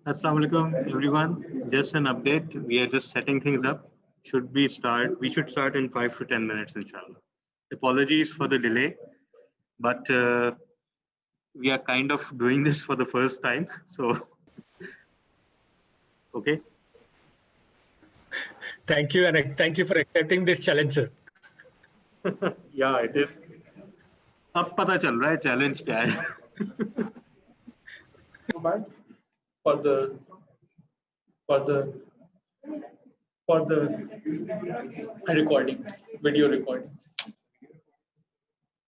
Assalamu alaikum, everyone. Just an update. We are just setting things up. We should start in 5 to 10 minutes, inshallah. Apologies for the delay, but we are kind of doing this for the first time. So, okay. Thank you, and thank you for accepting this challenge, sir. Yeah, it is. अब पता चल रहा है challenge क्या है. For the recording, video recording.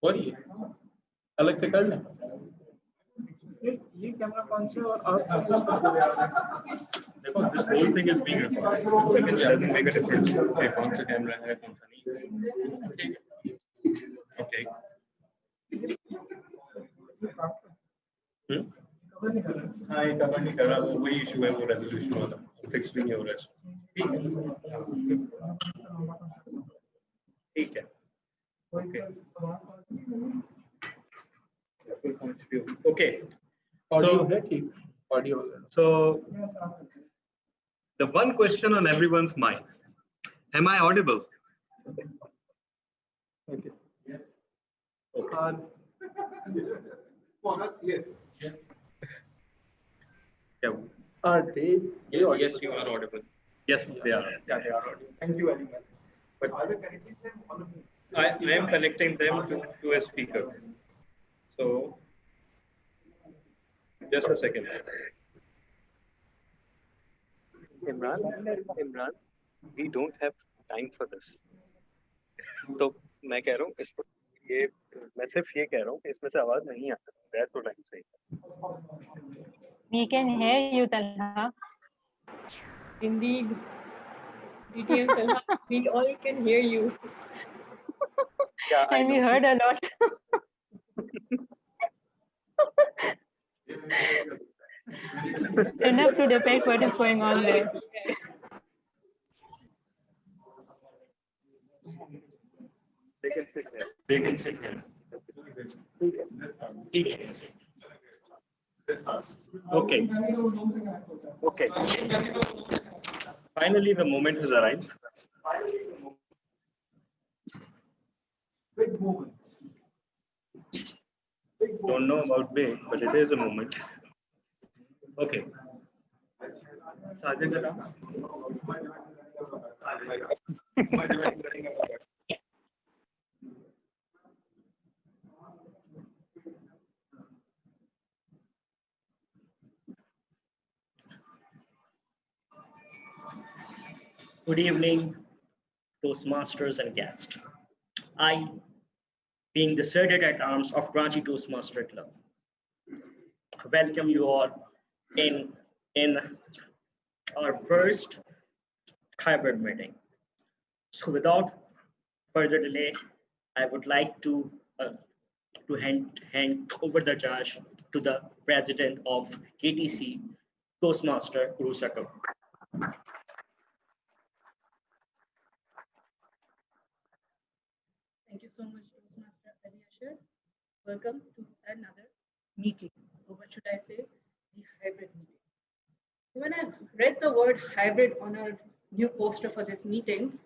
और ये अलग से कर लें. ये कैमरा कौन सा और आप देखो, this whole thing is being recorded. It doesn't make a difference. कौन सा कैमरा है, कौन सा नहीं. Okay. हाँ, ये कवर नहीं कर रहा, वो वही इशू है, वो रेजोल्यूशन वाला फिक्स भी नहीं हो रहा है. ठीक है. Okay. So the one question on everyone's mind: am I audible? Okay. Okay. For us, yes. Yes. Yeah. Are they? Yes, you are audible. Yes, they are. Yeah, they are audible. Thank you very much. But are they connecting them? All of them? I am connecting them to a speaker. So, just a second. Imran, we don't have time for this. तो मैं कह रहा हूँ इसको ये मैं सिर्फ ये कह रहा हूँ कि इसमें से आवाज नहीं आता. That's what I'm saying. We can hear you, Talha. Indeed. DTM Talha, we all can hear you. Yeah, And we heard a lot. Enough to depict what is going on there. They can sit here. Okay. Okay. Finally, the moment has arrived. Big moment. Don't know about big, but it is a moment. Okay. Good evening, Toastmasters and guests. I, being the Sergeant at Arms of Karachi Toastmaster Club, welcome you all in our first hybrid meeting. So without further delay, I would like to hand over the charge to the President of KTC, Toastmaster Guru Sakam. Thank you so much, Toastmaster Aliyashir. Welcome to another meeting, or what should I say, the hybrid meeting. When I read the word hybrid on our new poster for this meeting,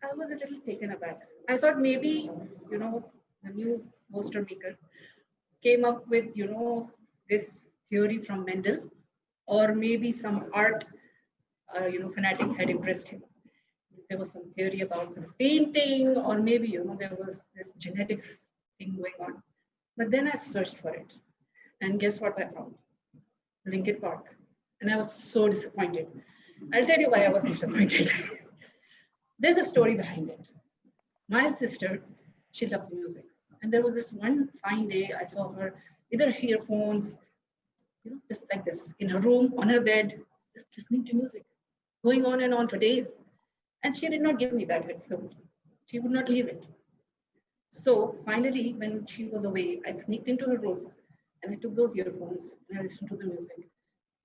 I was a little taken aback. I thought maybe, the new poster maker came up with, this theory from Mendel, or maybe some art, fanatic had impressed him. There was some theory about some painting, or maybe, there was this genetics thing going on. But then I searched for it. And guess what I found? Linkin Park. And I was so disappointed. I'll tell you why I was disappointed. There's a story behind it. My sister, she loves music. And there was this one fine day I saw her with her earphones, just like this, in her room, on her bed, just listening to music, going on and on for days. And she did not give me that headphone. She would not leave it. So finally, when she was away, I sneaked into her room and I took those earphones and I listened to the music.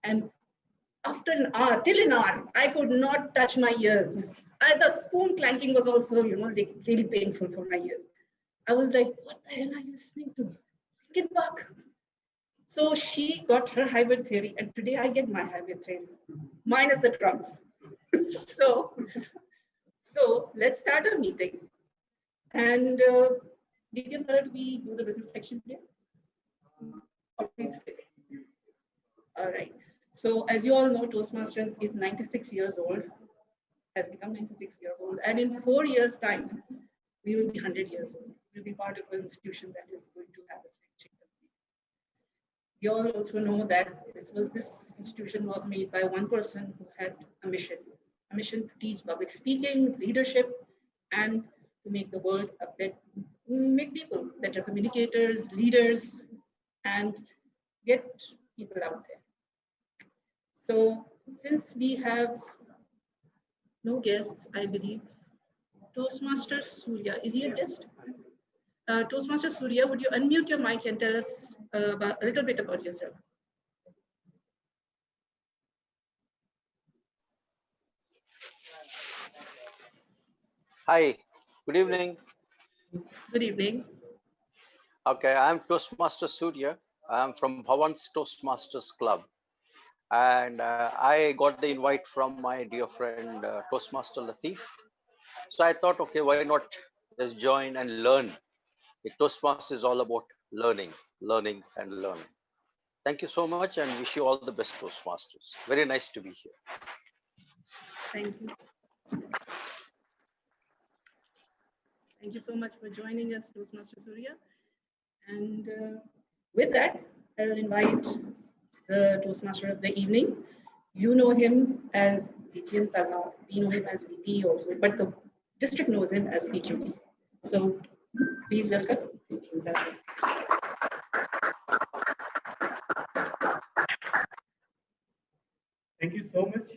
And after an hour, till an hour, I could not touch my ears. The spoon clanking was also, really painful for my ears. I was like, what the hell are you listening to? Linkin Park. So she got her hybrid theory, and today I get my hybrid theory, minus the drums. So let's start our meeting. And did you know that we do the business section here? All right. So as you all know, Toastmasters is 96 years old, has become 96 years old. And in 4 years' time, we will be 100 years old. We'll be part of an institution that is going to have a century. You all also know that this institution was made by one person who had a mission to teach public speaking, leadership, and to make the world make people better communicators, leaders, and get people out there. So since we have no guests, I believe, Toastmaster Surya, is he a guest? Toastmaster Surya, would you unmute your mic and tell us a little bit about yourself? Hi, good evening. Good evening. Okay, I'm Toastmaster Surya. I'm from Bhavan's Toastmasters Club. And I got the invite from my dear friend Toastmaster Latif. So I thought, okay, why not just join and learn? The Toastmasters is all about learning, learning, and learning. Thank you so much and wish you all the best, Toastmasters. Very nice to be here. Thank you. Thank you so much for joining us, Toastmaster Surya. And with that, I'll invite the Toastmaster of the evening. You know him as DTM Talha. We know him as VP also, but the district knows him as PQD. So please welcome DTM Talha. Thank you so much.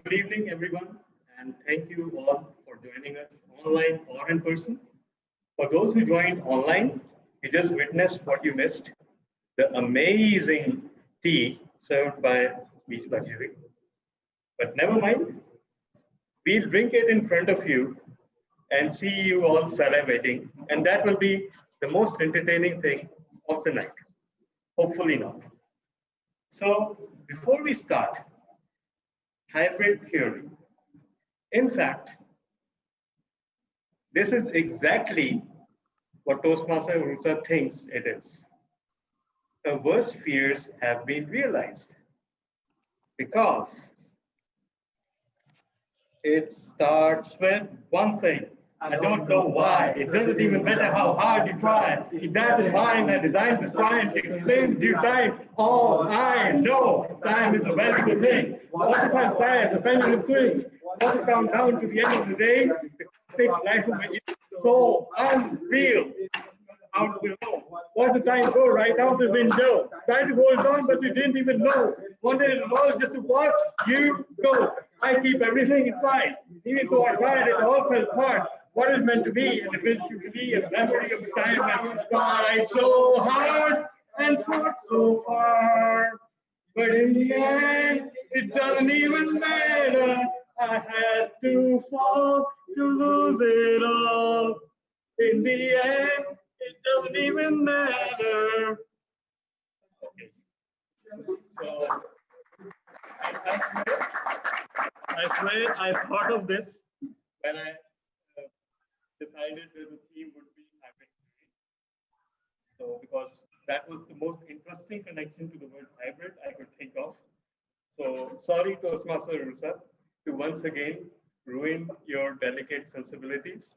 Good evening, everyone, and thank you all for joining us online or in person. For those who joined online, you just witnessed what you missed, the amazing tea served by Beach Luxury. But never mind, we'll drink it in front of you and see you all salivating, and that will be the most entertaining thing of the night. Hopefully not. So before we start, hybrid theory. In fact, this is exactly what Toastmaster Ruta thinks it is. Her worst fears have been realized because it starts with one thing. I don't know why. It doesn't even matter how hard you try. Keep that in mind. I designed this rhyme to explain due time. All I know, time is a valuable thing. What if I fly the pendulum swings? What if come down to the end of the day? The fixed life of it is so unreal. How do we know? Watch the time go right out the window. Try to hold on, but you didn't even know. Wanted it all just to watch you go. I keep everything inside. Even though I tried, it all fell apart. What is meant to be, and eventually a memory of a time I tried so hard and fought so far. But in the end, it doesn't even matter. I had to fall to lose it all. In the end, it doesn't even matter. Okay. So, I swear I thought of this when I decided that the theme would be hybrid. So, because that was the most interesting connection to the word hybrid I could think of. So, sorry, Toastmaster Rusa, to once again ruin your delicate sensibilities.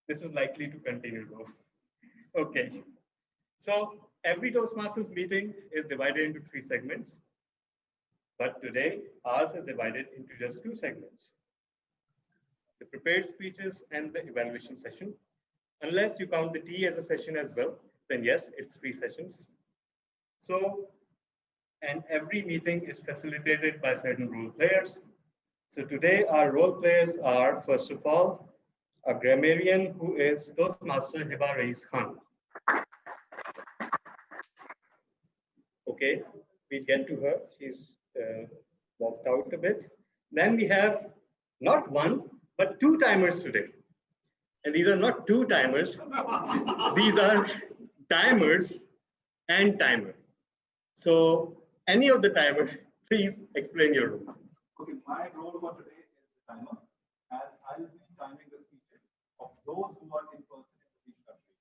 This is likely to continue though. Okay. So, every Toastmasters meeting is divided into 3 segments. But today, ours is divided into just 2 segments. The prepared speeches and the evaluation session. Unless you count the tea as a session as well, then yes, it's 3 sessions. So, and every meeting is facilitated by certain role players. So today our role players are, first of all, a grammarian who is Toastmaster Hiba Rais Khan. Okay, we'll get to her. She's walked out a bit. Then we have not 1, but 2 timers today. And these are not 2 timers. These are timers and timer. So any of the timer, please explain your role. Okay, my role for today is the timer, and I'll be timing the speeches of those who are in person in each country.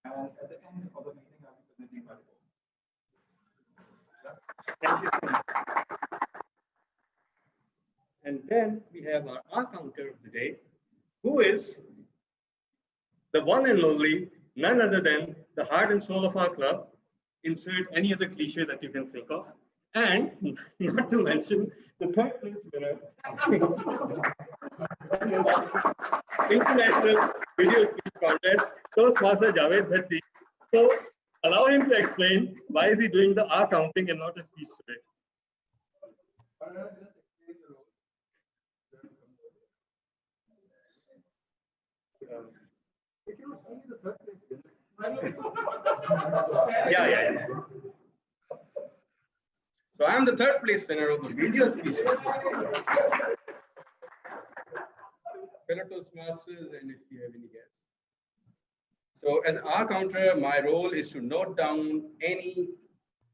And at the end of the meeting, I'll be presenting my report. Thank you so much. And then we have our counter of the day, who is the one and only, none other than the heart and soul of our club. Insert any other cliche that you can think of. And not to mention the third place winner, International Video Speech Contest, Toastmaster Javed Bhatti. So allow him to explain why is he doing the R counting and not a speech today. Yeah. So I'm the third place winner of the video speech. Fellow Toastmasters, and if you have any guests. So as our counter, my role is to note down any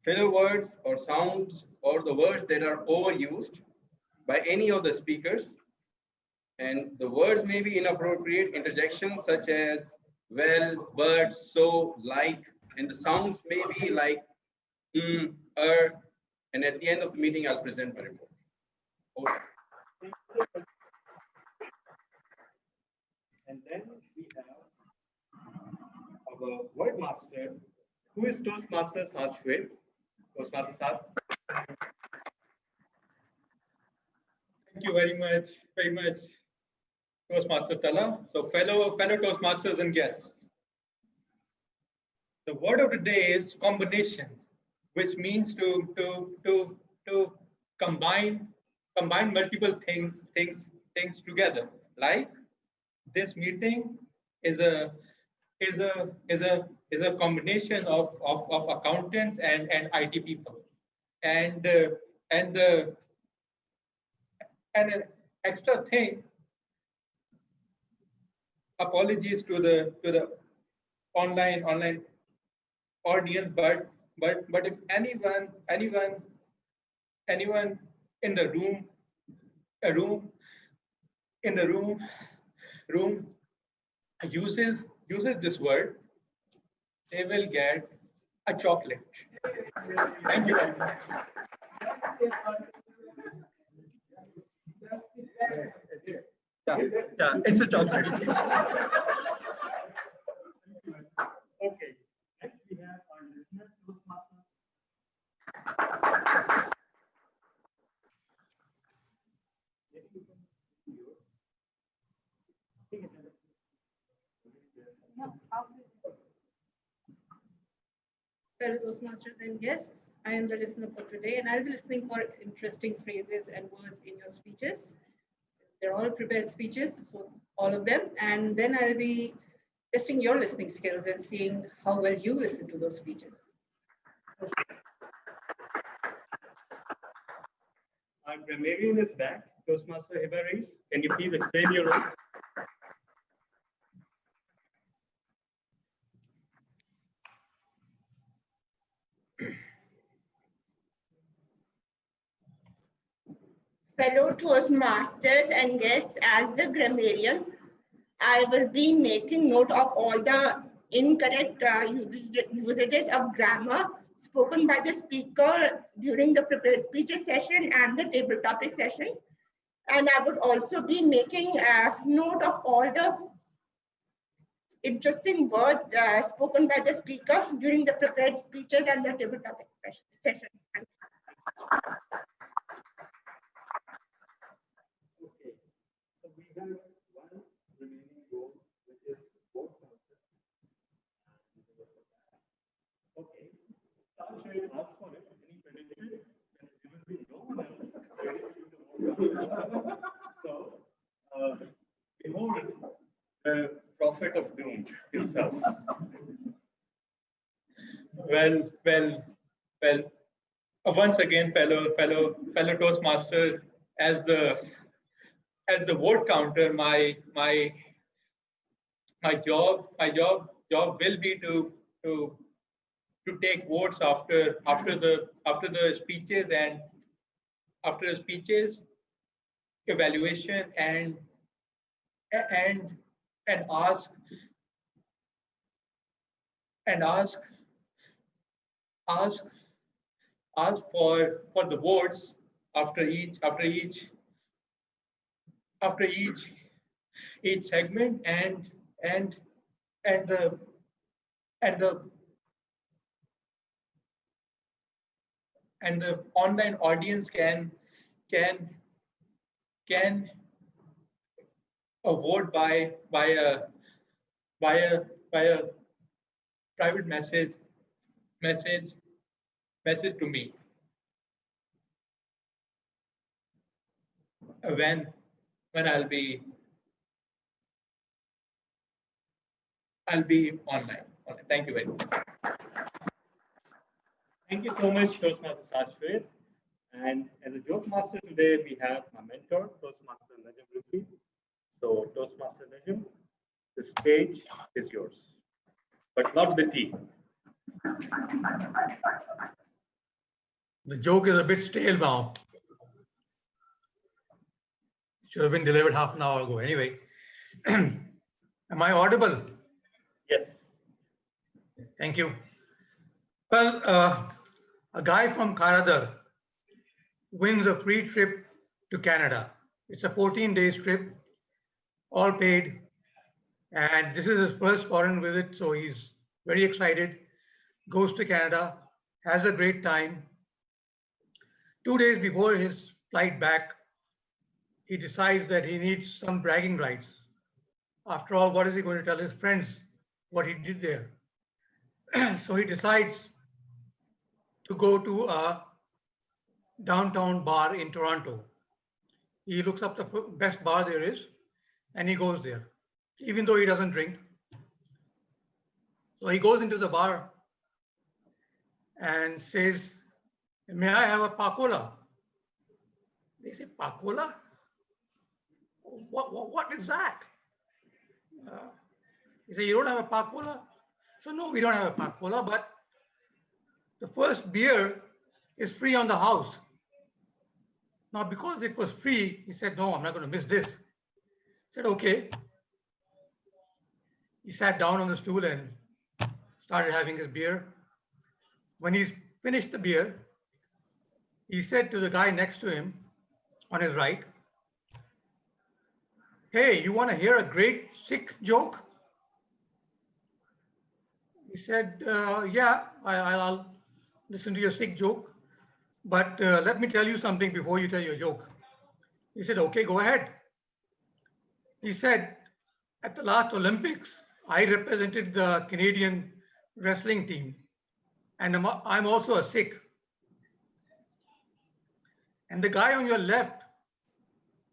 filler words or sounds or the words that are overused by any of the speakers. And the words may be inappropriate interjections such as well, but, so, like, and the sounds may be like and at the end of the meeting, I'll present my report. Over. And then we have our word master, who is Toastmaster Sajway. Toastmaster Saj. Thank you very much, Toastmaster Tala. So fellow Toastmasters and guests. The word of the day is combination, which means to combine multiple things together. Like this meeting is a combination of accountants and IT people, and an extra thing. Apologies to the online audience, but if anyone in the room uses this word, they will get a chocolate. Thank you very much. Yeah, it's a chocolate. Okay. Next we have our listener Toastmaster. Fellow Toastmasters and guests, I am the listener for today, and I'll be listening for interesting phrases and words in your speeches. They're all prepared speeches, so all of them, and then I'll be testing your listening skills and seeing how well you listen to those speeches. Our grammarian is back. Toastmaster Hiba Reis, can you please explain your role? Fellow Toastmasters and guests, as the grammarian, I will be making note of all the incorrect usages of grammar spoken by the speaker during the prepared speeches session and the table topic session. And I would also be making a note of all the interesting words spoken by the speaker during the prepared speeches and the table topic session. Okay, so we have one remaining role, which is board counter. Okay, I'll ask for it. Any prediction? There will be no one else ready to do the board counter. So, behold the prophet of doom himself. Well, once again, fellow Toastmaster, as the vote counter, my job will be to to take votes after the speeches and after the speeches, evaluation and ask for the votes after each segment and the and the and the online audience can vote by a private message to me when I'll be online. Thank you very much. Thank you so much, Toastmaster Sajfir. And as a joke master today, we have my mentor, Toastmaster Najim Rufi. So, Toastmaster Najim, the stage is yours, but not the tea. The joke is a bit stale now. Should have been delivered half an hour ago. Anyway, am I audible? Yes. Thank you. Well, a guy from Karadar wins a free trip to Canada. It's a 14-day trip, all paid. And this is his first foreign visit, so he's very excited. Goes to Canada, has a great time. 2 days before his flight back, he decides that he needs some bragging rights. After all, what is he going to tell his friends what he did there? So he decides to go to a downtown bar in Toronto. He looks up the best bar there is and he goes there, even though he doesn't drink. So he goes into the bar and says, "May I have a pakola?" They say, "Pakola? What is that?" He said, "You don't have a pakola?" So no, we don't have a pakola, but the first beer is free on the house. Now, because it was free, he said, "No, I'm not going to miss this." He said, "Okay." He sat down on the stool and started having his beer. When he finished the beer, he said to the guy next to him on his right, "Hey, you want to hear a great Sikh joke?" He said, "Yeah, I'll listen to your Sikh joke, but let me tell you something before you tell your joke." He said, "Okay, go ahead." He said, "At the last Olympics, I represented the Canadian wrestling team, and I'm also a Sikh. And the guy on your left,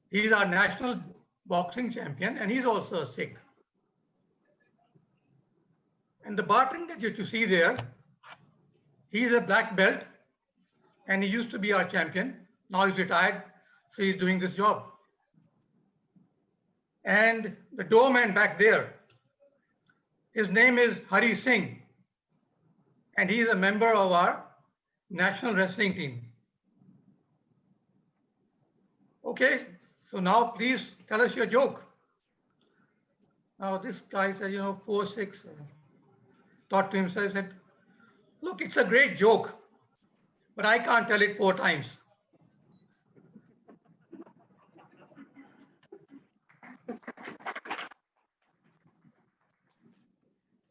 he's our national boxing champion, and he's also a Sikh. And the bartender that you see there, he's a black belt, and he used to be our champion. Now he's retired, so he's doing this job. And the doorman back there, his name is Hari Singh, and he is a member of our national wrestling team. Okay, so now please tell us your joke." Now this guy said, 4, 6, thought to himself, said, "Look, it's a great joke, but I can't tell it 4 times.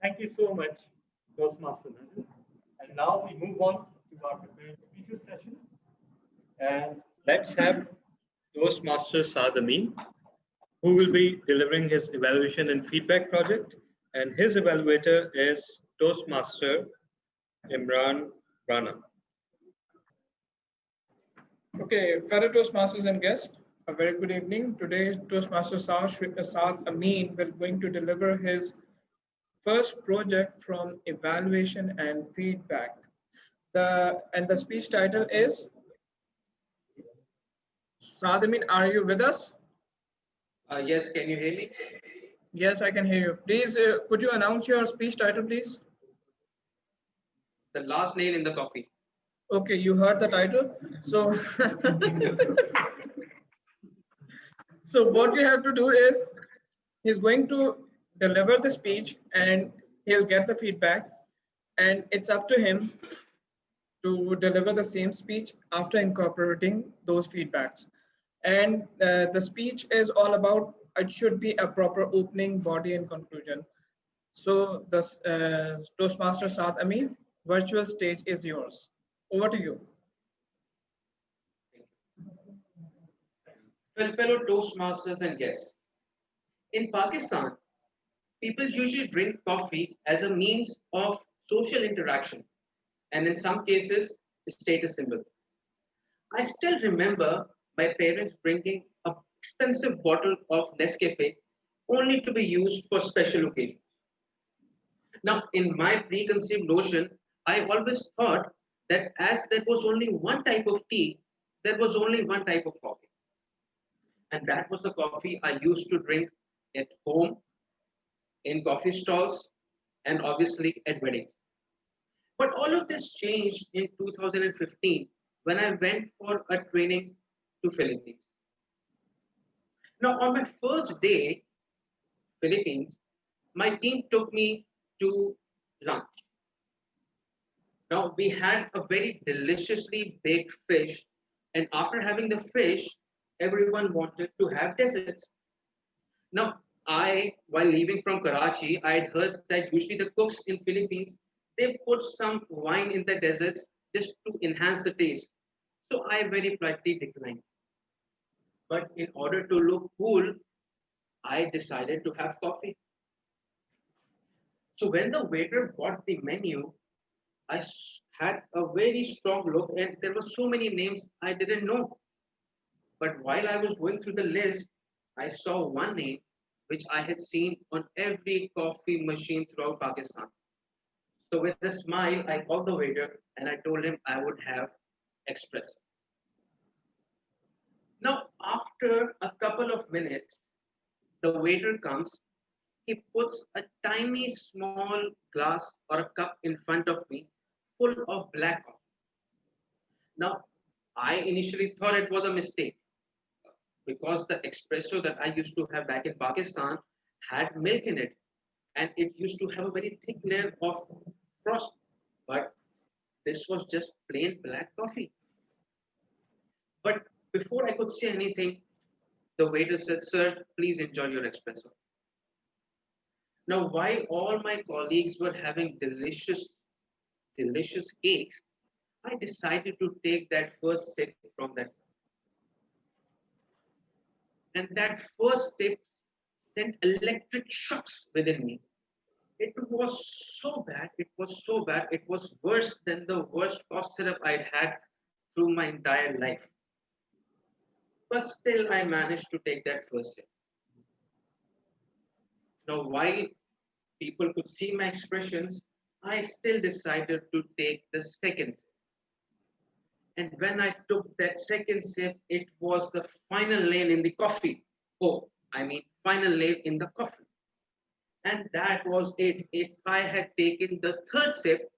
Thank you so much, Toastmaster Najim. And now we move on to our prepared speeches session. And let's have Toastmaster Saad Amin, who will be delivering his evaluation and feedback project. And his evaluator is Toastmaster Imran Rana. Okay, fellow Toastmasters and guests, a very good evening. Today, Toastmaster Saad Amin will going to deliver his first project from evaluation and feedback. The speech title is, Saad Amin, are you with us? Yes, can you hear me? Yes, I can hear you. Please, could you announce your speech title, please? The last nail in the coffee. Okay, you heard the title. So, so what you have to do is, he's going to deliver the speech and he'll get the feedback, and it's up to him to deliver the same speech after incorporating those feedbacks. And the speech is all about, it should be a proper opening, body, and conclusion. So the Toastmaster Saad Amin, virtual stage is yours. Over to you. Fellow Toastmasters and guests. In Pakistan, people usually drink coffee as a means of social interaction, and in some cases, a status symbol. I still remember my parents bringing an expensive bottle of Nescafe only to be used for special occasions. Now, in my preconceived notion, I always thought that as there was only one type of tea, there was only one type of coffee. And that was the coffee I used to drink at home, in coffee stalls, and obviously at weddings. But all of this changed in 2015 when I went for a training to Philippines. Now, on my first day, Philippines, my team took me to lunch. Now, we had a very deliciously baked fish, and after having the fish, everyone wanted to have desserts. Now, while leaving from Karachi, I had heard that usually the cooks in Philippines, they put some wine in the desserts just to enhance the taste. So I very politely declined. But in order to look cool, I decided to have coffee. So when the waiter brought the menu, I had a very strong look, and there were so many names I didn't know. But while I was going through the list, I saw one name which I had seen on every coffee machine throughout Pakistan. So with a smile, I called the waiter and I told him I would have espresso. Now, after a couple of minutes, the waiter comes, he puts a tiny small glass or a cup in front of me full of black coffee. Now, I initially thought it was a mistake because the espresso that I used to have back in Pakistan had milk in it, and it used to have a very thick layer of frost. But this was just plain black coffee. But before I could say anything, the waiter said, "Sir, please enjoy your espresso." Now, while all my colleagues were having delicious cakes, I decided to take that first sip from that. And that first sip sent electric shocks within me. It was so bad. It was so bad. It was worse than the worst cough syrup I'd had through my entire life. But still, I managed to take that first sip. Now, while people could see my expressions, I still decided to take the second sip. And when I took that second sip, it was the final nail in the coffee. Oh, I mean, final nail in the coffee. And that was it. If I had taken the third sip,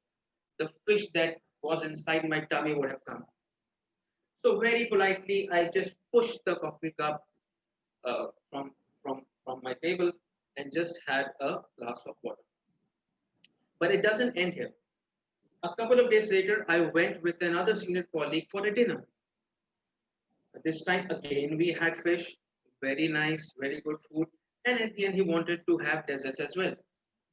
the fish that was inside my tummy would have come. So very politely, I just pushed the coffee cup from my table and just had a glass of water. But it doesn't end here. A couple of days later, I went with another senior colleague for a dinner. This time again, we had fish, very nice, very good food. And at the end, he wanted to have desserts as well.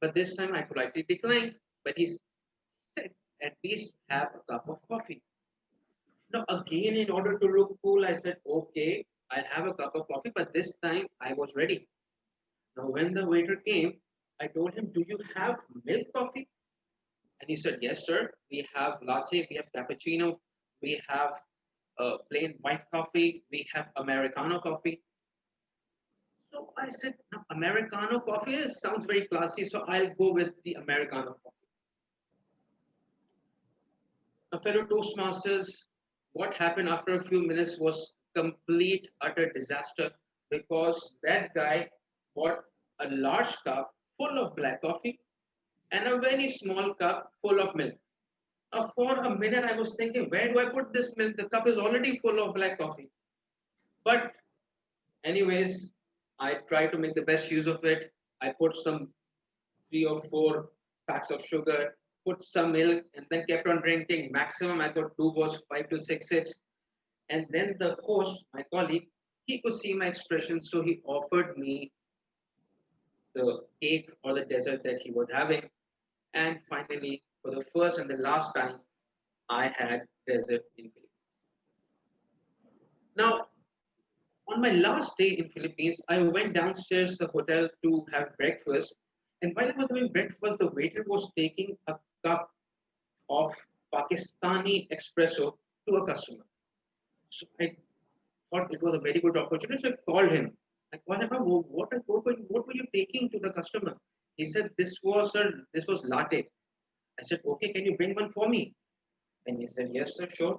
But this time I politely declined. But he said, at least have a cup of coffee. Now, again, in order to look cool, I said, okay, I'll have a cup of coffee. But this time I was ready. Now, when the waiter came, I told him, do you have milk coffee? And he said, yes, sir. We have latte, we have cappuccino, we have plain white coffee, we have Americano coffee. So I said, no, Americano coffee sounds very classy, so I'll go with the Americano coffee. Now, fellow Toastmasters, what happened after a few minutes was complete, utter disaster because that guy bought a large cup full of black coffee and a very small cup full of milk. For a minute, I was thinking, where do I put this milk? The cup is already full of black coffee. But anyways, I tried to make the best use of it. I put some 3 or 4 packs of sugar, put some milk, and then kept on drinking. Maximum I could do was 5 to 6 sips. And then the host, my colleague, he could see my expression, so he offered me the cake or the dessert that he was having. And finally, for the first and the last time, I had dessert in Philippines. Now, on my last day in Philippines, I went downstairs to the hotel to have breakfast. And while I was having breakfast, the waiter was taking a cup of Pakistani espresso to a customer. So I thought it was a very good opportunity. So I called him. I called him, what were you taking to the customer? He said, this was latte. I said, okay, can you bring one for me? And he said, yes, sir, sure.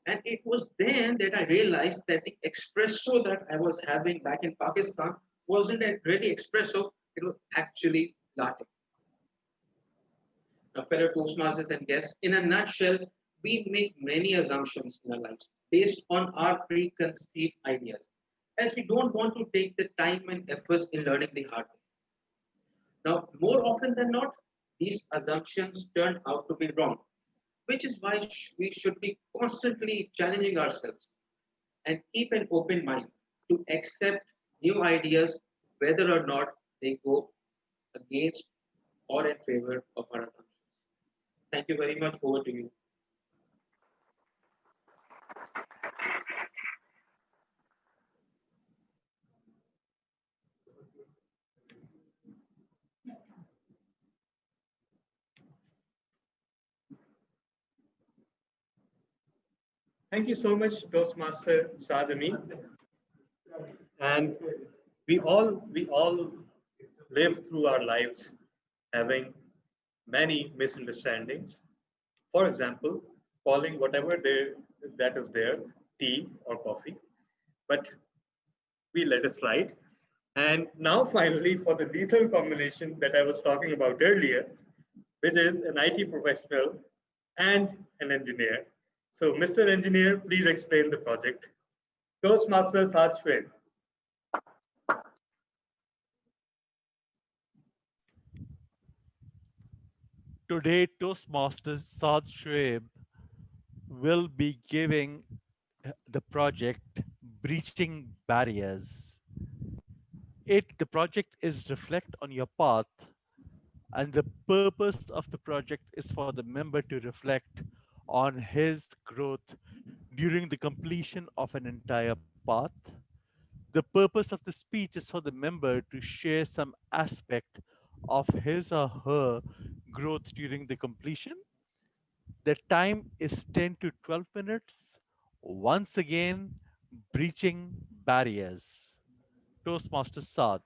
And it was then that I realized that the espresso that I was having back in Pakistan wasn't really espresso, it was actually latte. Now, fellow Toastmasters and guests, in a nutshell, we make many assumptions in our lives based on our preconceived ideas, as we don't want to take the time and efforts in learning the hard way. Now, more often than not, these assumptions turn out to be wrong, which is why we should be constantly challenging ourselves and keep an open mind to accept new ideas, whether or not they go against or in favor of our assumptions. Thank you very much. Over to you. Thank you so much, Toastmaster Sadami. And we all live through our lives having many misunderstandings. For example, calling whatever that is there tea or coffee, but we let it slide. And now finally, for the lethal combination that I was talking about earlier, which is an IT professional and an engineer. So, Mr. Engineer, please explain the project. Toastmaster Saad Shwed. Today, Toastmaster Saad Shoaib will be giving the project Breaching Barriers. The project is reflect on your path, and the purpose of the project is for the member to reflect on his growth during the completion of an entire path. The purpose of the speech is for the member to share some aspect of his or her growth during the completion. The time is 10 to 12 minutes. Once again, breaching barriers. Toastmaster Saad.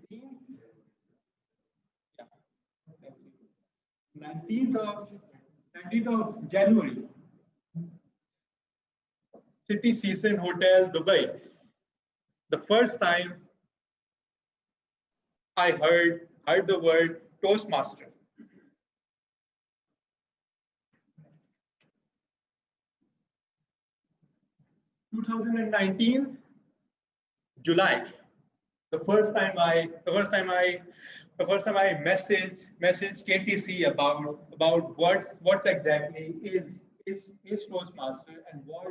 Yeah. 19th of January, City Season Hotel, Dubai. The first time I heard the word Toastmaster. (2019) July. The first time I messaged KTC about what's exactly is Toastmaster and what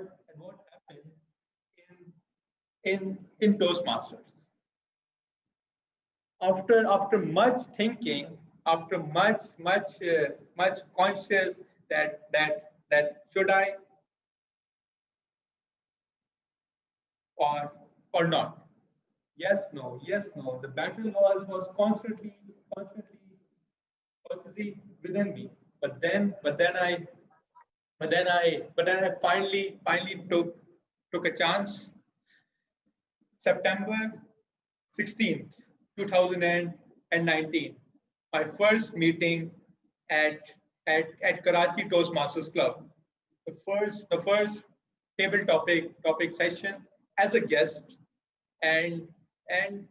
happens in Toastmasters. After much thinking, after much conscious that should I or not. Yes, no. The battle was constantly within me. But then I finally took a chance. September 16th, 2019, my first meeting at Karachi Toastmasters Club. the first table topic session as a guest, and and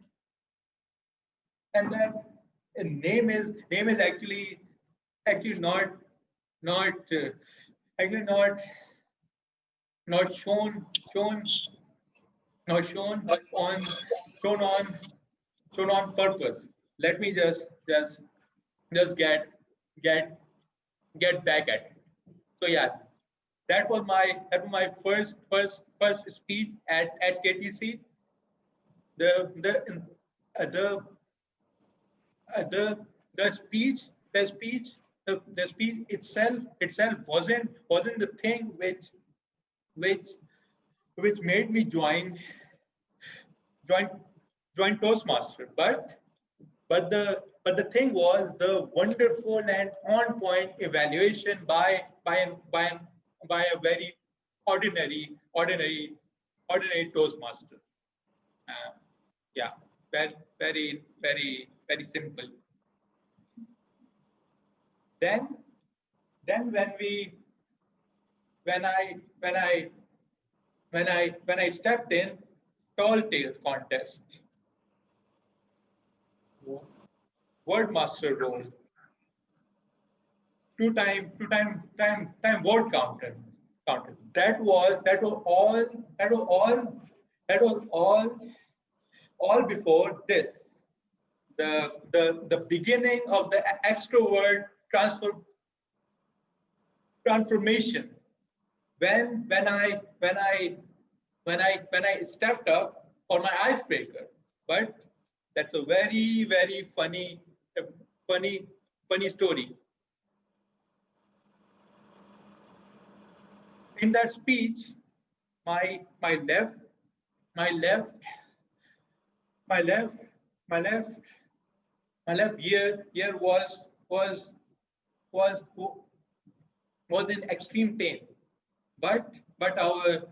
that name is actually not not shown shown not shown on shown on shown on purpose. Let me just get back at it. So yeah, that was my first speech at KTC. The uh, the the speech the speech itself wasn't the thing which made me join join Toastmaster, but the thing was the wonderful and on point evaluation by a very ordinary Toastmaster. Yeah, very simple. Then when we when I when I when I stepped in Tall Tales contest, Wordmaster role, time word counter. That was all before this. The beginning of the extrovert transformation when I stepped up for my icebreaker. But that's a very funny story. In that speech, my left ear was in extreme pain, but our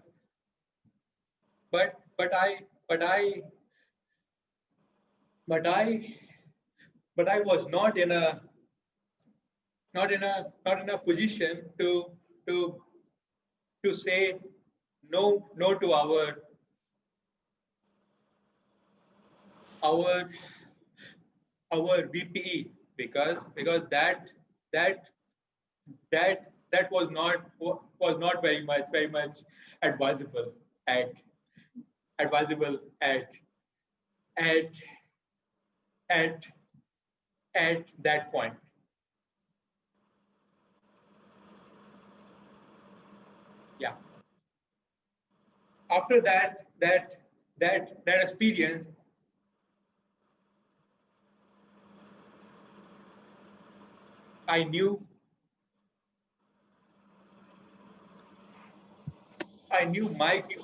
but I was not in a position to say no to our VPE, because that was not very much advisable at that point. Yeah. After that experience, I knew mics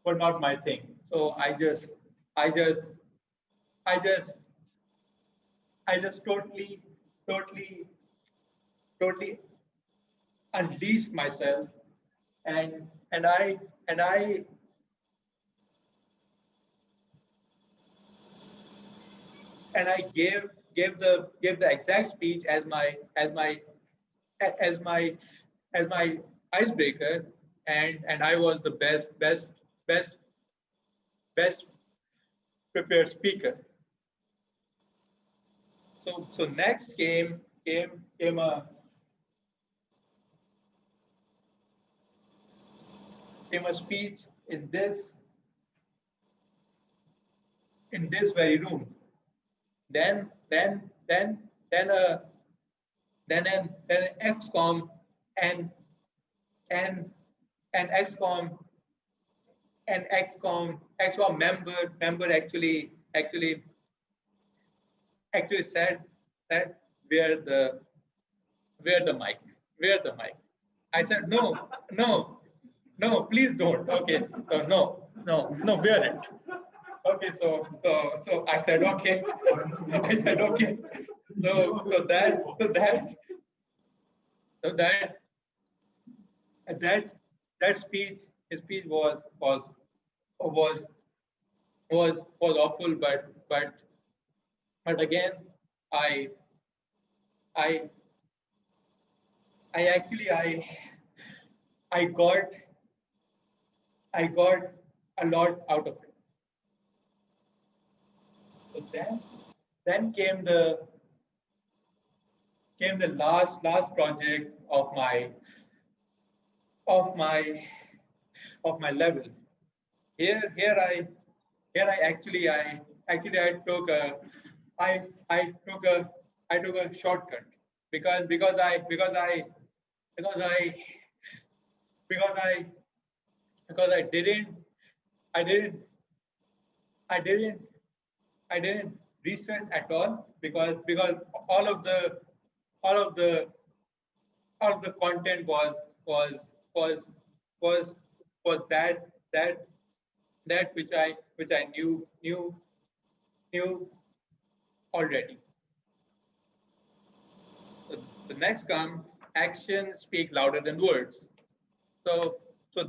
were not my thing. So I just totally unleashed myself, and I gave the exact speech as my icebreaker, and I was the best prepared speaker. So next came a speech in this very room. Then an XCOM and XCOM member actually said that where the mic. I said no, please don't. Okay, so no, wear it. Okay, so I said okay. So that speech, his speech was awful, but again, I actually I got a lot out of it. So then came the last project of my level. Here I actually took a shortcut because I didn't research at all because all of the content was that which I knew already. So the next comes actions speak louder than words. So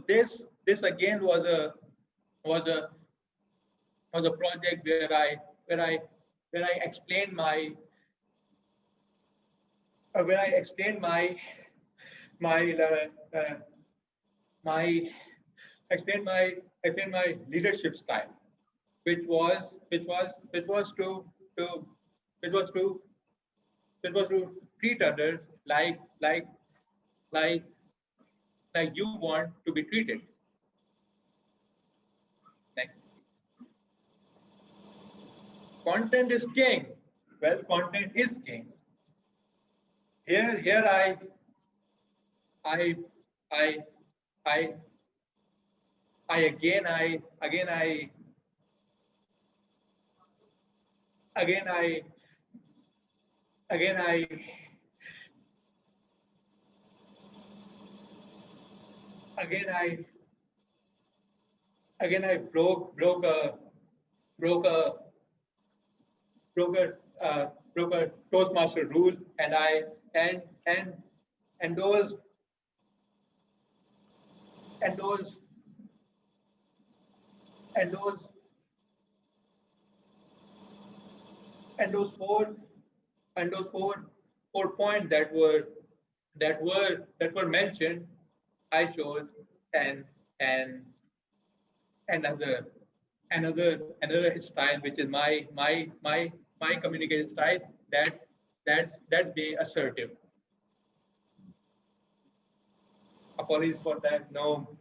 this again was a project where I explained my leadership style, which was to treat others like you want to be treated. Next. Content is king. Well, content is king. Here I again I broke a Toastmaster rule, and those four points that were mentioned, I chose another style, which is my communication style. That's being assertive. Apologies for that. No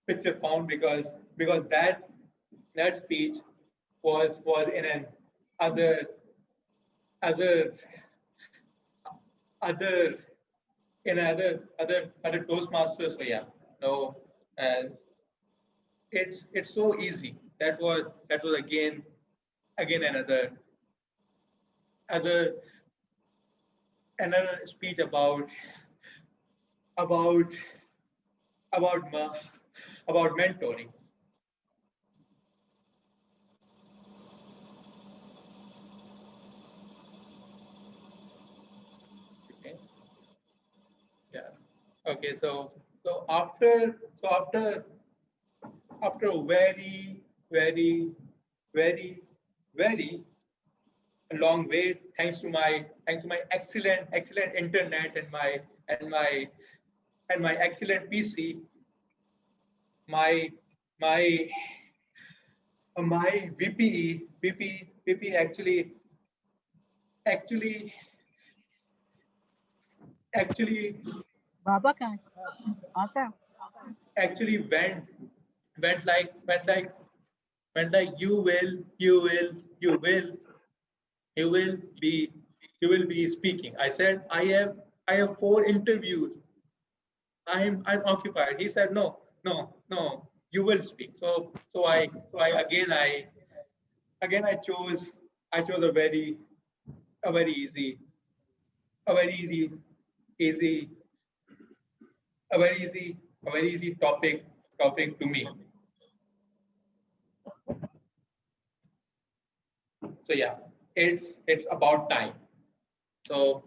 picture found because that speech was in an other Toastmasters. So yeah, no, and it's so easy. That was again another speech about mentoring. Okay. Yeah. Okay. So after a very long wait, thanks to my excellent internet and my excellent PC, my VP actually Baba का आता actually went like you will be speaking. I said I have 4 interviews. I'm occupied. He said no, you will speak. So I chose a very easy topic to me. So yeah, it's about time. So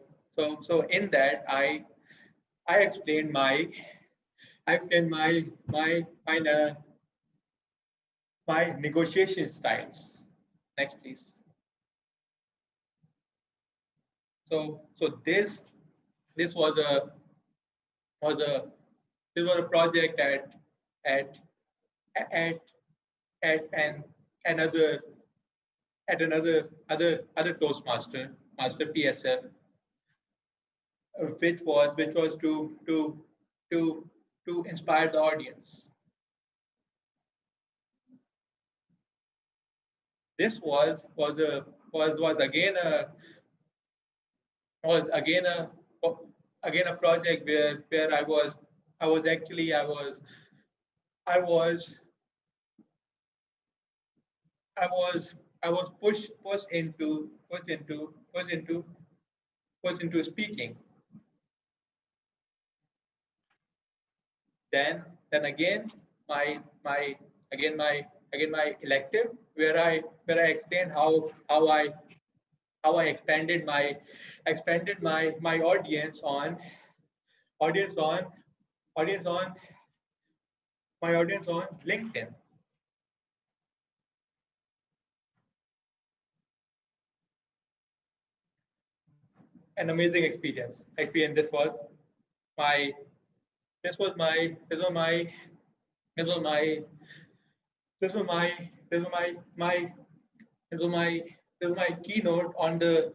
in that I explained my negotiation styles. Next, please. So this was a project at at another other Toastmaster Master PSF, which was to inspire the audience. This was again a project where I was pushed into speaking. Then again my elective, where I explained how I expanded my audience on LinkedIn. An amazing experience. This was my keynote on the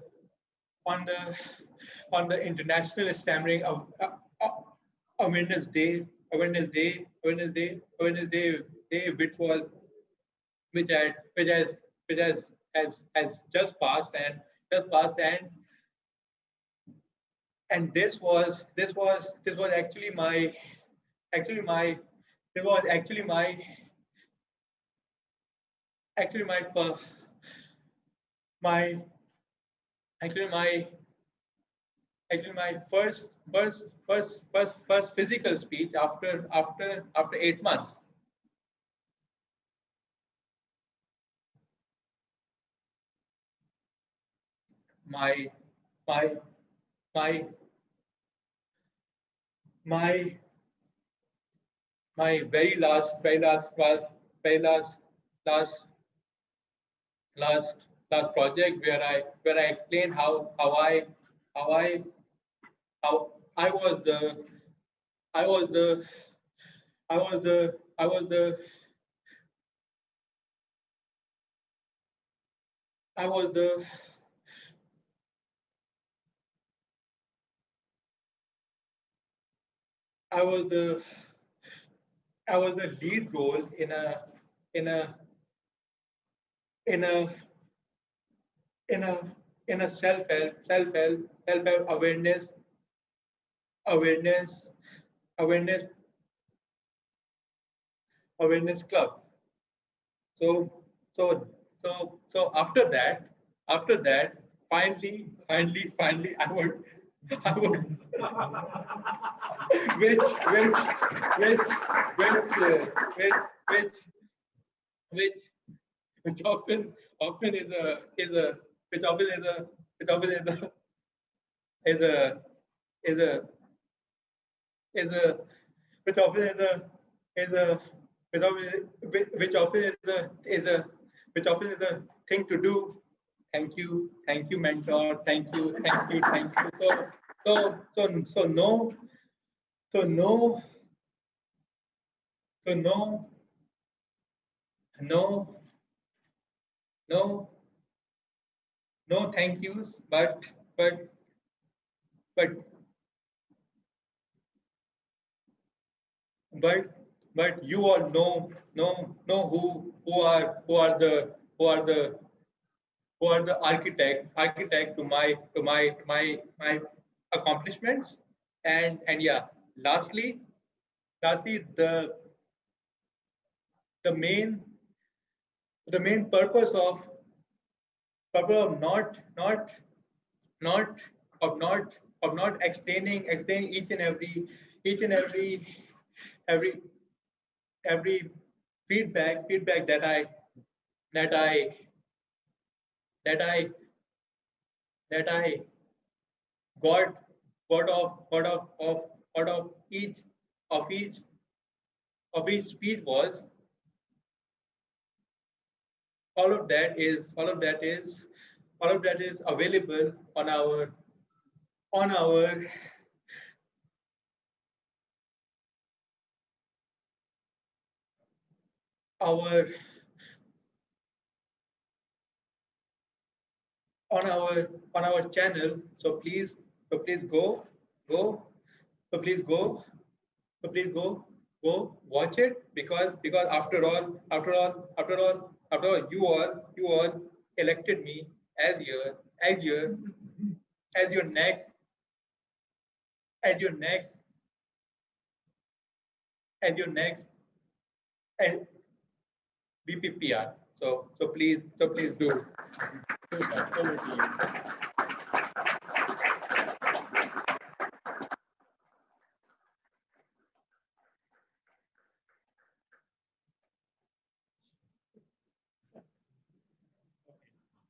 International Stammering Awareness Day, which has just passed, and this was actually my first physical speech after 8 months. My very last project, where I explained how I was the lead role in a self-help awareness club. So after that, finally, I would which often is a thing to do. Thank you, mentor. Thank you. No thank yous, but you all know who are the architect to my accomplishments. And yeah, lastly the main purpose of not explaining each and every feedback that I got of each speech all of that is available on our on our our on our channel. So please go go so please go so please go watch it, because after all you all elected me as your next as your next as your next as BPPR. So please do that. Over to you.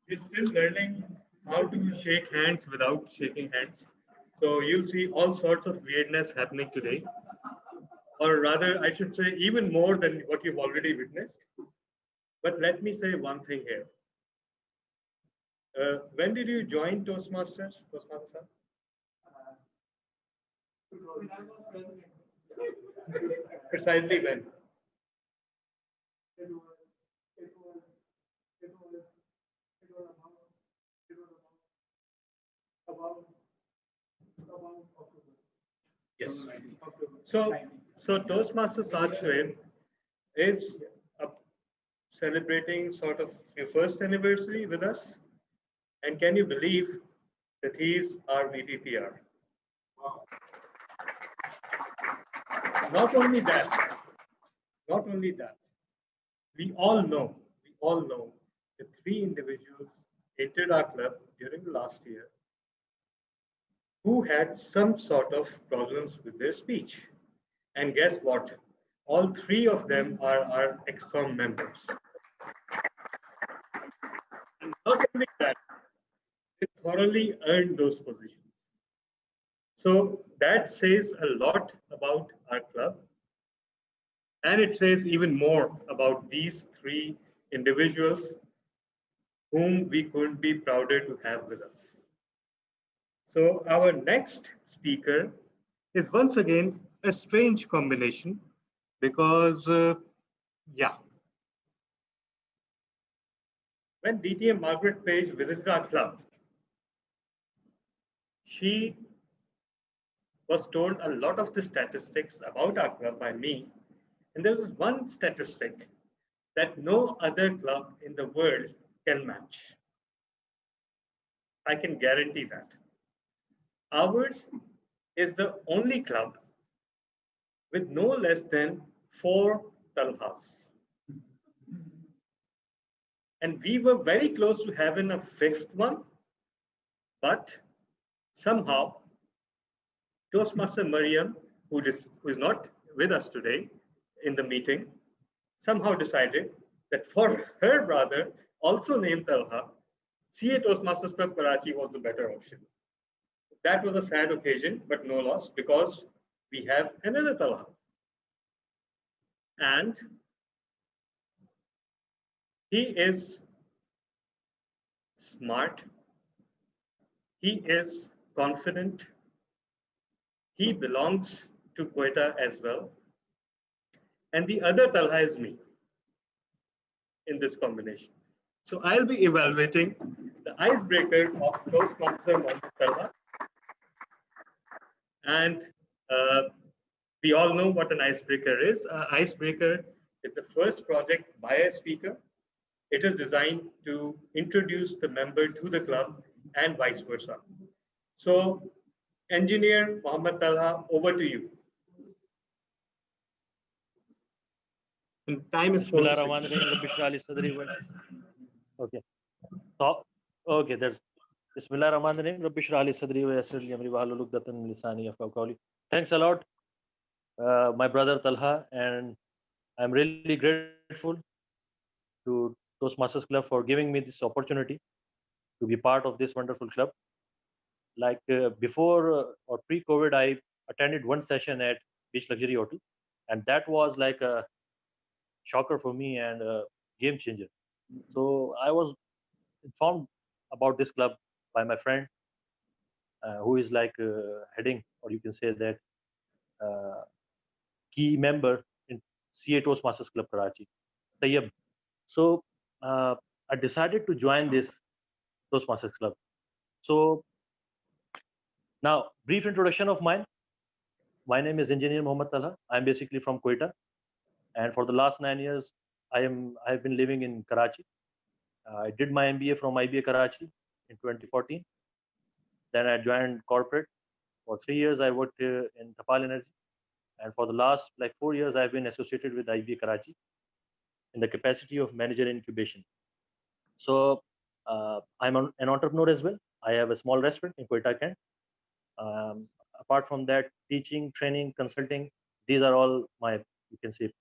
We're still learning how to shake hands without shaking hands. So you'll see all sorts of weirdness happening today. Or rather, I should say even more than what you've already witnessed. But let me say one thing here. When did you join Toastmasters? Toastmaster? Precisely when? Yes. So Toastmaster Sachwe is celebrating sort of your first anniversary with us. And can you believe that he's our VPPR? Wow. Not only that, we all know the three individuals entered our club during the last year who had some sort of problems with their speech. And guess what? All three of them are our ExCom members. And not only that, they thoroughly earned those positions. So that says a lot about our club. And it says even more about these three individuals whom we couldn't be prouder to have with us. So our next speaker is once again a strange combination because, when DTM Margaret Page visited our club, she was told a lot of the statistics about our club by me. And there was one statistic that no other club in the world can match. I can guarantee that. Ours is the only club with no less than 4 talhas. And we were very close to having a 5th one, but somehow Toastmaster Mariam, who is not with us today in the meeting, somehow decided that for her brother, also named Talha, CA Toastmasters Club Karachi was the better option. That was a sad occasion, but no loss, because we have another Talha. And he is smart, he is confident, he belongs to Quetta as well. And the other Talha is me in this combination. So I'll be evaluating the icebreaker of Toastmaster Mohammed Talha. And we all know what an icebreaker is. An icebreaker is the first project by a speaker. It is designed to introduce the member to the club and vice versa. So, Engineer Mohammed Talha, over to you. And time is 4. Okay. So, okay, there's Bismillah Rahman Rahim. Rabbi Shrah li sadri wa yassir li amri wahlul 'uqdatan min lisani yafqahu qawli. Thanks a lot, my brother Talha, and I'm really grateful to Toastmasters Club for giving me this opportunity to be part of this wonderful club. Like before or pre-COVID, I attended one session at Beach Luxury Hotel, and that was like a shocker for me and a game changer. So I was informed about this club by my friend, who is like heading, or you can say that key member in CA Toastmasters Club Karachi, Tayyab. So I decided to join this Toastmasters Club. So now, brief introduction of mine. My name is Engineer Mohammad Talha. I'm basically from Quetta, and for the last 9 years, I've been living in Karachi. I did my MBA from IBA Karachi in 2014. Then I joined corporate. For 3 years, I worked in Tapal Energy, and for the last like 4 years, I've been associated with IBA Karachi in the capacity of manager incubation. So I'm an entrepreneur as well. I have a small restaurant in Quetta, Kent. Apart from that, teaching, training, consulting, these are all my, you can say,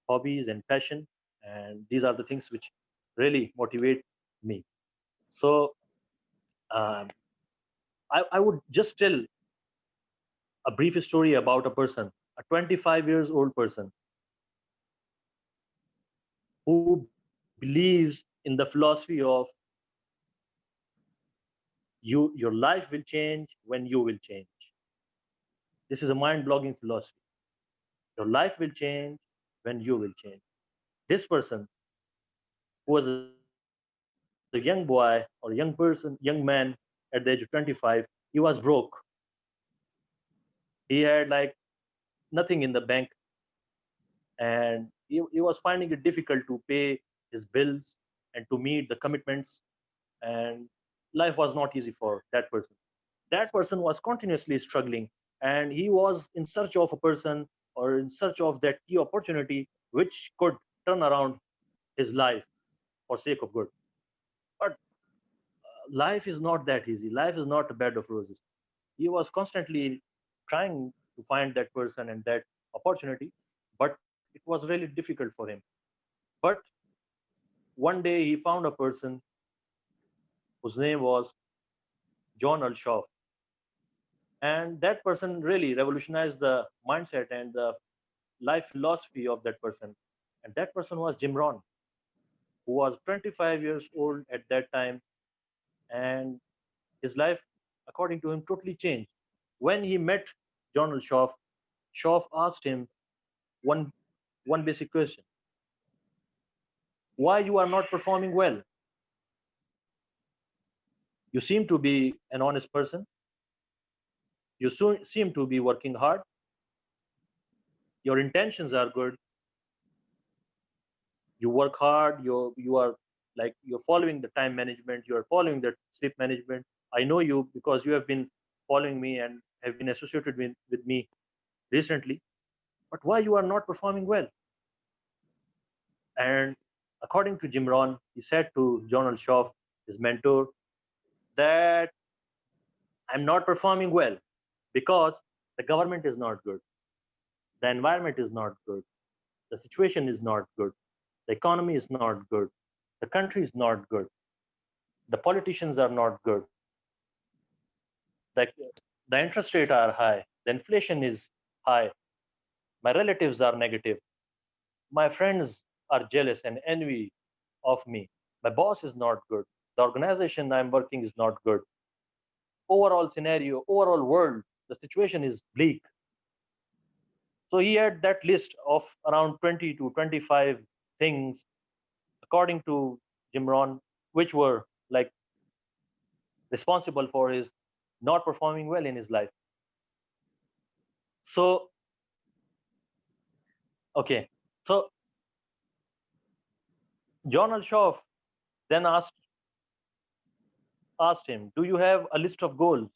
hobbies and passion. And these are the things which really motivate me. So I would just tell a brief story about a person, a 25 years old person who believes in the philosophy of your life will change when you will change. This is a mind-blogging philosophy. Your life will change when you will change. This person, who was a young boy or young person, young man at the age of 25, he was broke. He had like nothing in the bank, and he was finding it difficult to pay his bills and to meet the commitments, and life was not easy for that person. That person was continuously struggling, and he was in search of a person or in search of that key opportunity which could turn around his life for sake of good. But life is not that easy. Life is not a bed of roses. He was constantly trying to find that person and that opportunity, but it was really difficult for him. But one day he found a person whose name was John Ulshoff, and that person really revolutionized the mindset and the life philosophy of that person. And that person was Jim Rohn, who was 25 years old at that time, and his life, according to him, totally changed. When he met John Ulshoff, Schoff asked him one basic question: why you are not performing well? You seem to be an honest person. You seem to be working hard. Your intentions are good. You work hard. You are like, you're following the time management. You are following the sleep management. I know you because you have been following me and have been associated with me recently. But why you are not performing well? And according to Jim Rohn, he said to John Ulshoff, his mentor, that I'm not performing well because the government is not good. The environment is not good. The situation is not good. The economy is not good. The country is not good. The politicians are not good. The, the interest rate are high. The inflation is high. My relatives are negative. My friends are jealous and envy of me. My boss is not good. The organization I'm working is not good. Overall scenario, overall world, the situation is bleak. So he had that list of around 20 to 25 things, according to Jim Rohn, which were like responsible for his not performing well in his life. So, okay. So John Alshoff then asked him, do you have a list of goals?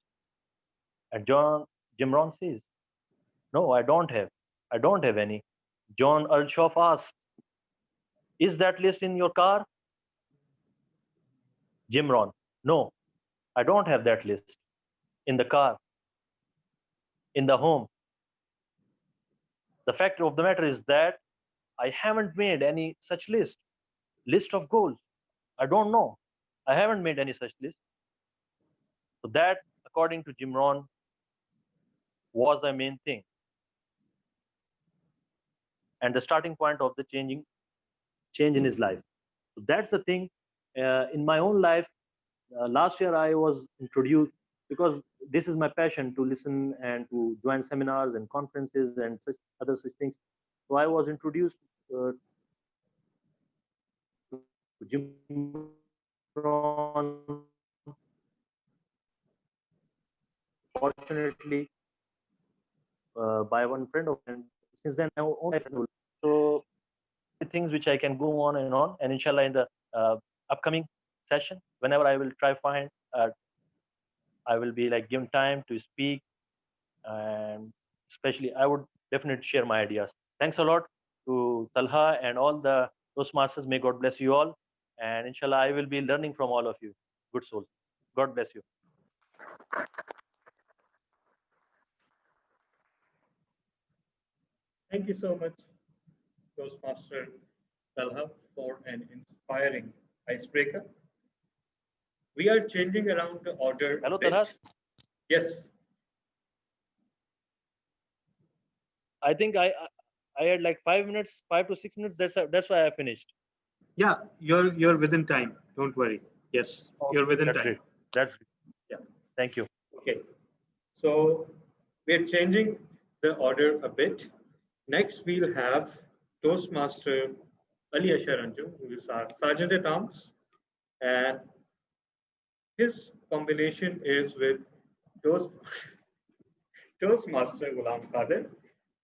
And Jim Rohn says, no, I don't have. I don't have any. John Alshoff asked, is that list in your car? Jim Rohn, no, I don't have that list in the car, in the home. The fact of the matter is that I haven't made any such list of goals. I don't know. I haven't made any such list. So that, according to Jim Rohn, was the main thing. And the starting point of the change in his life. So that's the thing. In my own life, last year I was introduced, because this is my passion, to listen and to join seminars and conferences and such other such things. So I was introduced to Jim Rohn. Fortunately, by one friend of mine. Since then, I own life. So things which I can go on, and inshallah in the upcoming session, whenever I will try find, I will be like given time to speak, and especially I would definitely share my ideas. Thanks a lot to Talha and all the Toastmasters. May God bless you all, and inshallah I will be learning from all of you, good souls. God bless you. Thank you so much, Toastmaster Talha, for an inspiring icebreaker. We are changing around the order. Hello, Talha. Yes. I think I had like 5 minutes, 5 to 6 minutes. That's why I finished. Yeah, you're within time. Don't worry. Yes, you're within That's time. great. That's great. Yeah. Thank you. Okay. So we're changing the order a bit. Next, we'll have Toastmaster Ali Ashar Anjum, who is our Sergeant at Arms, and his combination is with Toastmaster Ghulam Qadir,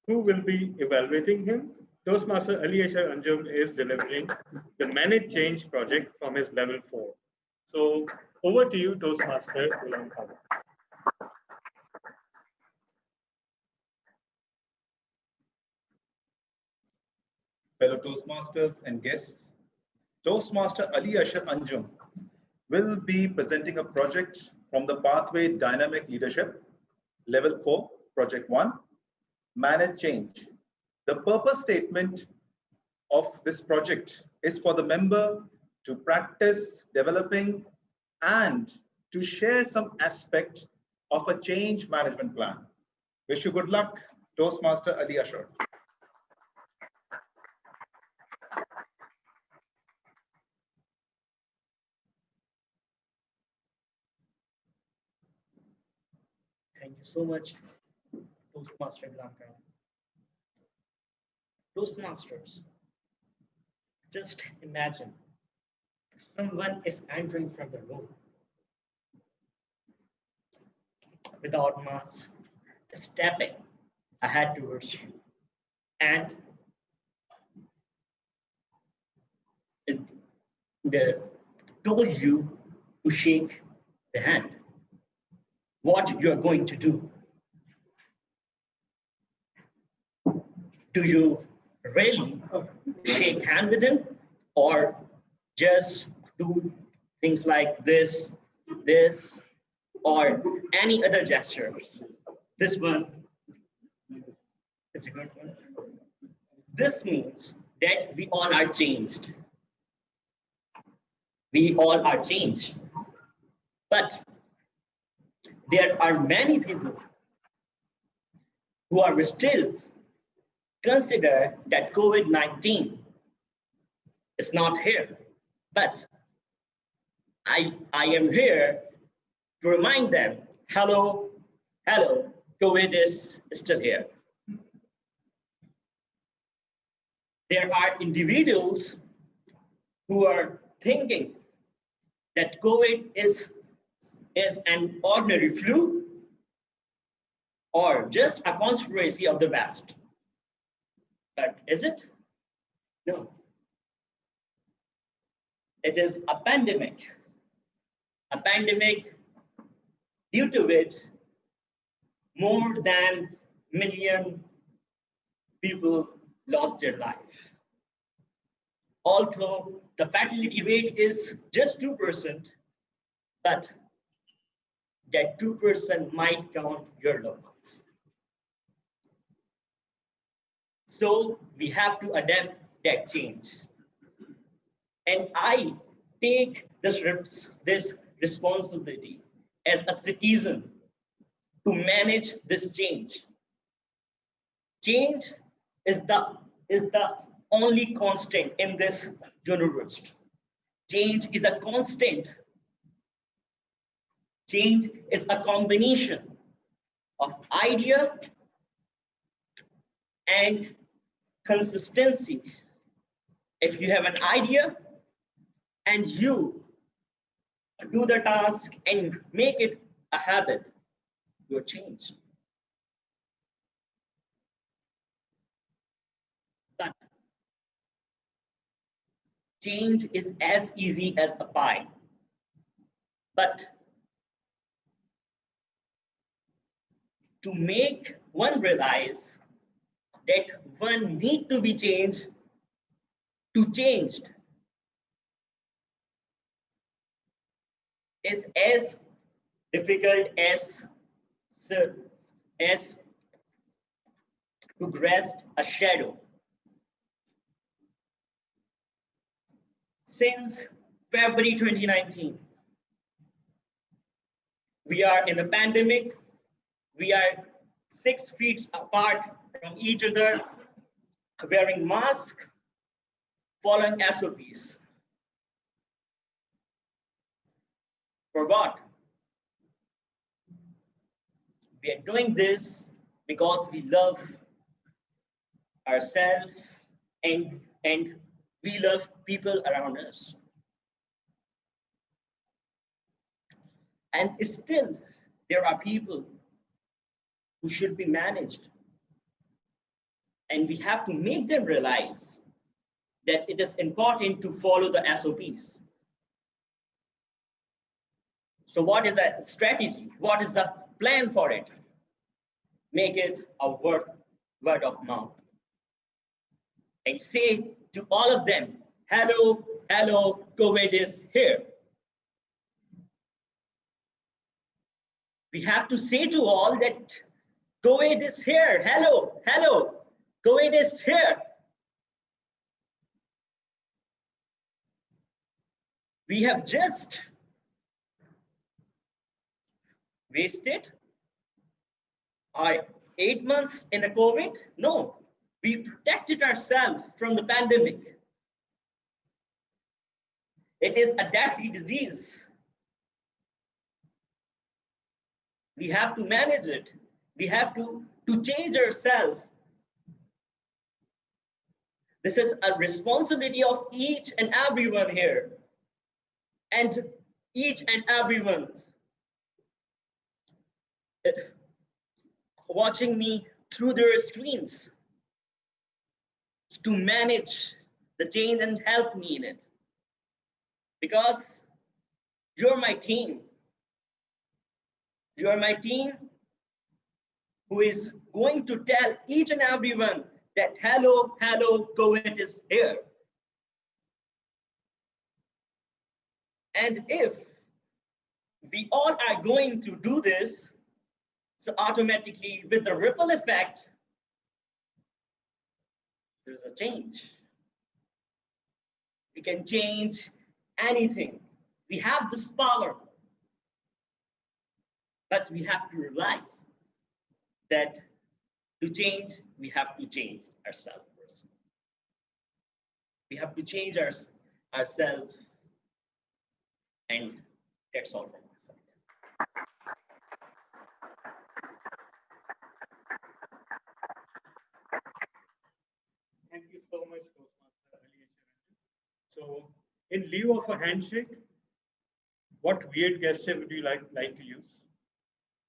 who will be evaluating him. Toastmaster Ali Ashar Anjum is delivering the Manage Change project from his level 4. So over to you, Toastmaster Ghulam Qadir. Fellow Toastmasters and guests, Toastmaster Ali Ashar Anjum will be presenting a project from the Pathway Dynamic Leadership, Level 4, Project 1, Manage Change. The purpose statement of this project is for the member to practice developing and to share some aspect of a change management plan. Wish you good luck, Toastmaster Ali Ashar. Thank you so much, Toastmaster Blanca. Toastmasters, just imagine someone is entering from the room without mask, stepping ahead towards you, and they told you to shake the hand. What you are going to do? Do you really shake hand with him, or just do things like this, or any other gestures? This one is a good one. This means that we all are changed. We all are changed. But there are many people who are still consider that COVID-19 is not here. But I am here to remind them, hello, COVID is still here. There are individuals who are thinking that COVID is an ordinary flu or just a conspiracy of the West. But is it? No. It is a pandemic due to which more than 1 million people lost their life. Although the fatality rate is just 2%, but that 2% might count your loved ones. So we have to adapt that change. And I take this responsibility as a citizen to manage this change. Change is the only constant in this universe. Change is a constant. Change is a combination of idea and consistency. If you have an idea and you do the task and make it a habit, you're changed. But change is as easy as a pie. But to make one realize that one need to be changed to changed is as difficult as to grasp a shadow. Since February 2019, we are in the pandemic. We are 6 feet apart from each other, wearing masks, following SOPs. For what? We are doing this because we love ourselves and we love people around us. And still, there are people who should be managed. And we have to make them realize that it is important to follow the SOPs. So what is a strategy? What is the plan for it? Make it a word of mouth. And say to all of them, hello, hello, COVID is here. We have to say to all that COVID is here. Hello, hello, COVID is here. We have just wasted our 8 months in the COVID. No, we protected ourselves from the pandemic. It is a deadly disease. We have to manage it. We have to change ourselves. This is a responsibility of each and everyone here. And each and everyone watching me through their screens to manage the change and help me in it. Because you're my team. You are my team who is going to tell each and everyone that hello, hello, COVID is here. And if we all are going to do this, so automatically with the ripple effect, there's a change. We can change anything. We have this power. But we have to realize that to change, we have to change ourselves first. We have to change ourselves, and that's all from my side. Thank you so much, Toastmaster Ali. So, in lieu of a handshake, what weird gesture would you like to use?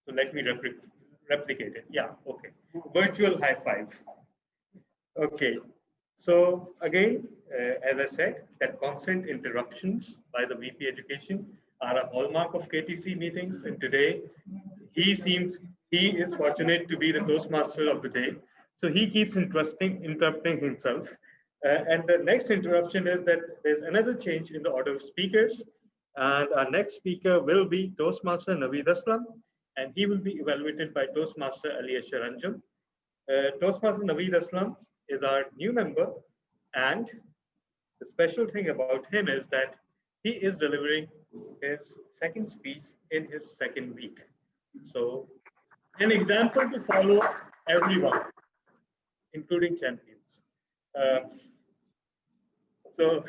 So let me replicate it. Yeah, okay. Virtual high five. Okay. So again, as I said, that constant interruptions by the VP Education are a hallmark of KTC meetings. And today, he is fortunate to be the Toastmaster of the day. So he keeps interrupting himself. And the next interruption is that there's another change in the order of speakers. And our next speaker will be Toastmaster Naveed Aslam, and he will be evaluated by Toastmaster Ali Anjum. Toastmaster Naveed Aslam is our new member, and the special thing about him is that he is delivering his second speech in his second week. So an example to follow everyone, including champions. So,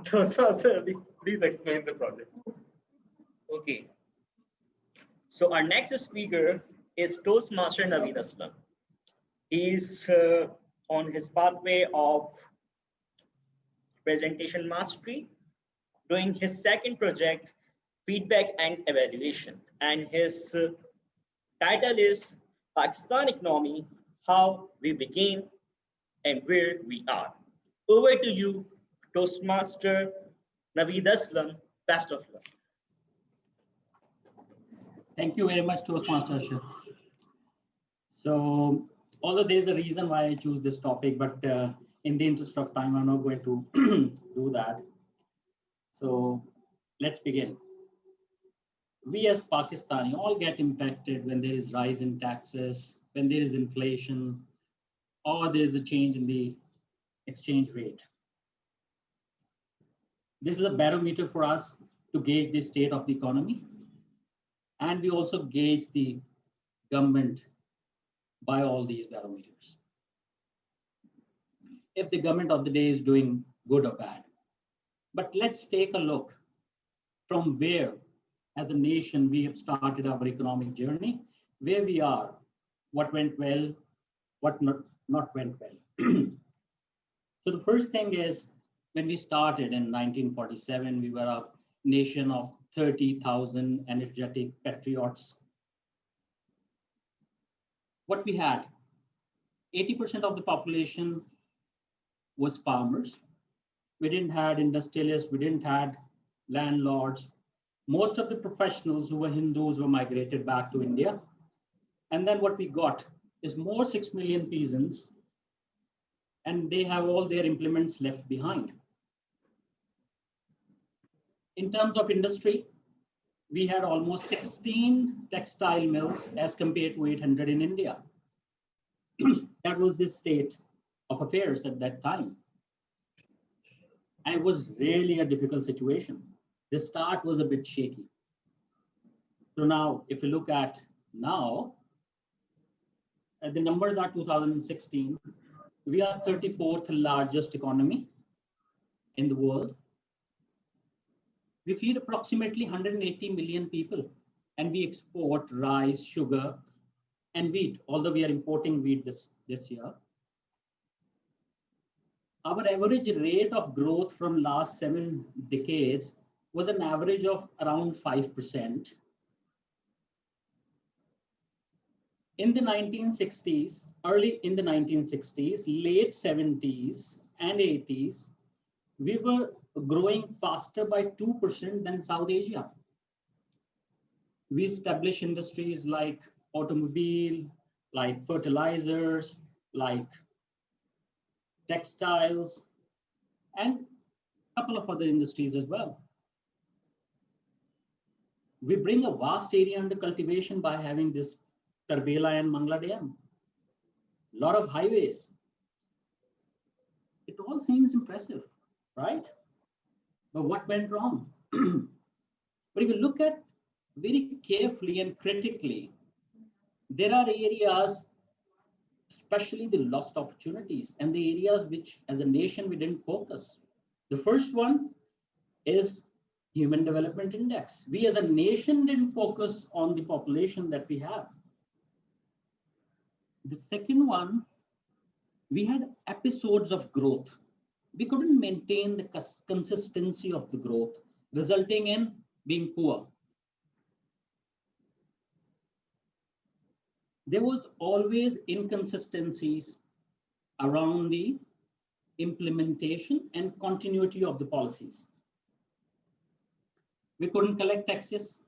Toastmaster, please explain the project. Okay. So our next speaker is Toastmaster Naveed Aslam. He is on his pathway of presentation mastery, doing his second project, feedback and evaluation. And his title is Pakistan Economy, How We Begin and Where We Are. Over to you, Toastmaster Naveed Aslam. Best of luck. Thank you very much, Toastmaster. So, although there is a reason why I choose this topic, but in the interest of time, I'm not going to do that. So, let's begin. We as Pakistani all get impacted when there is rise in taxes, when there is inflation, or there is a change in the exchange rate. This is a barometer for us to gauge the state of the economy. And we also gauge the government by all these barometers. If the government of the day is doing good or bad. But let's take a look from where, as a nation, we have started our economic journey, where we are, what went well, what not went well. So the first thing is, when we started in 1947, we were a nation of 30,000 energetic patriots. What we had, 80% of the population was farmers. We didn't have industrialists, we didn't have landlords. Most of the professionals who were Hindus were migrated back to India. And then what we got is more 6 million peasants, and they have all their implements left behind. In terms of industry, we had almost 16 textile mills as compared to 800 in India. That was the state of affairs at that time. And it was really a difficult situation. The start was a bit shaky. So now, if you look at now, the numbers are 2016. We are 34th largest economy in the world. We feed approximately 180 million people, and we export rice, sugar, and wheat, although we are importing wheat this year. Our average rate of growth from last 7 decades was an average of around 5%. In the 1960s, early in the 1960s, late 70s and 80s, we were growing faster by 2% than South Asia. We established industries like automobile, like fertilizers, like textiles, and a couple of other industries as well. We bring a vast area under cultivation by having this Tarbela and Mangla Dam. A lot of highways. It all seems impressive, right? But what went wrong? But if you look at very carefully and critically, there are areas, especially the lost opportunities, and the areas which as a nation we didn't focus. The first one is Human Development Index. We as a nation didn't focus on the population that we have. The second one, we had episodes of growth. We couldn't maintain the consistency of the growth, resulting in being poor. There was always inconsistencies around the implementation and continuity of the policies. We couldn't collect taxes,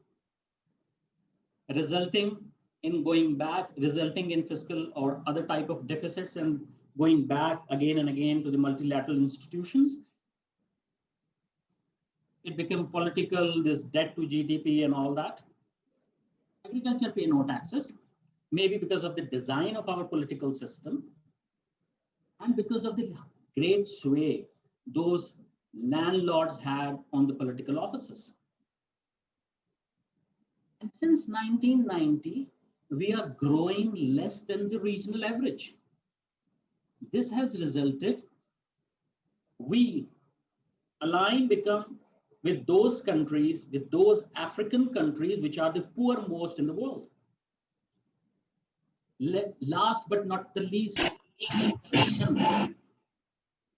resulting in going back, resulting in fiscal or other type of deficits and going back again and again to the multilateral institutions. It became political, this debt to GDP and all that. Agriculture pay no taxes, maybe because of the design of our political system and because of the great sway those landlords had on the political offices. And since 1990, we are growing less than the regional average. This has resulted, we align become with those countries, with those African countries, which are the poormost in the world. Last but not the least, corruption.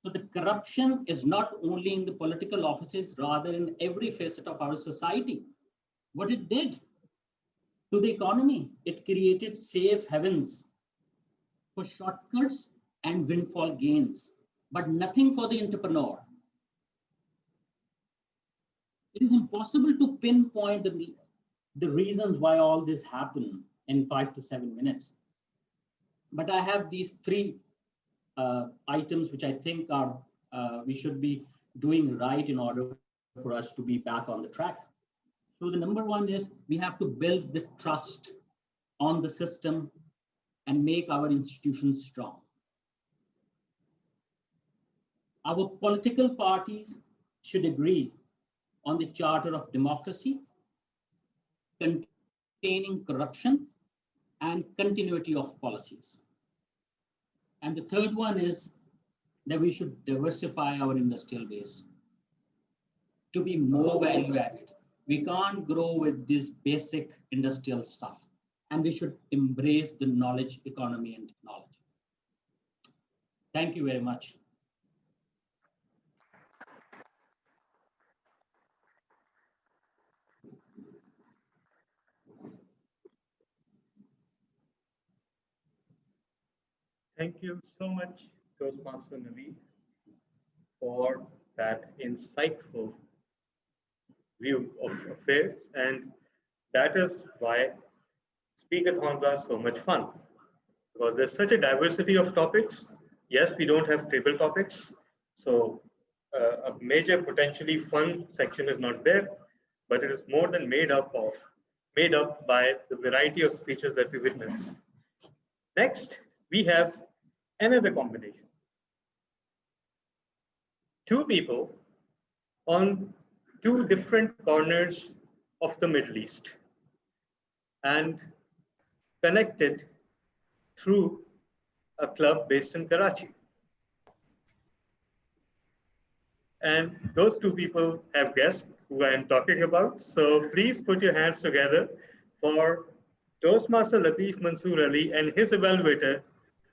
So the corruption is not only in the political offices, rather in every facet of our society. What it did to the economy, it created safe havens for shortcuts and windfall gains, but nothing for the entrepreneur. It is impossible to pinpoint the reasons why all this happened in 5 to 7 minutes. But I have these three items which I think are we should be doing right in order for us to be back on the track. So the number one is we have to build the trust on the system and make our institutions strong. Our political parties should agree on the Charter of Democracy, containing corruption and continuity of policies. And the third one is that we should diversify our industrial base to be more value added. We can't grow with this basic industrial stuff, and we should embrace the knowledge economy and technology. Thank you very much. Thank you so much, Toastmaster Naveed, for that insightful view of affairs. And that is why speakathons are so much fun, because there's such a diversity of topics. Yes, we don't have stable topics, so a major potentially fun section is not there, but it is more than made up by the variety of speeches that we witness. Next, we have another combination. Two people on two different corners of the Middle East and connected through a club based in Karachi. And those two people have guessed who I am talking about. So please put your hands together for Toastmaster Latif Mansoor Ali and his evaluator,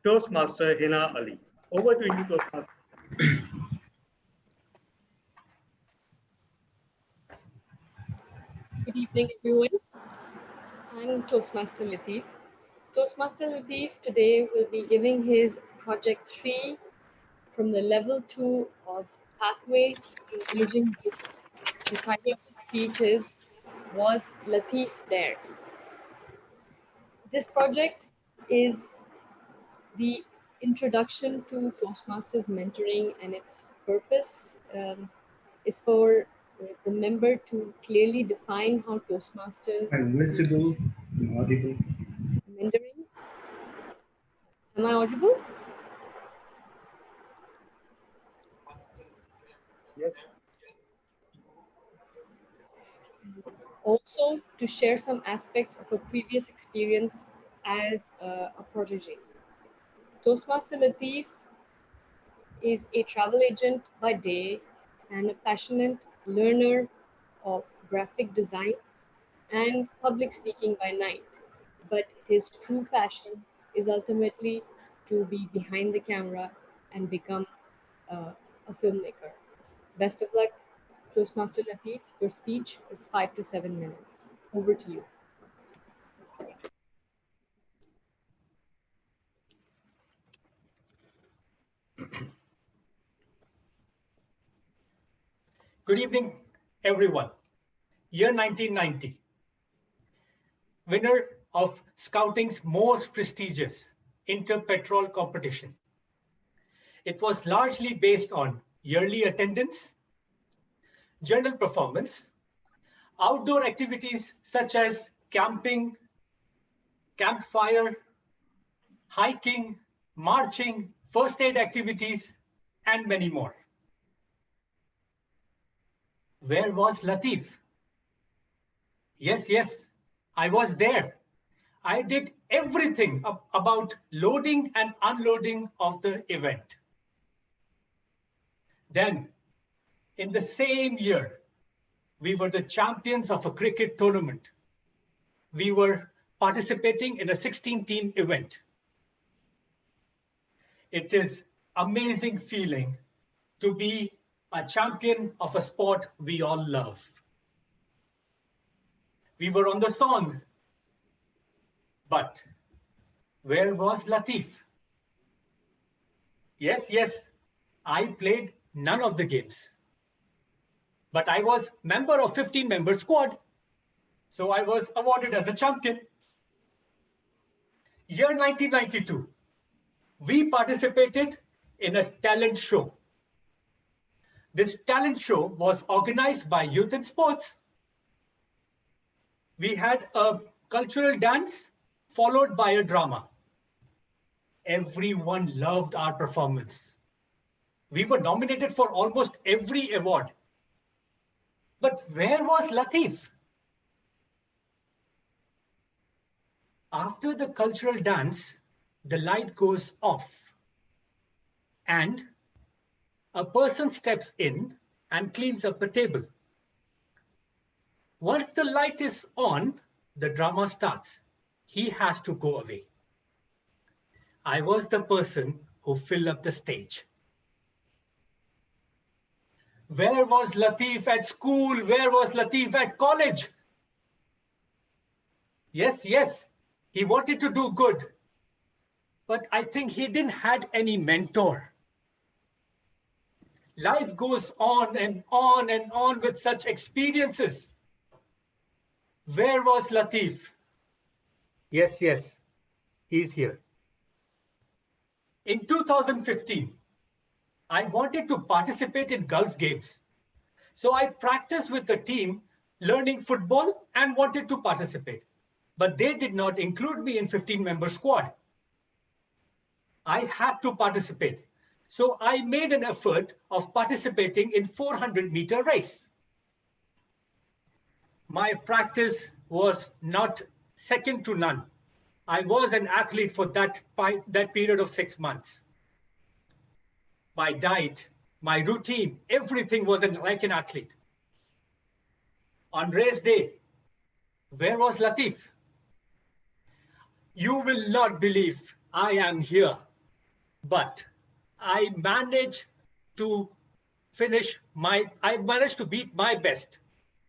Toastmaster Hina Ali. Over to you, Toastmaster. Good evening, everyone. I'm Toastmaster Latif. Toastmaster Latif today will be giving his Project 3 from the Level 2 of Pathway to Emerging Youth. The title of the speech is Was Latif There? This project is the introduction to Toastmasters mentoring, and its purpose is for the member to clearly define how Toastmasters Invisible, inaudible. mentoring. Am I audible? Yes. Also, to share some aspects of a previous experience as a protege. Toastmaster Latif is a travel agent by day and a passionate learner of graphic design and public speaking by night. But his true passion is ultimately to be behind the camera and become a filmmaker. Best of luck, Toastmaster Latif. Your speech is 5 to 7 minutes. Over to you. Good evening, everyone. Year 1990. Winner of Scouting's most prestigious inter-patrol competition. It was largely based on yearly attendance, journal performance, outdoor activities such as camping, campfire, hiking, marching, first aid activities, and many more. Where was Latif? Yes, I was there. I did everything about loading and unloading of the event. Then, in the same year, we were the champions of a cricket tournament. We were participating in a 16-team event. It is amazing feeling to be a champion of a sport we all love. We were on the song, but where was Latif? Yes, I played none of the games, but I was member of 15-member squad, so I was awarded as a champion. Year 1992, we participated in a talent show. This talent show was organized by Youth and Sports. We had a cultural dance followed by a drama. Everyone loved our performance. We were nominated for almost every award. But where was Latif? After the cultural dance, the light goes off and a person steps in and cleans up the table. Once the light is on, the drama starts. He has to go away. I was the person who filled up the stage. Where was Latif at school? Where was Latif at college? Yes, he wanted to do good, but I think he didn't had any mentor. Life goes on and on and on with such experiences. Where was Latif? Yes, he's here. In 2015, I wanted to participate in Gulf Games. So I practiced with the team learning football and wanted to participate. But they did not include me in 15-member squad. I had to participate. So I made an effort of participating in 400-meter race. My practice was not second to none. I was an athlete for that period of 6 months. My diet, my routine, everything was like an athlete. On race day, where was Latif? You will not believe I am here, but I managed to beat my best.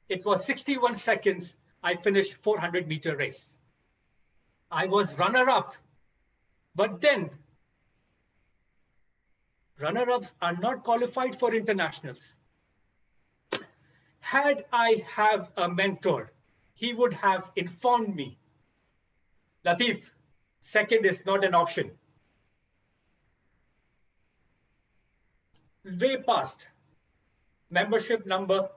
It was 61 seconds. I finished 400-meter race. I was runner-up, but then runner-ups are not qualified for internationals. Had I have a mentor, he would have informed me, Latif, second is not an option. Way past. Membership number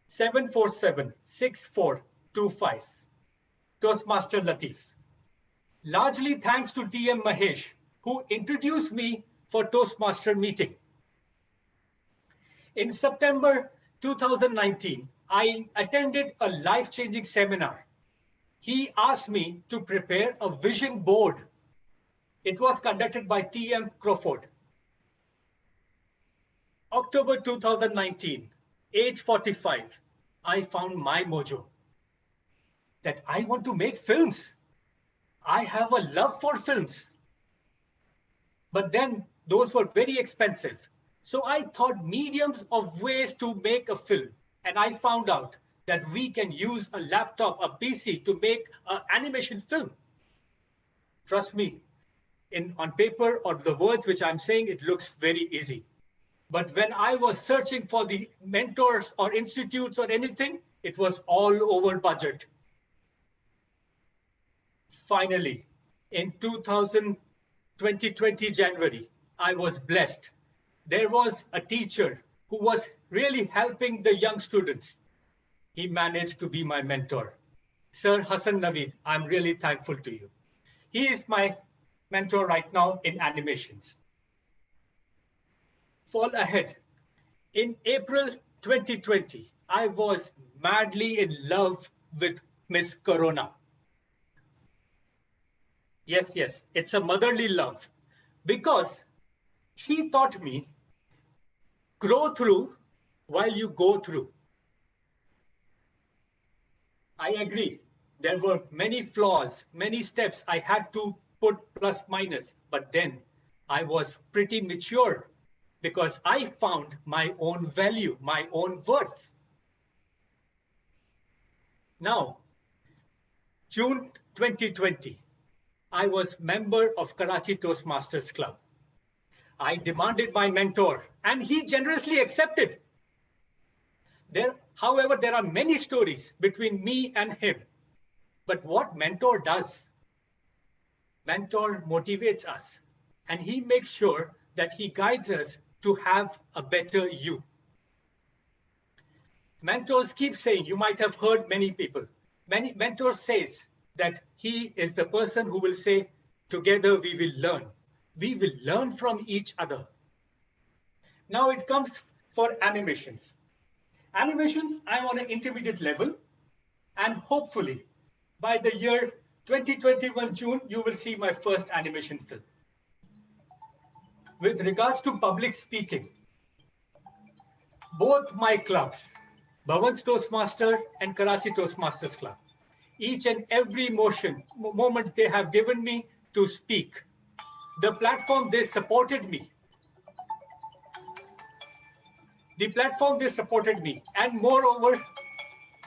747-6425. Toastmaster Latif. Largely thanks to TM Mahesh, who introduced me for Toastmaster meeting. In September 2019, I attended a life-changing seminar. He asked me to prepare a vision board. It was conducted by TM Crawford. October 2019, age 45, I found my mojo. That I want to make films. I have a love for films. But then those were very expensive. So I thought mediums of ways to make a film. And I found out that we can use a laptop, a PC to make an animation film. Trust me, on paper or the words which I'm saying, it looks very easy. But when I was searching for the mentors or institutes or anything, it was all over budget. Finally, in 2020 January, I was blessed. There was a teacher who was really helping the young students. He managed to be my mentor. Sir Hassan Naveed, I'm really thankful to you. He is my mentor right now in animations. Fall ahead. In April 2020, I was madly in love with Miss Corona. Yes, it's a motherly love because she taught me grow through while you go through. I agree. There were many flaws, many steps I had to put plus minus, but then I was pretty mature because I found my own value, my own worth. Now, June 2020, I was member of Karachi Toastmasters Club. I demanded my mentor and he generously accepted. However, there are many stories between me and him. But what mentor does, mentor motivates us and he makes sure that he guides us to have a better you. Mentors keep saying, you might have heard many people, many mentors says that he is the person who will say, together we will learn. We will learn from each other. Now it comes for animations. Animations, I'm on an intermediate level, and hopefully by the year 2021 June, you will see my first animation film. With regards to public speaking, both my clubs, Bhavan's Toastmaster and Karachi Toastmasters Club, each and every moment they have given me to speak, the platform they supported me, and moreover,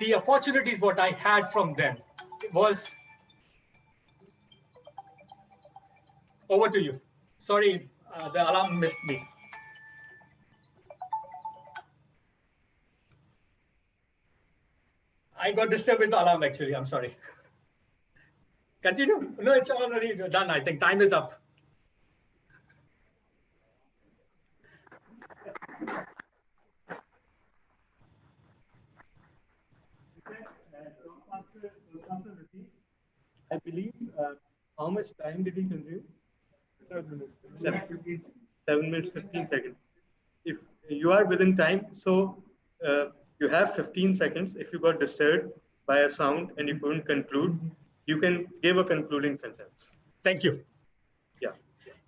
the opportunities what I had from them was, over to you. Sorry, the alarm missed me. I got disturbed with the alarm actually, I'm sorry. Continue? No, it's already done, I think. Time is up. I believe, how much time did he consume? 7 minutes. 7 minutes, 15 seconds. If you are within time, so you have 15 seconds. If you got disturbed by a sound and you couldn't conclude, you can give a concluding sentence. Thank you. Yeah.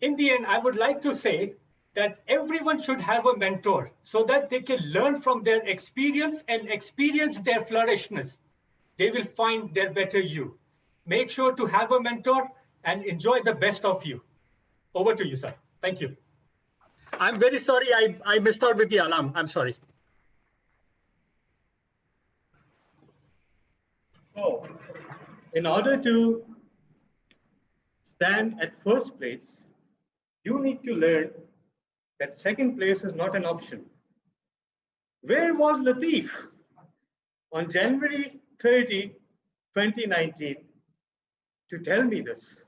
In the end, I would like to say that everyone should have a mentor so that they can learn from their experience and experience their flourishness. They will find their better you. Make sure to have a mentor and enjoy the best of you. Over to you, sir. Thank you. I'm very sorry I missed out with the alarm. I'm sorry. So, in order to stand at first place, you need to learn that second place is not an option. Where was Latif on January 30, 2019 to tell me this?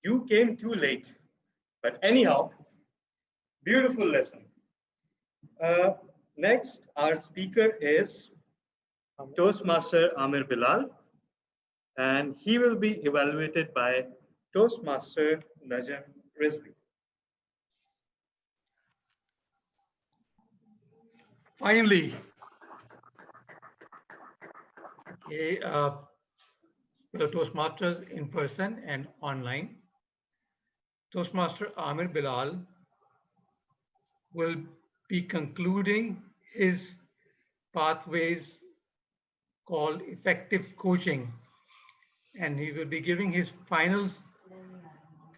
You came too late. But anyhow, beautiful lesson. Next, our speaker is Toastmaster Amir Bilal, and he will be evaluated by Toastmaster Najam Rizvi. Finally, okay, the Toastmasters in person and online. Toastmaster Amir Bilal will be concluding his pathways called effective coaching, and he will be giving his final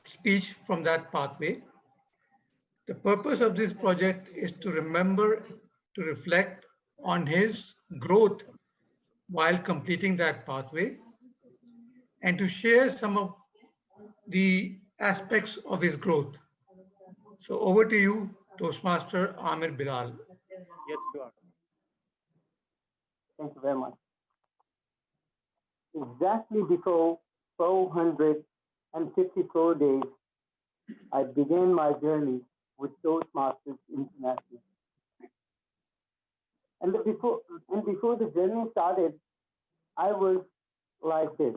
speech from that pathway. The purpose of this project is to remember to reflect on his growth while completing that pathway and to share some of the aspects of his growth. So over to you, Toastmaster Amir Bilal. Yes, you are. Thank you very much. Exactly before 454 days, I began my journey with Toastmasters International. And before the journey started, I was like this.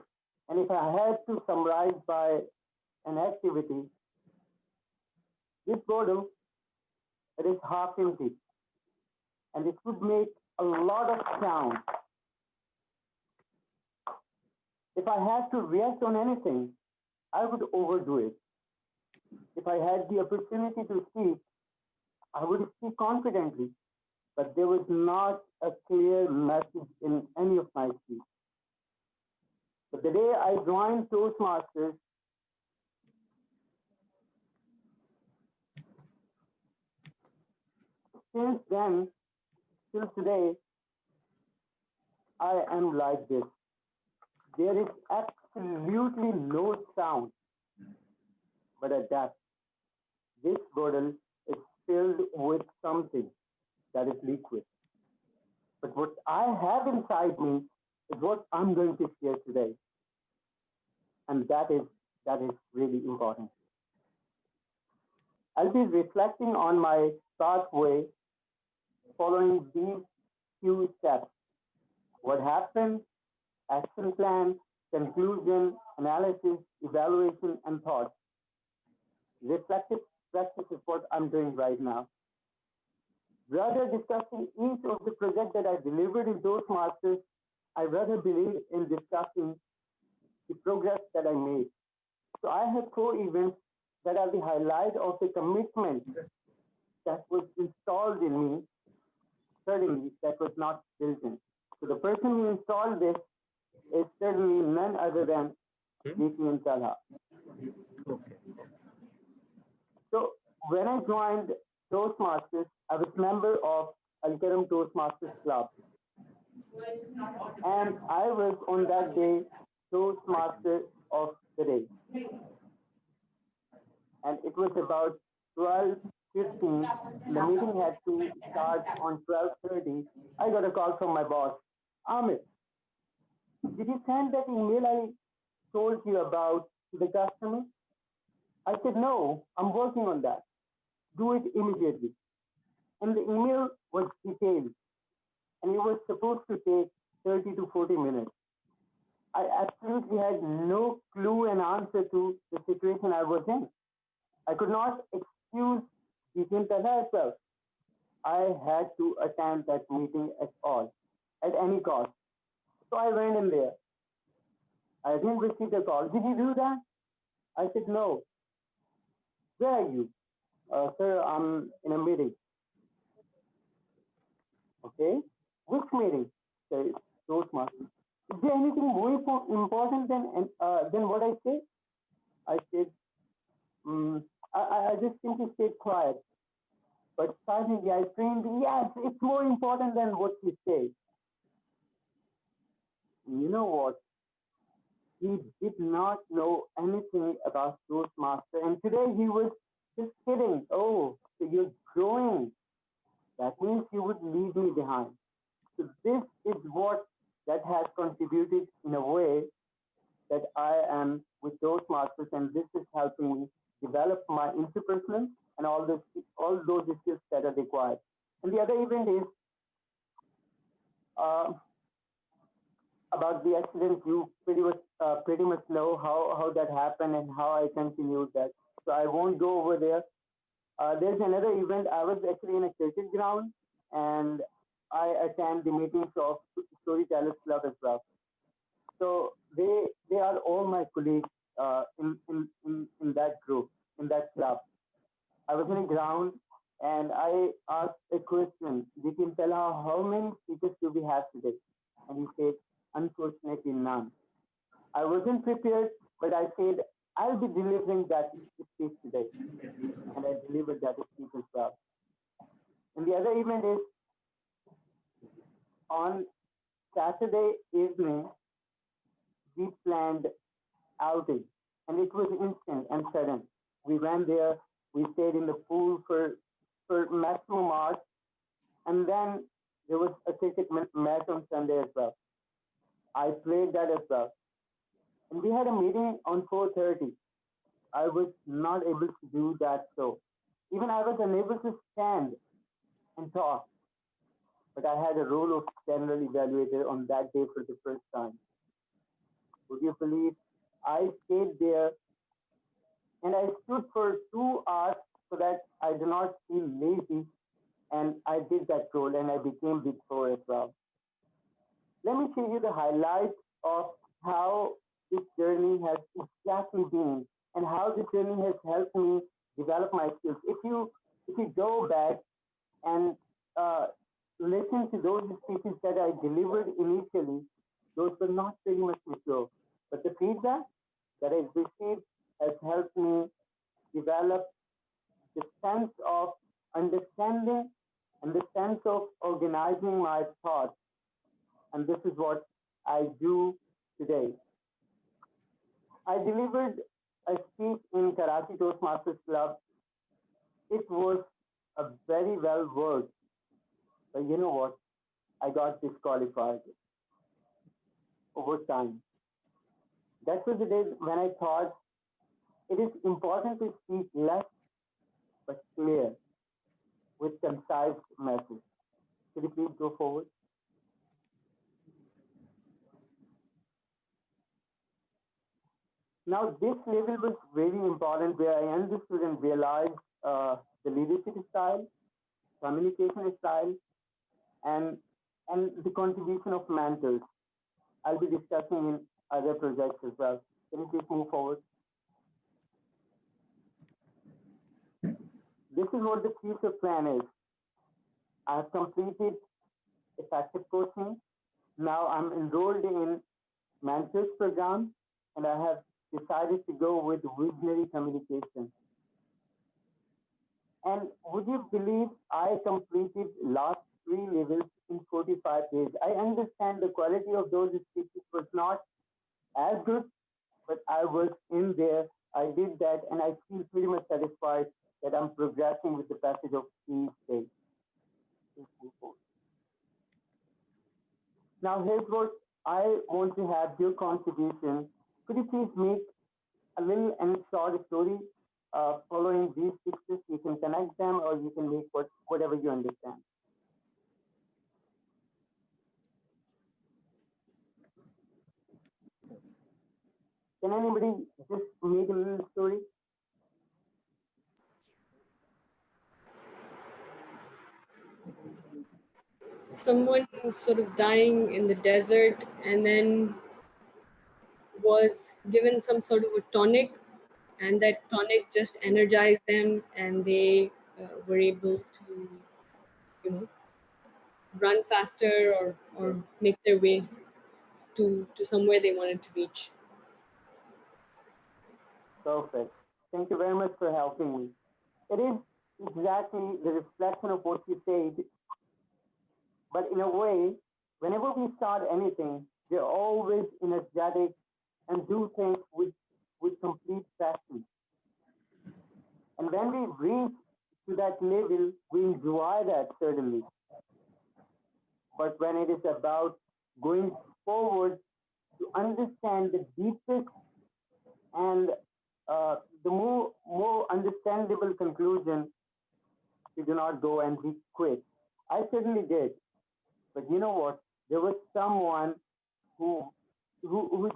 And if I had to summarize by an activity, this bottle, it is half empty. And it would make a lot of sound. If I had to react on anything, I would overdo it. If I had the opportunity to speak, I would speak confidently. but there was not a clear message in any of my speech. But the day I joined Toastmasters, since then, till today, I am like this. There is absolutely no sound, but at that, this bottle is filled with something that is liquid. But what I have inside me is what I'm going to share today. And that is really important. I'll be reflecting on my pathway following these few steps. What happened, action plan, conclusion, analysis, evaluation, and thought. Reflective practice is what I'm doing right now. Rather discussing each of the projects that I delivered in Toastmasters, I rather believe in discussing the progress that I made. So I have 4 events that are the highlight of the commitment that was installed in me, certainly that was not built in. So the person who installed this is certainly none other than Vicky and Talha. Okay. So when I joined Toastmasters, I was member of Al-Karam Toastmasters Club. And I was on that day Toastmaster of the day. And it was about 12:15. The meeting had to start on 12:30. I got a call from my boss. Amit, did you send that email I told you about to the customer? I said, no, I'm working on that. Do it immediately. And the email was detailed. And it was supposed to take 30 to 40 minutes. I absolutely had no clue and answer to the situation I was in. I could not excuse Deacon Talha as well. I had to attend that meeting at all, at any cost. So I went in there. I didn't receive the call. Did you do that? I said, no. Where are you? Sir, I'm in a meeting. Okay. Which meeting? Sir, Toastmasters. Is there anything more important than what I said? I said, I just simply stayed quiet. But suddenly I screamed, yes, it's more important than what you say. You know what? He did not know anything about Toastmaster. And today he was just kidding. Oh, so you're growing. That means you would leave me behind. So this is what that has contributed in a way that I am with Toastmasters, and this is helping me develop my interpersonal and all those skills that are required. And the other event is about the accident. You pretty much know how that happened and how I continued that. So I won't go over there. There's another event. I was actually in a cricket ground, and I attend the meetings of Storytellers Club as well. So they are all my colleagues in that group, in that club. I was on the ground and I asked a question. You can tell how many speakers do we have today? And he said, unfortunately, none. I wasn't prepared, but I said, I'll be delivering that speech today. And I delivered that speech as well. And the other event is on Saturday evening, we planned outing, and it was instant and sudden. We went there, we stayed in the pool for maximum hours, and then there was a cricket match on Sunday as well. I played that as well. And we had a meeting on 4:30. I was not able to do that, so even I was unable to stand and talk. But I had a role of general evaluator on that day for the first time. Would you believe I stayed there and I stood for 2 hours so that I do not feel lazy, and I did that role and I became Big Four as well. Let me show you the highlights of how this journey has exactly been and how this journey has helped me develop my skills. If you go back and listen to those speeches that I delivered initially, those were not very much mature. But the feedback that I received has helped me develop the sense of understanding and the sense of organizing my thoughts. And this is what I do today. I delivered a speech in Karachi Toastmasters Club. It was a very well worded, but you know what? I got disqualified over time. That was the day when I thought it is important to speak less but clear with concise message. Could you please go forward? Now, this level was very important where I understood and realized the leadership style, communication style, and the contribution of mentors. I'll be discussing in other projects as well. Can you please move forward? This is what the future plan is. I have completed effective coaching. Now I'm enrolled in mentors program, and I have decided to go with visionary communication. And would you believe I completed last 3 levels in 45 days? I understand the quality of those speeches was not as good, but I was in there. I did that, and I feel pretty much satisfied that I'm progressing with the passage of each day. Now, here's what I want to have your contribution. Could you please make a little and short story following these pictures? You can connect them or you can make whatever you understand. Can anybody just make a little story? Someone sort of dying in the desert and then was given some sort of a tonic, and that tonic just energized them, and they were able to, you know, run faster or make their way to somewhere they wanted to reach. Perfect. Thank you very much for helping me. It is exactly the reflection of what you said, but in a way, whenever we start anything, we're always energetic and do things with complete passion. And when we reach to that level, we enjoy that certainly. But when it is about going forward to understand the deepest and the more understandable conclusion, we do not go and we quit. I certainly did. But you know what? There was someone who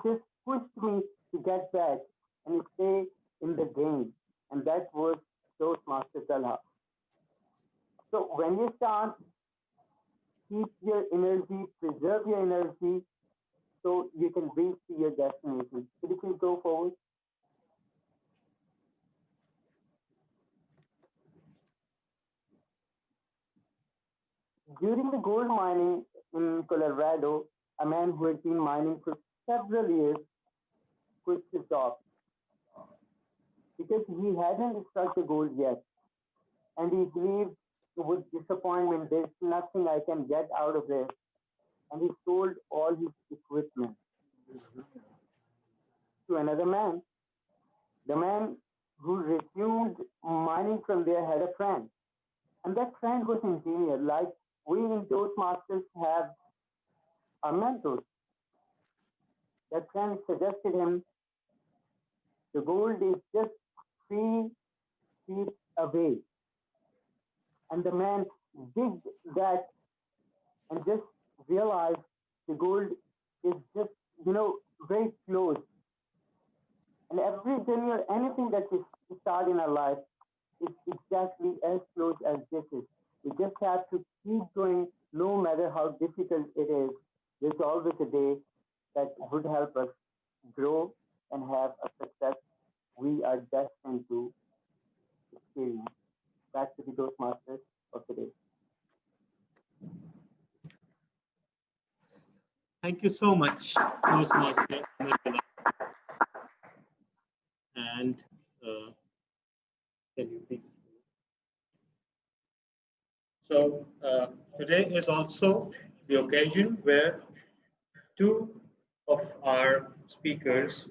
just pushed me to get back and stay in the game. And that was Toastmaster Talha. So when you start, keep your energy, preserve your energy, so you can reach to your destination. Could you please go forward? During the gold mining in Colorado, a man who had been mining for several years quit his job because he hadn't struck the gold yet. And he believed with disappointment, there's nothing I can get out of this. And he sold all his equipment to another man. The man who resumed mining from there had a friend. And that friend was an engineer. Like we in Toastmasters have a mentor. That friend suggested him the gold is just 3 feet away. And the man did that and just realized the gold is just, very close. And every journey or anything that we start in our life is exactly as close as this is. We just have to keep going no matter how difficult it is. There's always a day that would help us grow and have a success we are destined to experience. Back to the Toastmasters of today. Thank you so much, Toastmaster. And can you please? So today is also the occasion where two of our speakers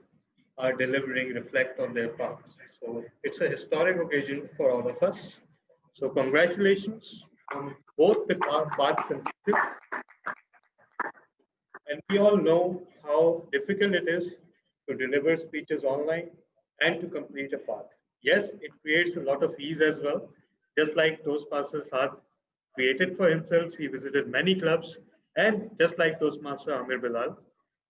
are delivering reflect on their paths. So it's a historic occasion for all of us. So congratulations on both the paths completed. And we all know how difficult it is to deliver speeches online and to complete a path. Yes, it creates a lot of ease as well. Just like Toastmaster Saad created for himself, he visited many clubs, and just like Toastmaster Amir Bilal.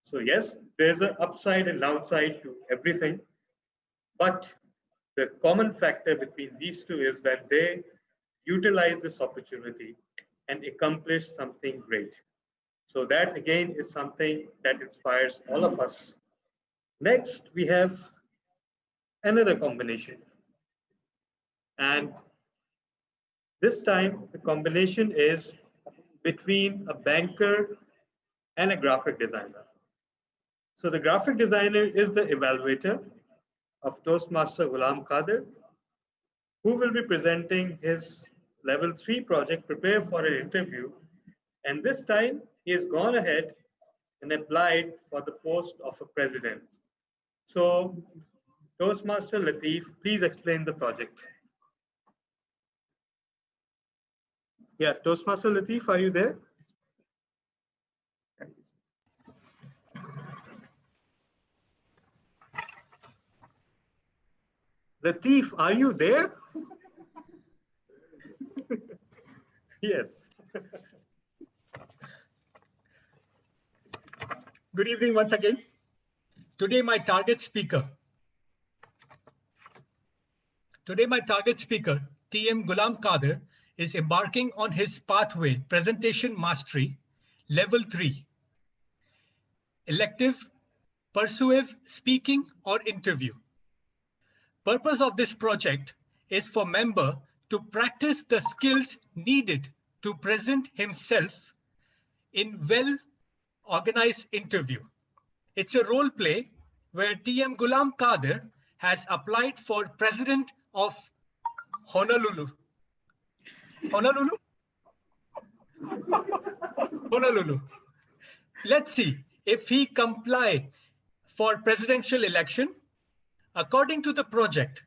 So yes, there's an upside and downside to everything. But the common factor between these two is that they utilize this opportunity and accomplish something great. So that again is something that inspires all of us. Next, we have another combination. And this time, the combination is between a banker and a graphic designer. So the graphic designer is the evaluator of Toastmaster Ghulam Qadir, who will be presenting his level 3 project, Prepare for an Interview. And this time, he has gone ahead and applied for the post of a president. So, Toastmaster Latif, please explain the project. Yeah, Toastmaster Latif, are you there? Latif, are you there? Yes. Good evening once again. Today my target speaker, TM Ghulam Qadir, is embarking on his pathway presentation mastery, level 3, elective, persuasive, speaking or interview. Purpose of this project is for member to practice the skills needed to present himself in well-organized interview. It's a role play where TM Ghulam Qadir has applied for president of Honolulu. Honolulu. Let's see if he comply for presidential election. According to the project,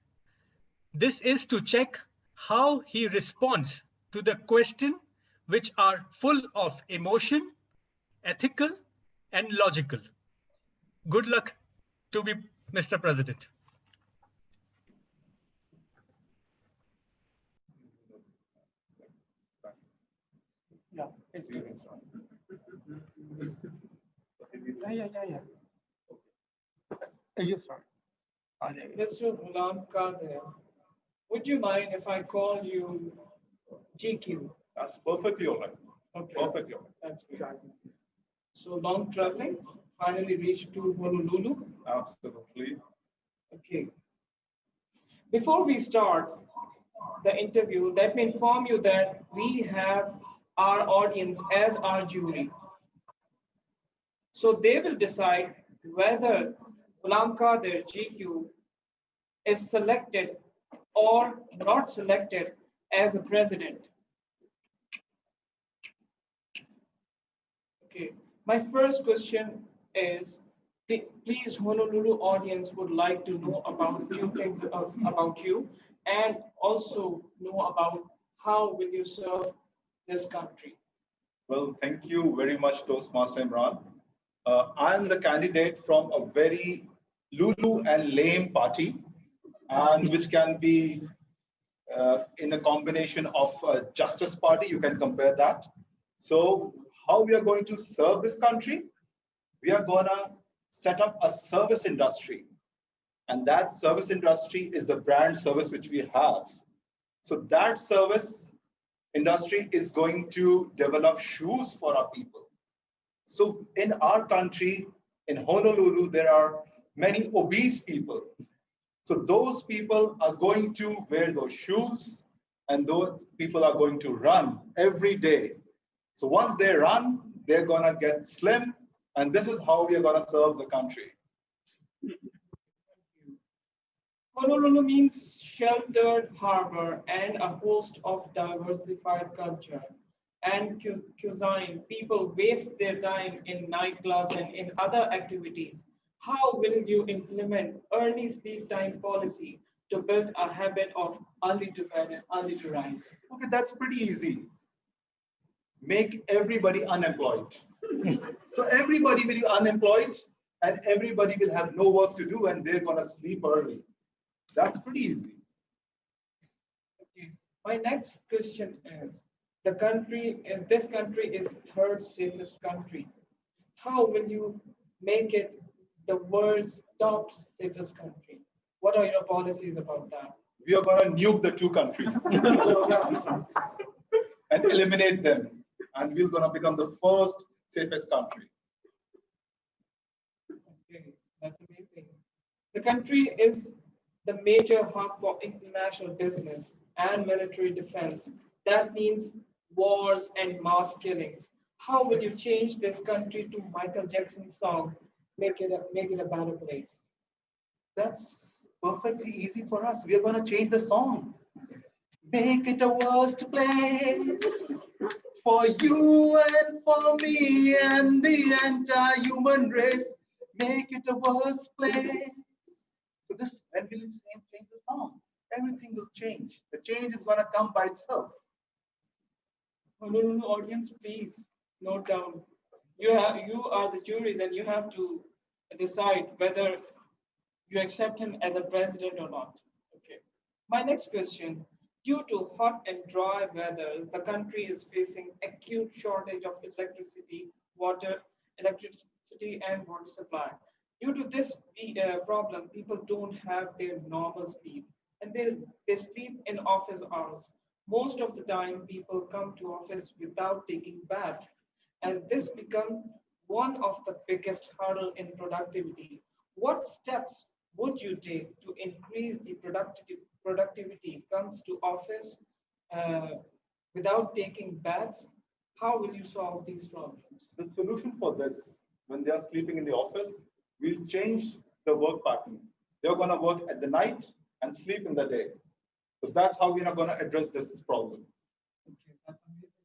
this is to check how he responds to the question, which are full of emotion, ethical, and logical. Good luck to be Mr. President. Yeah, it's good. Yeah. You start. Mr. Ghulam Qadir, would you mind if I call you GQ? That's perfectly all right. Okay. Perfectly all right. That's good. So long traveling, finally reached to Honolulu. Absolutely. Okay. Before we start the interview, let me inform you that we have our audience as our jury. So they will decide whether Ghulam Qadir GQ is selected or not selected as a president. Okay, my first question is, please, Honolulu audience would like to know about few things about you, and also know about how will you serve this country. Well, thank you very much, Toastmaster Imran. I'm the candidate from a very Lulu and lame party, and which can be in a combination of Justice Party. You can compare that. So how we are going to serve this country? We are going to set up a service industry. And that service industry is the brand service which we have. So that service industry is going to develop shoes for our people. So in our country, in Honolulu, there are many obese people. So those people are going to wear those shoes, and those people are going to run every day. So once they run, they're going to get slim, And this is how we are going to serve the country. Honolulu means sheltered harbor and a host of diversified culture and cuisine. People waste their time in nightclubs and in other activities. How will you implement early sleep time policy to build a habit of early to bed and early to rise? Okay, that's pretty easy. Make everybody unemployed. So everybody will be unemployed and everybody will have no work to do and they're going to sleep early. That's pretty easy. Okay. My next question is, this country is third safest country. How will you make it the world's top safest country? What are your policies about that? We are going to nuke the two countries and eliminate them. And we're going to become the first safest country. Okay, that's amazing. The country is the major hub for international business and military defense. That means wars and mass killings. How will you change this country to Michael Jackson's song, make it a better place? That's perfectly easy for us. We are going to change the song. Make it a worst place for you and for me and the entire human race. Make it a worst place. So this, when will you change the song? Everything will change. The change is going to come by itself. Honolulu audience, please note down. You are the juries and you have to decide whether you accept him as a president or not. Okay. My next question. Due to hot and dry weather, the country is facing acute shortage of electricity and water supply. Due to this problem, people don't have their normal sleep and they sleep in office hours. Most of the time, people come to office without taking bath, and this becomes one of the biggest hurdle in productivity. What steps would you take to increase the productivity comes to office without taking baths? How will you solve these problems? The solution for this, when they are sleeping in the office, we'll change the work pattern. They're going to work at the night and sleep in the day. So that's how we're going to address this problem. Okay, that's amazing.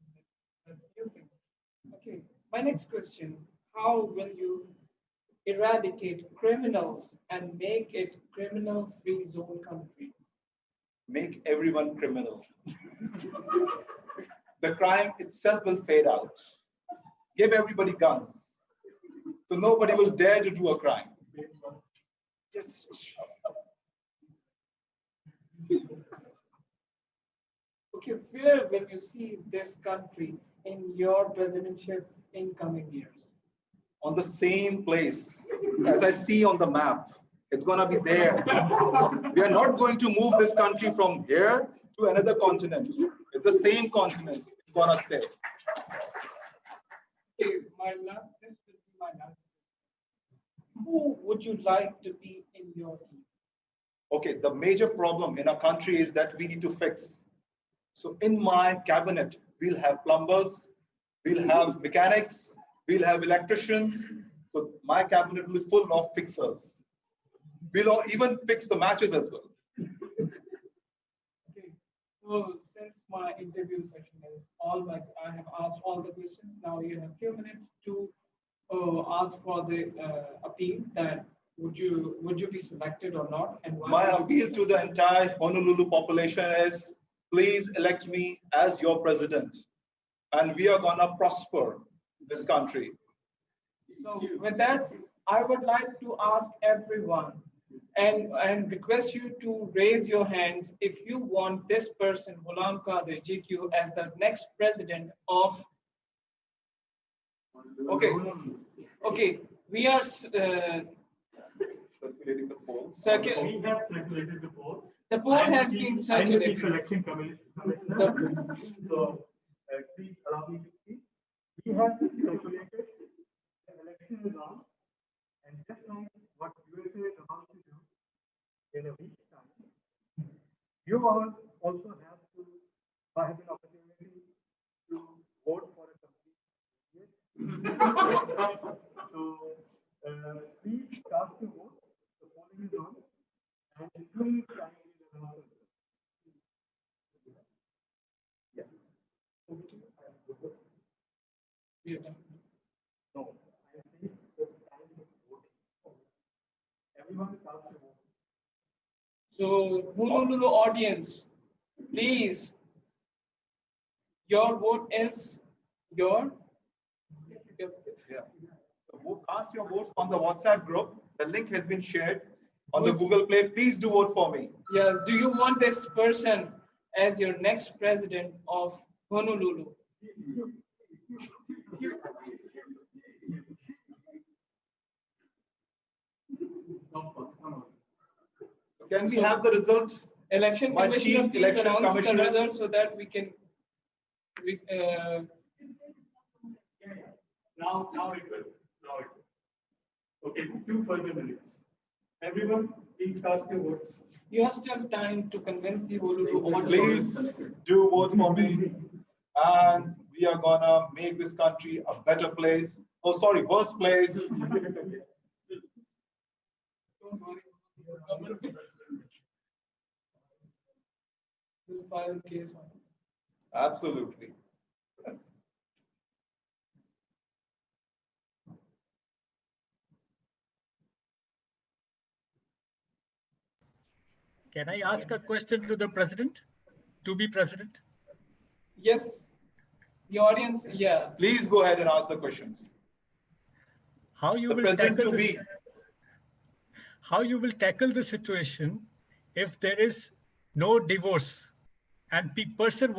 That's beautiful. Okay, my next question, how will you eradicate criminals and make it criminal-free zone country? Make everyone criminal. The crime itself will fade out. Give everybody guns. So nobody will dare to do a crime. Yes. Okay, where will you see this country in your presidency in coming years? On the same place as I see on the map. It's going to be there. We are not going to move this country from here to another continent. It's the same continent. It's going to stay. Okay, this will be my last question. Who would you like to be in your team? Okay, the major problem in our country is that we need to fix. So in my cabinet, we'll have plumbers, we'll have mechanics, we'll have electricians. So my cabinet will be full of fixers. We'll even fix the matches as well. Okay, so since my interview session is I have asked all the questions. Now you have a few minutes to ask for the appeal that would you be selected or not, and why? My appeal to the entire Honolulu population is, please elect me as your president, and we are gonna prosper this country. So with that, I would like to ask everyone and request you to raise your hands if you want this person, Ghulam Qadir GQ, as the next president of. Okay. Okay, we are circulating the poll. We have circulated the poll. The poll has been circulated. I'm the Chief Election Commissioner. So please allow me to speak. We have circulated. The election is on, and just like what USA is about to do in a week's time, you all also have an opportunity to vote for a complete. So please cast your votes. The polling is on, and including primary announcers. Yeah. Over to you. We are done. No, I am saying the time of voting. Everyone cast your vote. So, Honolulu audience, please, your vote is your. Yeah. So cast your votes on the WhatsApp group. The link has been shared on the Google Play. Please do vote for me. Yes. Do you want this person as your next president of Honolulu? Can we have the result? Election My Commissioner, Chief please Election announce the Commissioner. result so that we can. Now it will. Now it will. Okay, 2 further minutes. Everyone, please cast your votes. You have still time to convince the Honolulu audience. Please do vote for me. And we are gonna make this country a better place. Oh, sorry, worse place. Absolutely. Can I ask a question to the president? To be president? Yes. The audience, yeah. Please go ahead and ask the questions. How you will tackle this? How you will tackle the situation if there is no divorce and husband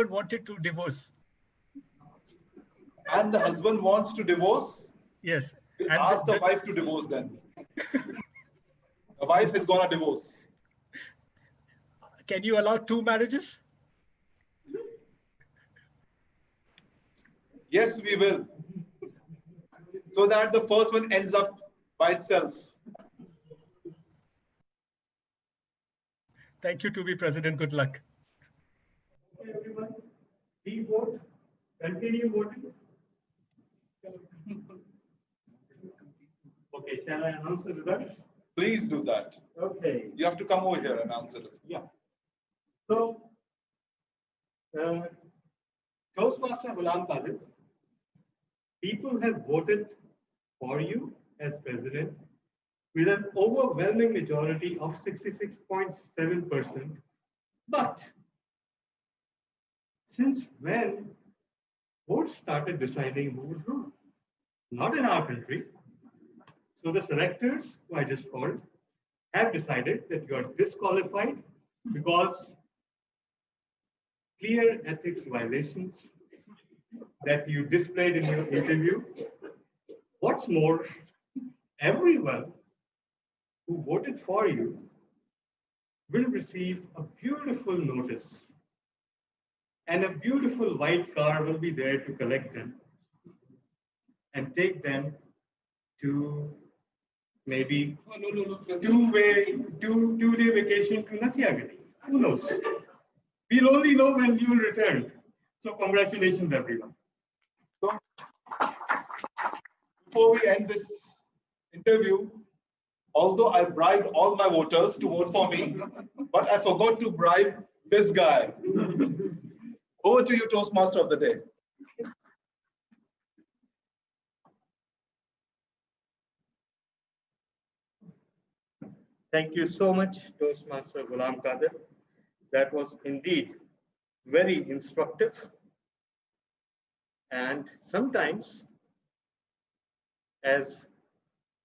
wanted to divorce? And the husband wants to divorce? Yes. And ask the wife to divorce then. The wife is gonna divorce. Can you allow 2 marriages? Yes, we will. So that the first one ends up by itself. Thank you, to be president. Good luck. Okay, everyone, please vote. Continue voting. Okay, shall I announce the results? Please do that. Okay. You have to come over here and answer this. Yeah. So, Toastmaster Ghulam Qadir, people have voted for you as president with an overwhelming majority of 66.7%. But since when votes started deciding who would rule? Not in our country. So the selectors, who I just called, have decided that you are disqualified because clear ethics violations that you displayed in your interview. What's more, everyone who voted for you will receive a beautiful notice, and a beautiful white car will be there to collect them and take them to maybe two-day vacation to Nathiagiri. Who knows? We'll only know when you will return. So congratulations, everyone. So, before we end this interview, although I bribed all my voters to vote for me, but I forgot to bribe this guy. Over to you, Toastmaster of the day. Thank you so much, Toastmaster Ghulam Qadir. That was indeed very instructive. And sometimes, as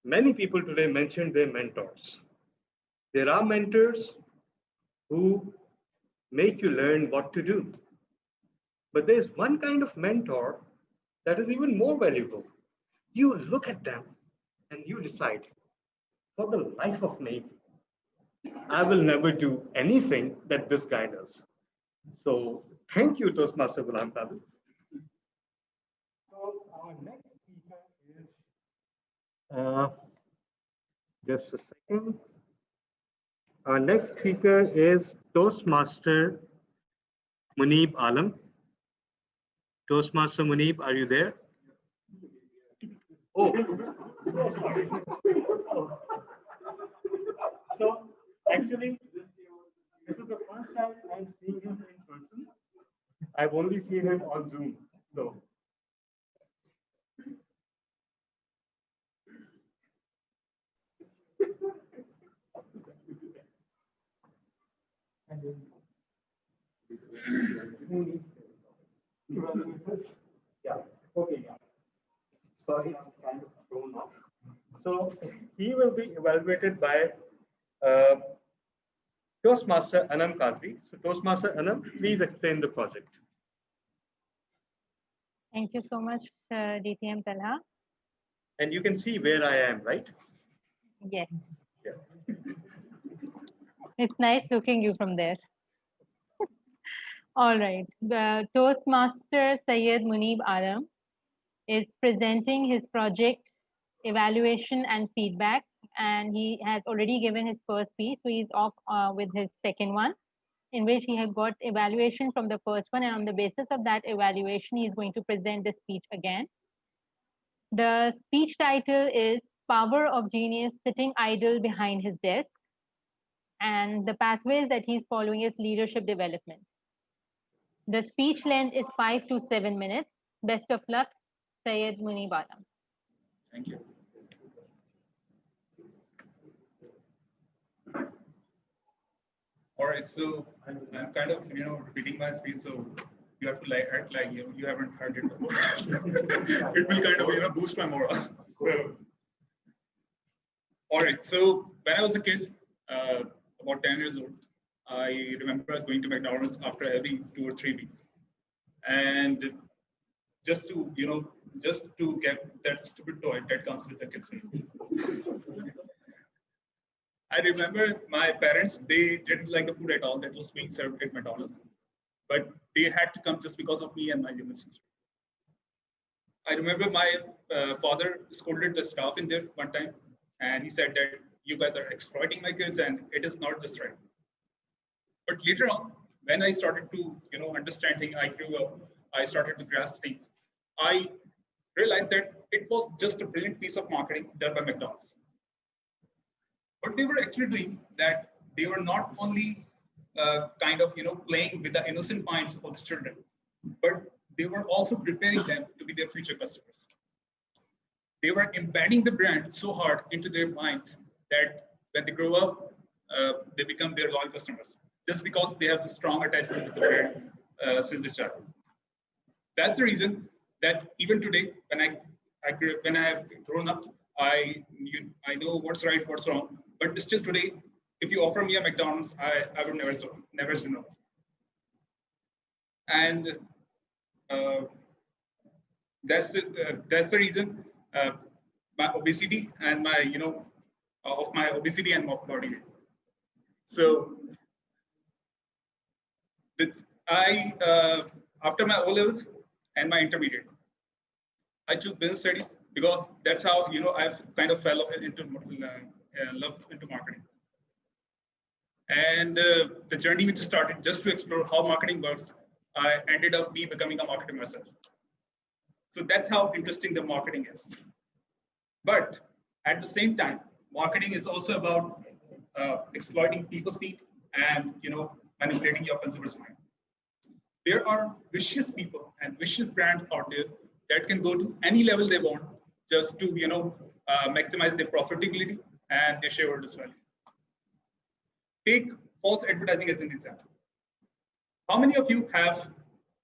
many people today mentioned their mentors, there are mentors who make you learn what to do. But there's one kind of mentor that is even more valuable. You look at them and you decide, for the life of me, I will never do anything that this guy does. So thank you, Toastmaster Ghulam Qadir. So our next speaker is, just a second. Our next speaker is Toastmaster Muneeb Alam. Toastmaster Muneeb, are you there? Oh. So actually, this is the first time I'm seeing him in person. I've only seen him on Zoom. So. Yeah. Okay. Yeah. Sorry, I was kind of thrown off. So he will be evaluated by Toastmaster Anam Kadri. So Toastmaster Anam, please explain the project. Thank you so much, DTM Talha. And you can see where I am, right? Yes. Yeah. It's nice looking you from there. All right. The Toastmaster Syed Munib Alam is presenting his project evaluation and feedback, and he has already given his first piece, so he's off with his second one, in which he had got evaluation from the first one, and on the basis of that evaluation, he's going to present the speech again. The speech title is Power of Genius Sitting Idle Behind His Desk, and the pathways that he's following is leadership development. The speech length is 5 to 7 minutes. Best of luck, Syed Munib Alam. Thank you. All right, so I'm kind of repeating my speech, so you have to act like you haven't heard it before. It will kind of boost my morale. So, all right, so when I was a kid, about 10 years old, I remember going to McDonald's after every 2 or 3 weeks, and just to get that stupid toy that comes with the kids meal. I remember my parents, they didn't like the food at all that was being served at McDonald's, but they had to come just because of me and my younger sister. I remember my father scolded the staff in there one time, and he said that you guys are exploiting my kids and it is not just right. But later on, when I started to understand things, I grew up, I started to grasp things, I realized that it was just a brilliant piece of marketing done by McDonald's. What they were actually doing, that they were not only playing with the innocent minds of the children, but they were also preparing them to be their future customers. They were embedding the brand so hard into their minds that when they grow up, they become their loyal customers, just because they have a strong attachment to the brand since the childhood. That's the reason that even today, when I have grown up, I know what's right, what's wrong. But still today, if you offer me a McDonald's, I would never say no. And that's the reason my obesity and my of my obesity and my body weight. So after my O-levels and my intermediate, I choose business studies because that's how I've kind of fell into love into marketing. And the journey which started just to explore how marketing works, I ended up becoming a marketer myself. So that's how interesting the marketing is. But at the same time, marketing is also about exploiting people's need and manipulating your consumer's mind. There are vicious people and vicious brands out there that can go to any level they want just to maximize their profitability and their shareholders' value. Take false advertising as an example. How many of you have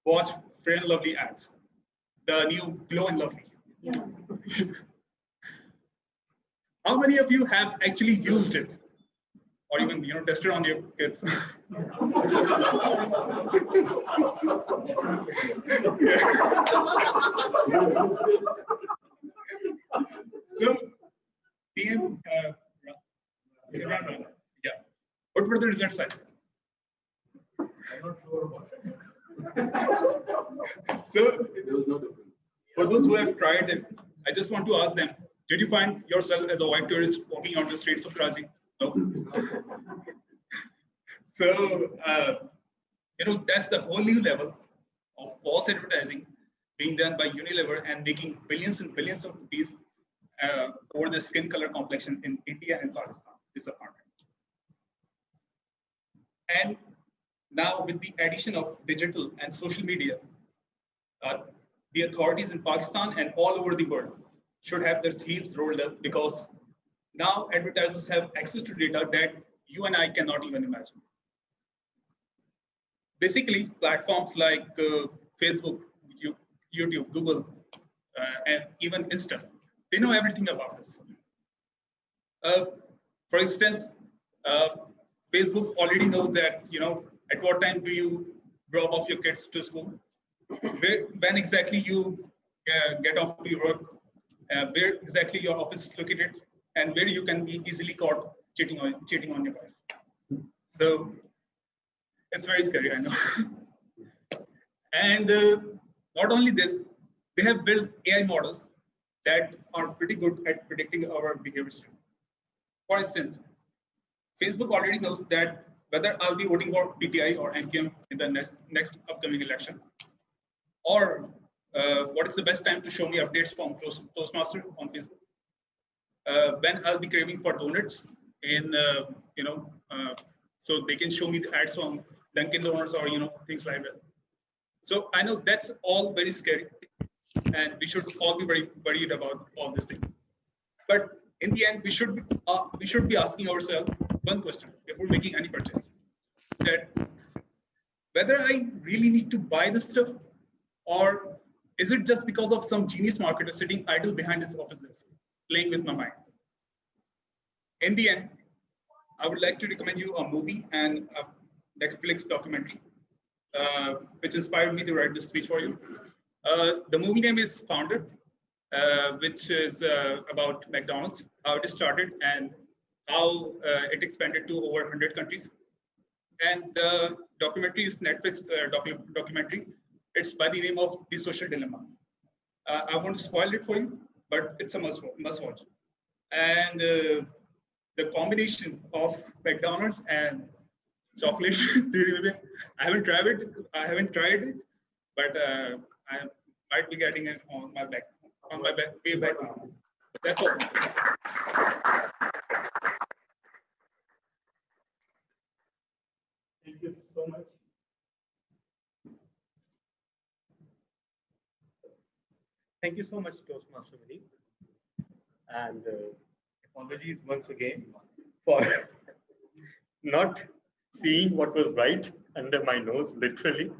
watched Fair and Lovely ads? The new Glow and Lovely. Yeah. How many of you have actually used it, or even tested on your kids? So, PM, yeah. What were the results like? I'm not sure about that. So, for those who have tried it, I just want to ask them, did you find yourself as a white tourist walking on the streets of Karachi? No. So, that's the whole new level of false advertising being done by Unilever and making billions and billions of rupees over the skin color complexion in India and Pakistan is a partner. And now with the addition of digital and social media, the authorities in Pakistan and all over the world should have their sleeves rolled up, because now advertisers have access to data that you and I cannot even imagine. Basically, platforms like Facebook, YouTube, Google, and even Insta, they know everything about us. For instance, Facebook already knows that, at what time do you drop off your kids to school, when exactly you get off to your work, where exactly your office is located, and where you can be easily caught cheating on your wife. So it's very scary, I know. And not only this, they have built AI models that are pretty good at predicting our behaviors too. For instance, Facebook already knows that whether I'll be voting for PTI or MQM in the next upcoming election, or what is the best time to show me updates from Toastmaster on Facebook, when I'll be craving for donuts in, so they can show me the ads from Dunkin' Donuts or, things like that. So I know that's all very scary, and we should all be very worried about all these things. But in the end, we should be asking ourselves one question if we're making any purchase: that whether I really need to buy this stuff, or is it just because of some genius marketer sitting idle behind his office desk, playing with my mind? In the end, I would like to recommend you a movie and a Netflix documentary, which inspired me to write this speech for you. The movie name is Founded, which is about McDonald's, how it started and how it expanded to over 100 countries. And the documentary is Netflix documentary. It's by the name of The Social Dilemma. I won't spoil it for you, but it's a must watch. And the combination of McDonald's and chocolate, I haven't tried it, but I might be getting it on my way back now. That's all. Thank you so much. Thank you so much, Toastmaster Mani. And apologies once again for not seeing what was right under my nose, literally.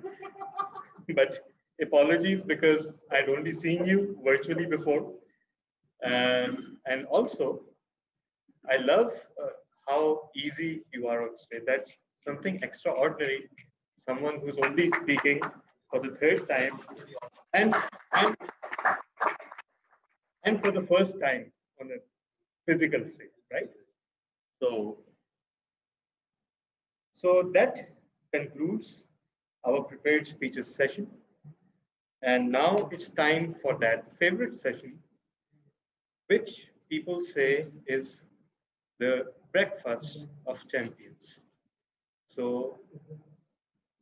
But apologies because I'd only seen you virtually before. And also, I love how easy you are on stage. That's something extraordinary. Someone who's only speaking for the third time and for the first time on a physical stage, right? So that concludes our prepared speeches session. And now it's time for that favorite session, which people say is the breakfast of champions. So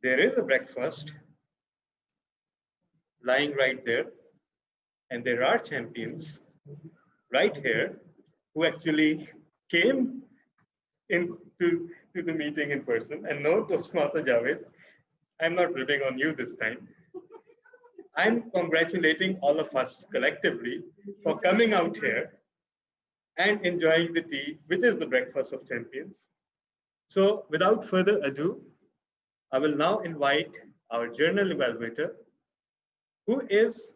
there is a breakfast lying right there, and there are champions right here who actually came into the meeting in person. And no, Toastmaster Javed, I'm not ripping on you this time. I'm congratulating all of us collectively for coming out here and enjoying the tea, which is the breakfast of champions. So without further ado, I will now invite our journal evaluator, who is,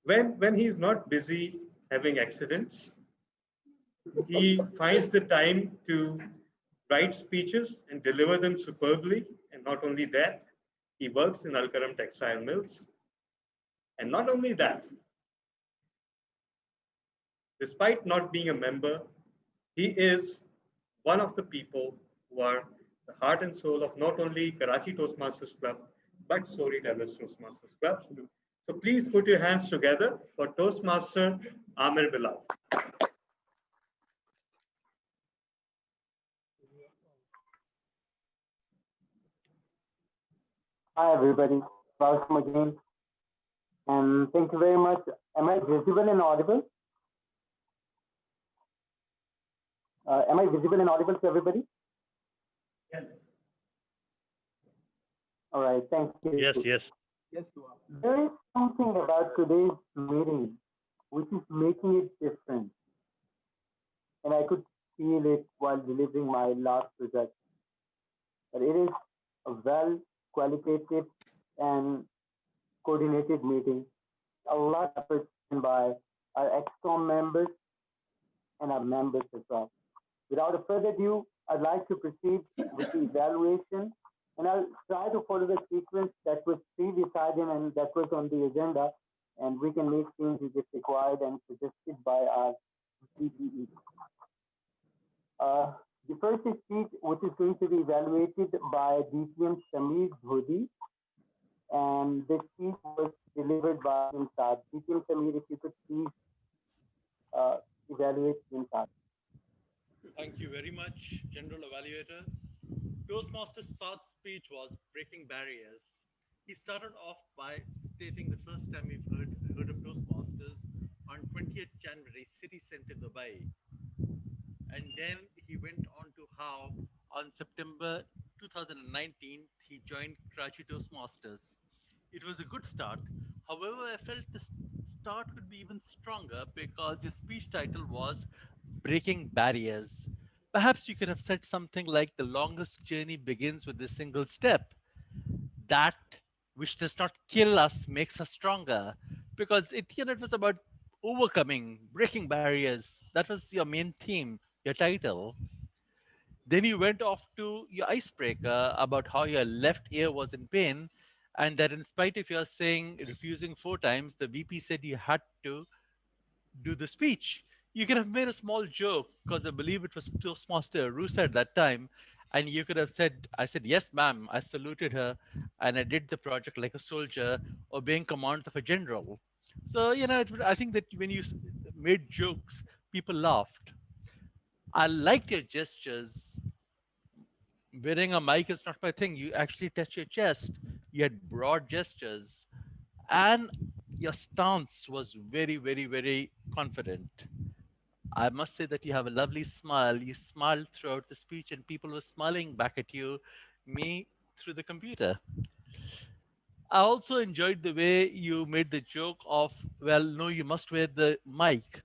when he's not busy having accidents, he finds the time to write speeches and deliver them superbly. And not only that, he works in Al-Karam Textile Mills. And not only that, despite not being a member, he is one of the people who are the heart and soul of not only Karachi Toastmasters Club, but Storytellers Toastmasters Club. So please put your hands together for Toastmaster Amir Bilal. Hi, everybody. Welcome again. And thank you very much. Am I visible and audible? Am I visible and audible to everybody? Yes. All right, thank you. Yes, yes. Yes, you are. There is something about today's meeting which is making it different. And I could feel it while delivering my last project. But it is a well qualitative and coordinated meeting. A lot of efforts by our ExCom members and our members as well. Without further ado, I'd like to proceed with the evaluation, and I'll try to follow the sequence that was pre-decided and that was on the agenda, and we can make changes if required and suggested by our CPE. The first speech, which is going to be evaluated by DTM Samir Dhodi, and the speech was delivered by Imsad. DTM Samir, if you could please evaluate Imsad. Thank you very much, General Evaluator. Toastmaster Saad's speech was breaking barriers. He started off by stating the first time heard of Toastmasters on 20th January, city center Dubai. And then he went on to how on September 2019 he joined Karachi Toastmasters. It was a good start. However, I felt the start could be even stronger because your speech title was Breaking Barriers. Perhaps you could have said something like the longest journey begins with a single step. That which does not kill us makes us stronger. Because it was about overcoming, breaking barriers. That was your main theme, your title. Then you went off to your icebreaker about how your left ear was in pain, and that in spite of your saying refusing 4 times, the VP said you had to do the speech. You could have made a small joke because I believe it was Toastmaster Rusa at that time, and you could have said, "I said yes, ma'am." I saluted her, and I did the project like a soldier, obeying commands of a general. So I think that when you made jokes, people laughed. I liked your gestures. Wearing a mic is not my thing. You actually touch your chest. You had broad gestures, and your stance was very, very, very confident. I must say that you have a lovely smile. You smiled throughout the speech, and people were smiling back at you, me through the computer. I also enjoyed the way you made the joke of, well, no, you must wear the mic.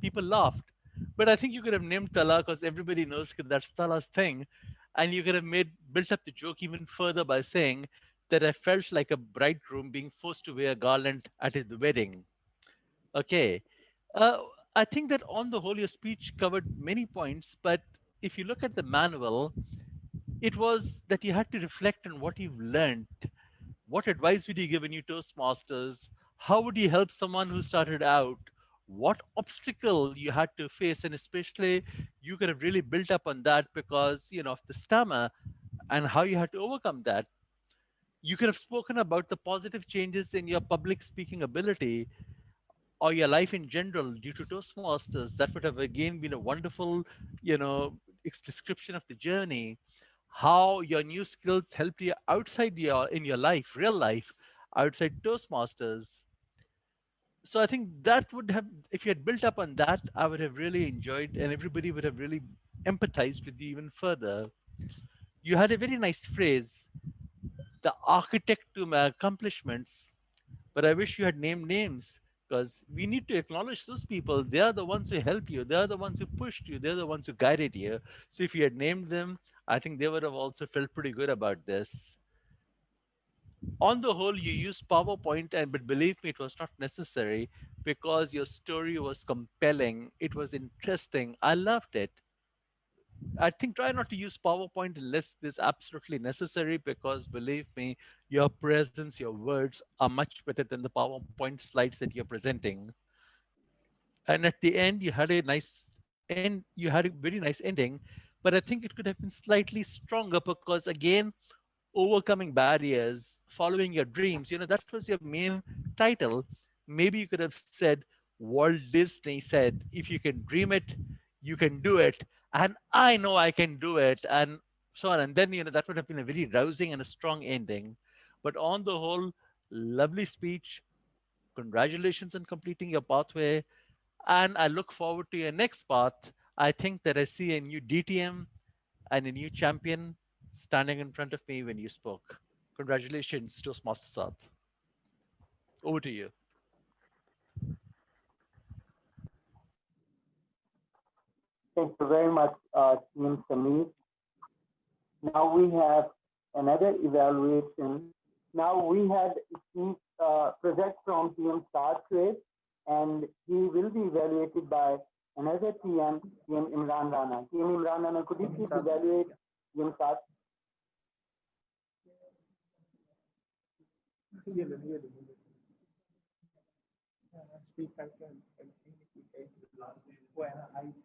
People laughed. But I think you could have named Tala because everybody knows that that's Tala's thing. And you could have built up the joke even further by saying that I felt like a bridegroom being forced to wear a garland at his wedding. Okay. Uh, I think that on the whole, your speech covered many points, but if you look at the manual, it was that you had to reflect on what you've learned. What advice would you give a new Toastmasters? How would you help someone who started out? What obstacle you had to face? And especially, you could have really built up on that because, of the stammer and how you had to overcome that. You could have spoken about the positive changes in your public speaking ability or your life in general due to Toastmasters. That would have again been a wonderful, description of the journey. How your new skills helped you outside in your life, real life, outside Toastmasters. So I think that would have, if you had built up on that, I would have really enjoyed, and everybody would have really empathized with you even further. You had a very nice phrase, the architect to my accomplishments, but I wish you had named names because we need to acknowledge those people. They are the ones who helped you. They are the ones who pushed you. They're the ones who guided you. So if you had named them, I think they would have also felt pretty good about this. On the whole, you used PowerPoint, but believe me, it was not necessary because your story was compelling. It was interesting. I loved it. I think try not to use PowerPoint unless this absolutely necessary because believe me, your presence, your words are much better than the PowerPoint slides that you're presenting. And at the end, you had a very nice ending, but I think it could have been slightly stronger because again, overcoming barriers, following your dreams, that was your main title. Maybe you could have said, Walt Disney said, if you can dream it, you can do it. And I know I can do it. And so on. And then, that would have been a very rousing and a strong ending. But on the whole, lovely speech. Congratulations on completing your pathway. And I look forward to your next path. I think that I see a new DTM and a new champion standing in front of me when you spoke. Congratulations, Toastmaster Saad. Over to you. Thank you very much, Team Samir. Now we have another evaluation. Now we had project from Team Start Trade, and he will be evaluated by another Team Imran Rana. Team Imran Rana, could you please evaluate Team Start?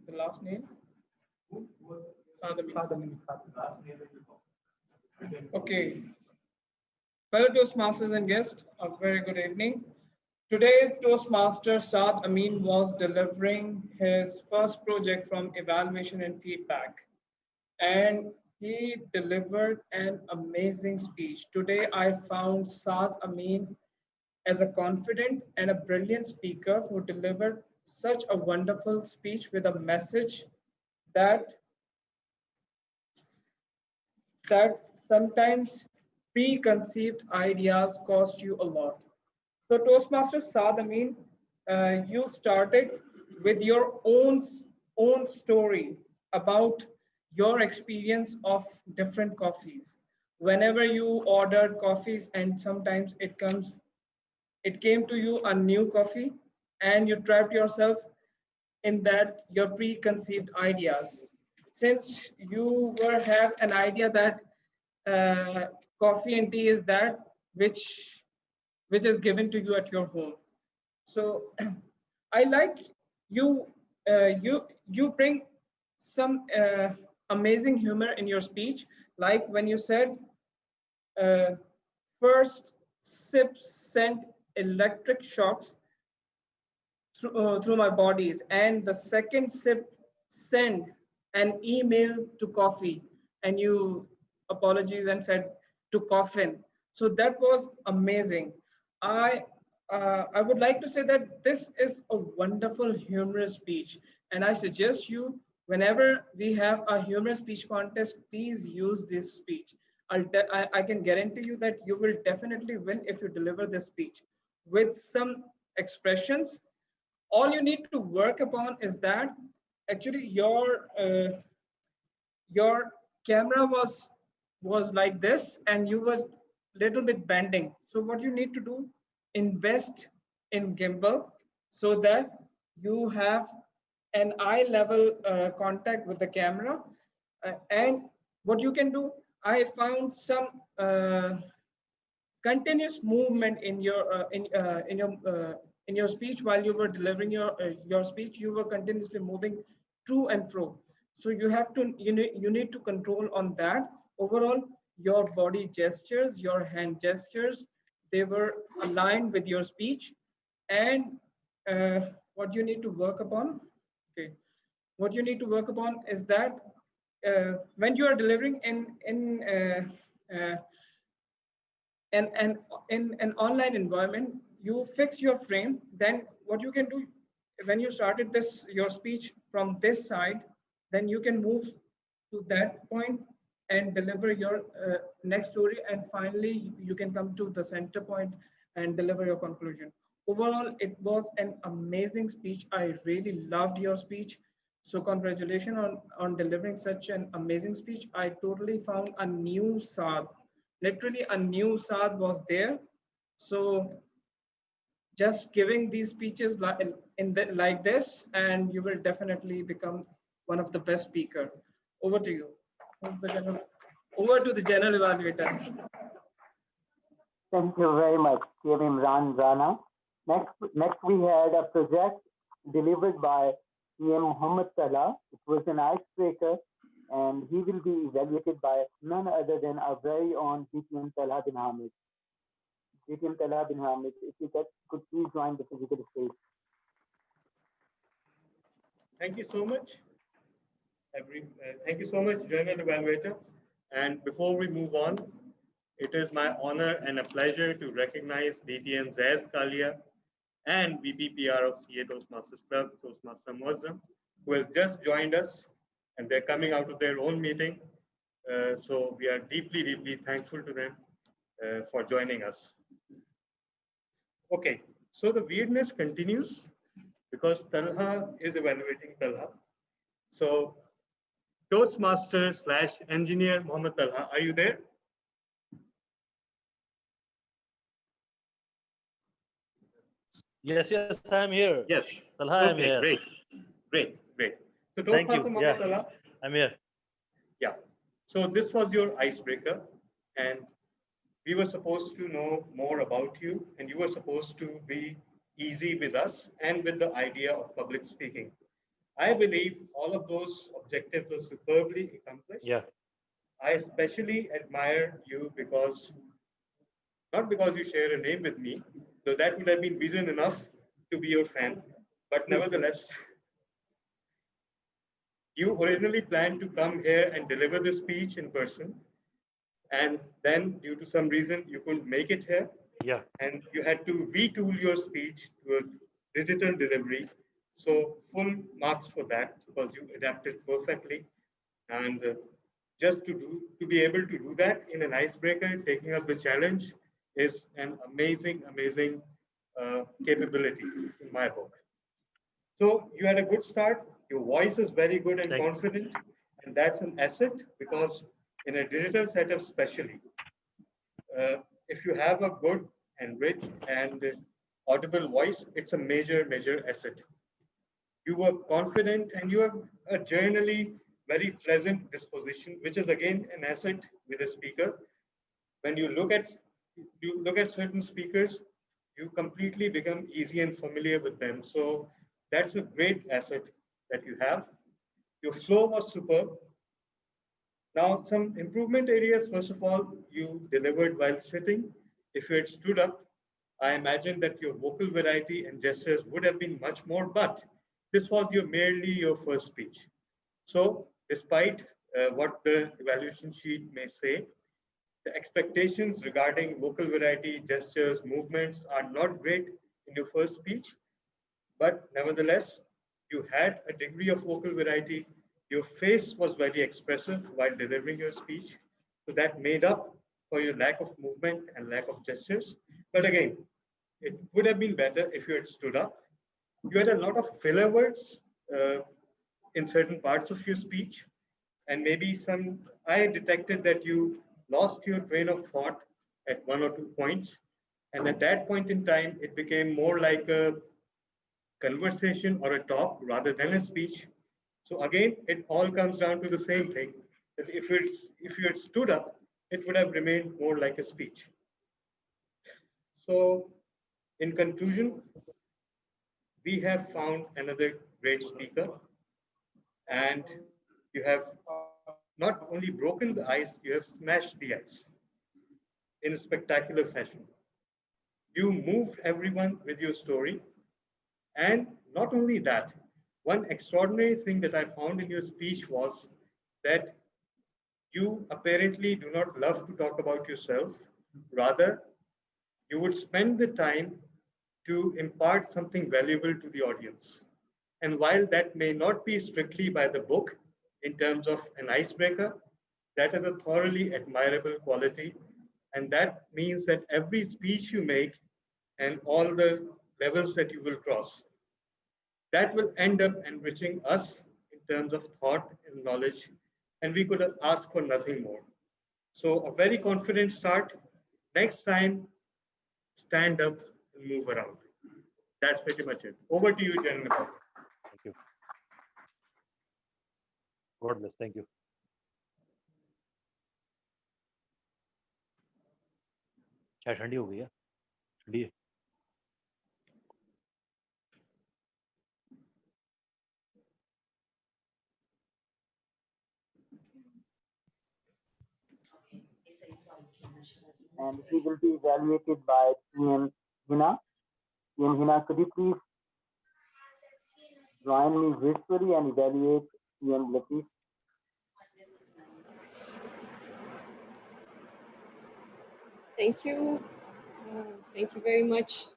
The last name? Okay. Fellow Toastmasters and guests, a very good evening. Today's Toastmaster Saad Amin was delivering his first project from evaluation and feedback. And he delivered an amazing speech. Today, I found Saad Amin as a confident and a brilliant speaker who delivered such a wonderful speech with a message that sometimes preconceived ideas cost you a lot. So Toastmaster Saad Amin, you started with your own story about your experience of different coffees. Whenever you ordered coffees and sometimes it came to you a new coffee and you trapped yourself in that your preconceived ideas. Since you have an idea that coffee and tea is that which is given to you at your home. So I like you bring some amazing humor in your speech, like when you said first sip sent electric shocks through my bodies, and the second sip sent an email to coffee, and you apologies and said to coffin. So that was amazing. I would like to say that this is a wonderful humorous speech, and I suggest you, whenever we have a humorous speech contest, please use this speech. I can guarantee you that you will definitely win if you deliver this speech with some expressions. All you need to work upon is that actually your camera was like this and you was little bit bending. So what you need to do, invest in gimbal so that you have an eye level contact with the camera. And what you can do, I found some continuous movement in your speech while you were delivering your speech. You were continuously moving to and fro. So you have to you need to control on that. Overall, your body gestures, your hand gestures, they were aligned with your speech. And what you need to work upon, okay, what you need to work upon is that when you are delivering in an online environment, you fix your frame. Then what you can do, when you started your speech from this side, then you can move to that point and deliver your next story, and finally you can come to the center point and deliver your conclusion. Overall, it was an amazing speech. I really loved your speech. So congratulations on delivering such an amazing speech. I totally found a new Saad. Literally a new Saad was there. So just giving these speeches like this, and you will definitely become one of the best speaker. Over to you. Over to the general evaluator. Thank you very much, K.M. Imran Rana. Next we had a project delivered by PM Muhammad Talha. It was an icebreaker, and he will be evaluated by none other than our very own GTM Talha bin Hamid. GTM Talha bin Hamid, if you could please join the physical stage. Thank you so much. Thank you so much, General Evaluator. And before we move on, it is my honor and a pleasure to recognize DTM Zaid Kalia, and VP PR of CA Toastmasters Club, Toastmaster Muazzam, who has just joined us, and they're coming out of their own meeting. So we are deeply, deeply thankful to them for joining us. Okay, so the weirdness continues because Talha is evaluating Talha. So Toastmaster / engineer Mohammed Talha, are you there? Yes, yes, I'm here. Yes. Talha, I'm Okay, here. great, great, great. So Thank Toastmaster you. Mohammed Yeah, Talha. I'm here. Yeah. So this was your icebreaker, and we were supposed to know more about you, and you were supposed to be easy with us and with the idea of public speaking. I believe all of those objectives were superbly accomplished. Yeah. I especially admire you because, not because you share a name with me, though that would have been reason enough to be your fan, but nevertheless, you originally planned to come here and deliver the speech in person, and then due to some reason you couldn't make it here. Yeah. And you had to retool your speech to a digital delivery. So full marks for that because you adapted perfectly. And just to be able to do that in an icebreaker, taking up the challenge is an amazing, amazing capability in my book. So you had a good start. Your voice is very good and confident, and that's an asset because in a digital setup, especially, if you have a good and rich and audible voice, it's a major, major asset. You were confident and you have a generally very pleasant disposition, which is again an asset with a speaker. When you look at certain speakers, you completely become easy and familiar with them. So that's a great asset that you have. Your flow was superb. Now, some improvement areas. First of all, you delivered while sitting. If you had stood up, I imagine that your vocal variety and gestures would have been much more, but this was merely your first speech. So despite what the evaluation sheet may say, the expectations regarding vocal variety, gestures, movements are not great in your first speech, but nevertheless, you had a degree of vocal variety. Your face was very expressive while delivering your speech. So that made up for your lack of movement and lack of gestures. But again, it would have been better if you had stood up. You had a lot of filler words in certain parts of your speech. And maybe I detected that you lost your train of thought at 1 or 2 points. And at that point in time, it became more like a conversation or a talk rather than a speech. So again, it all comes down to the same thing, that if you had stood up, it would have remained more like a speech. So in conclusion, we have found another great speaker, and you have not only broken the ice, you have smashed the ice in a spectacular fashion. You moved everyone with your story. And not only that, one extraordinary thing that I found in your speech was that you apparently do not love to talk about yourself. Rather, you would spend the time to impart something valuable to the audience. And while that may not be strictly by the book in terms of an icebreaker, that is a thoroughly admirable quality. And that means that every speech you make and all the levels that you will cross, that will end up enriching us in terms of thought and knowledge. And we could ask for nothing more. So a very confident start. Next time, stand up and move around. That's pretty much it. Over to you, gentlemen. Thank you. God bless. Thank you. चाय ठंडी हो गई है ठंडी है And he will be evaluated by PM Hina. PM Hina, could you please join me virtually and evaluate PM Latif? Thank you. Thank you very much,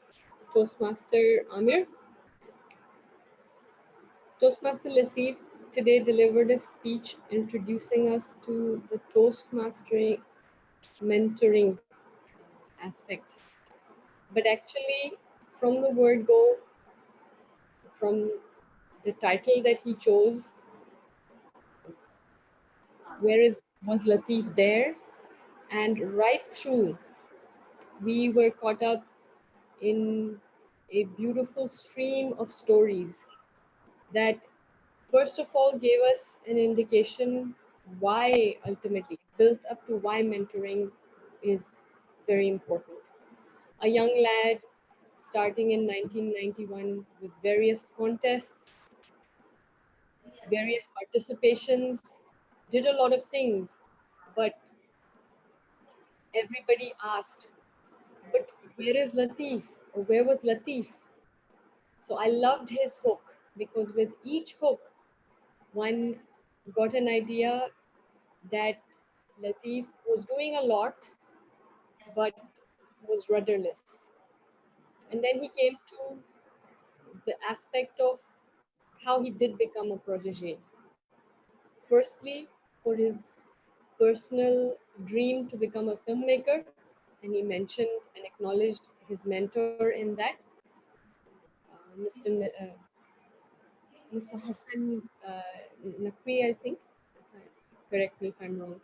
Toastmaster Amir. Toastmaster Latif today delivered a speech introducing us to the Toastmastering mentoring aspects. But actually, from the word go, from the title that he chose, was Latif there? And right through, we were caught up in a beautiful stream of stories that first of all gave us an indication why ultimately built up to why mentoring is very important. A young lad starting in 1991 with various contests, various participations, did a lot of things, but everybody asked, but where is Latif? Or where was Latif? So I loved his hook because with each hook, one got an idea that Latif was doing a lot, but was rudderless. And then he came to the aspect of how he did become a protege. Firstly, for his personal dream to become a filmmaker, and he mentioned and acknowledged his mentor in that, Mr. Hassan Naqvi, I think. Correct me if I'm wrong.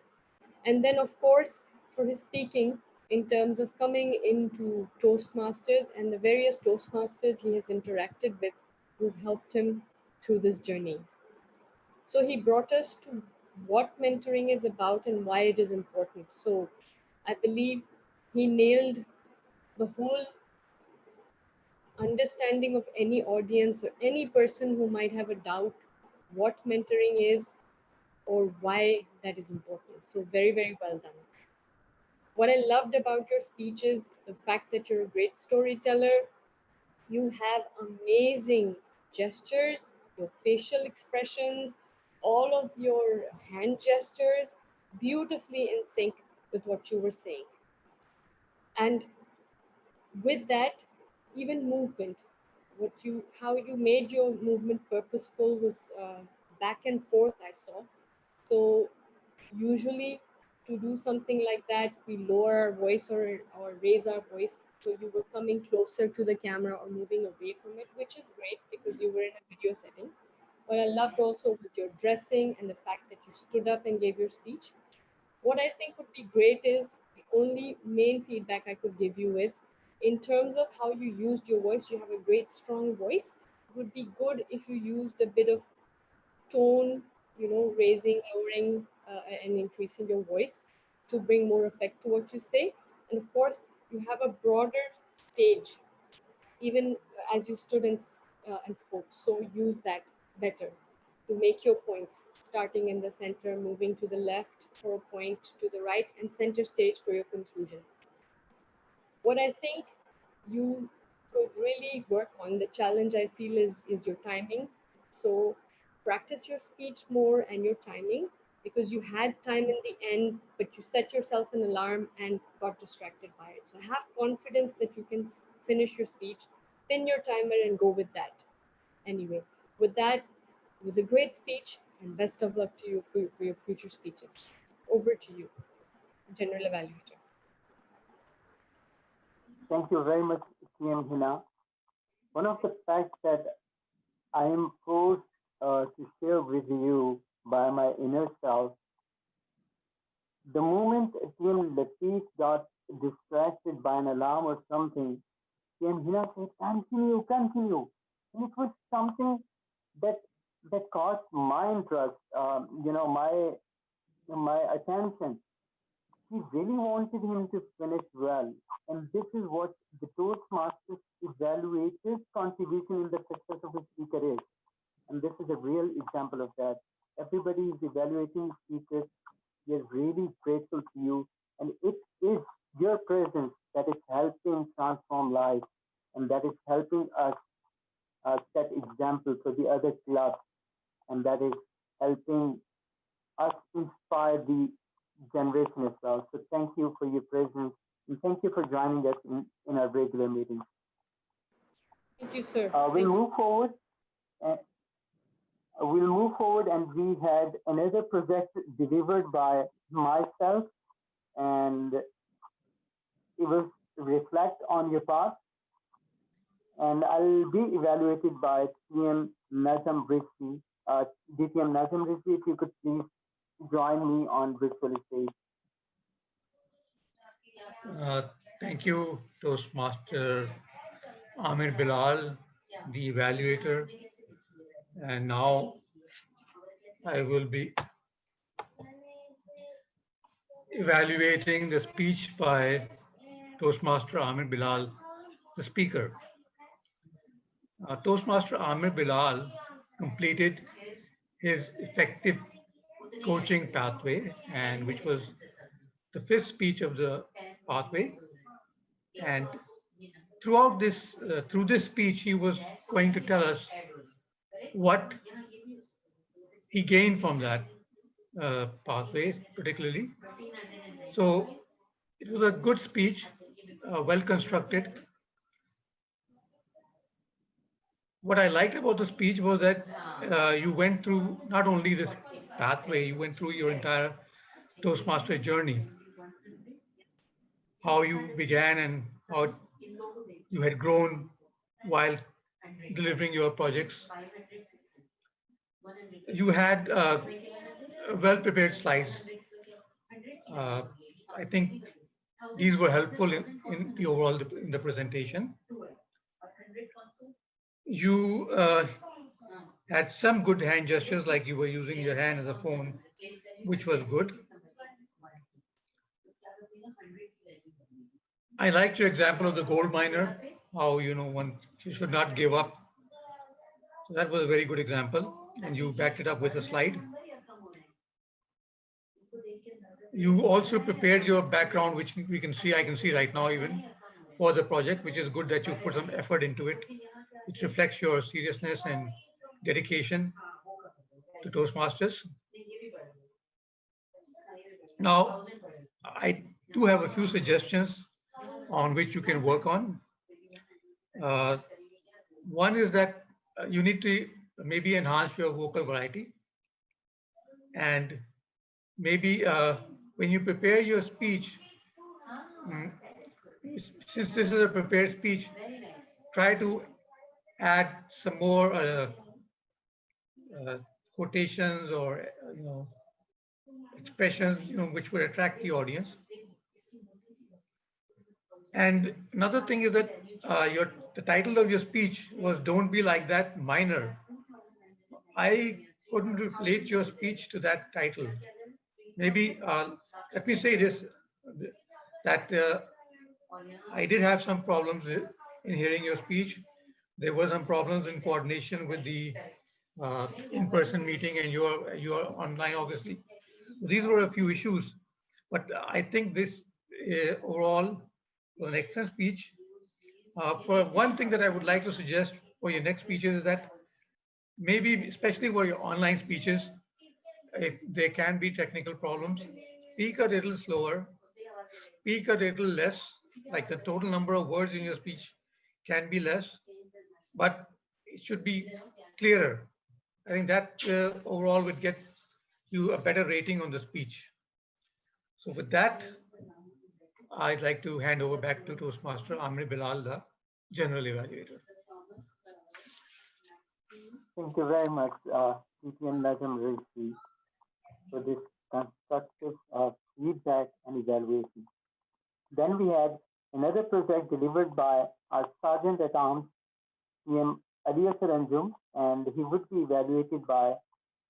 And then, of course, for his speaking in terms of coming into Toastmasters and the various Toastmasters he has interacted with who've helped him through this journey. So he brought us to what mentoring is about and why it is important. So I believe he nailed the whole understanding of any audience or any person who might have a doubt what mentoring is or why that is important. So very, very well done. What I loved about your speech is the fact that you're a great storyteller. You have amazing gestures, your facial expressions, all of your hand gestures, beautifully in sync with what you were saying. And with that, even movement, how you made your movement purposeful was back and forth, I saw. So usually to do something like that, we lower our voice or raise our voice. So you were coming closer to the camera or moving away from it, which is great because you were in a video setting. What I loved also was your dressing and the fact that you stood up and gave your speech. What I think would be great is the only main feedback I could give you is in terms of how you used your voice, you have a great strong voice. It would be good if you used a bit of tone, raising, lowering, and increasing your voice to bring more effect to what you say. And of course, you have a broader stage, even as you stood and spoke. So use that better to make your points, starting in the center, moving to the left for a point, to the right, and center stage for your conclusion. What I think you could really work on, the challenge I feel is your timing. So practice your speech more and your timing because you had time in the end, but you set yourself an alarm and got distracted by it. So have confidence that you can finish your speech, pin your timer and go with that. Anyway, with that, it was a great speech and best of luck to you for your future speeches. Over to you, General Evaluator. Thank you very much, CM Hina. One of the facts that I am forced to share with you by my inner self, the moment CM Latif got distracted by an alarm or something, CM Hina said, continue, continue. And it was something that caught my interest, my attention. He really wanted him to finish well. And this is what the Toastmasters evaluators' contribution in the success of a speaker is. And this is a real example of that. Everybody is evaluating speakers. We are really grateful to you. And it is your presence that is helping transform lives and that is helping us set example for the other clubs. And that is helping us inspire the generation as well. So thank you for your presence and thank you for joining us in our regular meetings. Thank you, sir. We'll move forward. We'll move forward, and we had another project delivered by myself, and it was reflect on your past. And I'll be evaluated by TM Nazam Rizvi. DTM Nazam Rizvi, if you could please join me on virtual stage. Thank you, Toastmaster Amir Bilal, the evaluator. And now I will be evaluating the speech by Toastmaster Amir Bilal, the speaker. Toastmaster Amir Bilal completed his effective coaching pathway, and which was the fifth speech of the pathway. And throughout this, through this speech, he was going to tell us what he gained from that pathway, particularly. So it was a good speech, well constructed. What I liked about the speech was that you went through not only this pathway, you went through your entire Toastmaster journey, how you began and how you had grown while delivering your projects. You had well-prepared slides. I think these were helpful in the overall in the presentation. You had some good hand gestures, like you were using your hand as a phone, which was good. I liked your example of the gold miner, how one should not give up. So that was a very good example, and you backed it up with a slide. You also prepared your background, which I can see right now even, for the project, which is good that you put some effort into it. It reflects your seriousness and dedication to Toastmasters. Now, I do have a few suggestions on which you can work on. One is that you need to maybe enhance your vocal variety, and maybe when you prepare your speech, since this is a prepared speech, try to add some more quotations or expressions which would attract the audience. And another thing is that the title of your speech was "Don't Be Like That Miner." I couldn't relate your speech to that title. Maybe let me say this, that I did have some problems in hearing your speech. There were some problems in coordination with the in-person meeting, and you're online, obviously. These were a few issues, but I think this overall was an excellent speech. For one thing that I would like to suggest for your next speeches is that maybe, especially for your online speeches, if there can be technical problems, speak a little slower, speak a little less, like the total number of words in your speech can be less, but it should be clearer. I think that overall would get you a better rating on the speech. So with that, I'd like to hand over back to Toastmaster Amir Bilal, the General Evaluator. Thank you very much, DTM Nazam Rizvi, for this constructive feedback and evaluation. Then we had another project delivered by our Sergeant at Arms, TM Aliyasar Anjum, and he would be evaluated by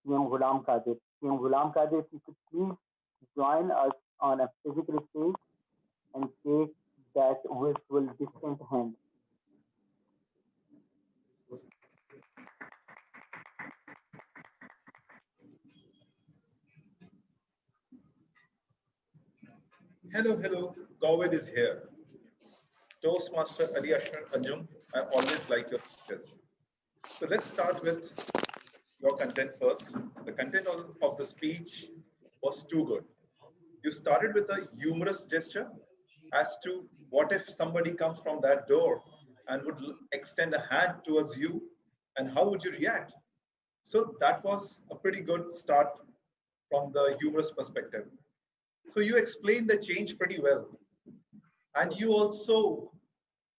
TM Ghulam Qadir. TM Ghulam Qadir, if you could please join us on a physical stage and take that virtual distant hand. Hello, COVID is here. Toastmaster Aliyasar Anjum, I always like your speeches. So let's start with your content first. The content of the speech was too good. You started with a humorous gesture as to what if somebody comes from that door and would extend a hand towards you, and how would you react? So that was a pretty good start from the humorous perspective. So you explained the change pretty well. And you also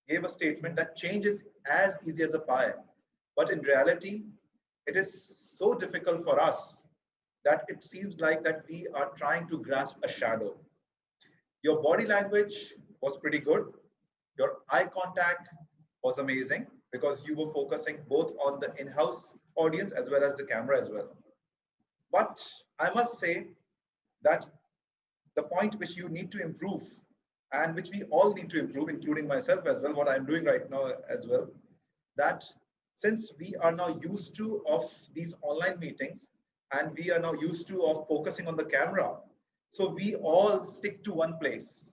gave a statement that change is as easy as a pie. But in reality, it is so difficult for us that it seems like that we are trying to grasp a shadow. Your body language was pretty good. Your eye contact was amazing because you were focusing both on the in-house audience as well as the camera as well. But I must say that the point which you need to improve, and which we all need to improve, including myself as well, what I'm doing right now as well, that since we are now used to of these online meetings, and we are now used to of focusing on the camera, so we all stick to one place,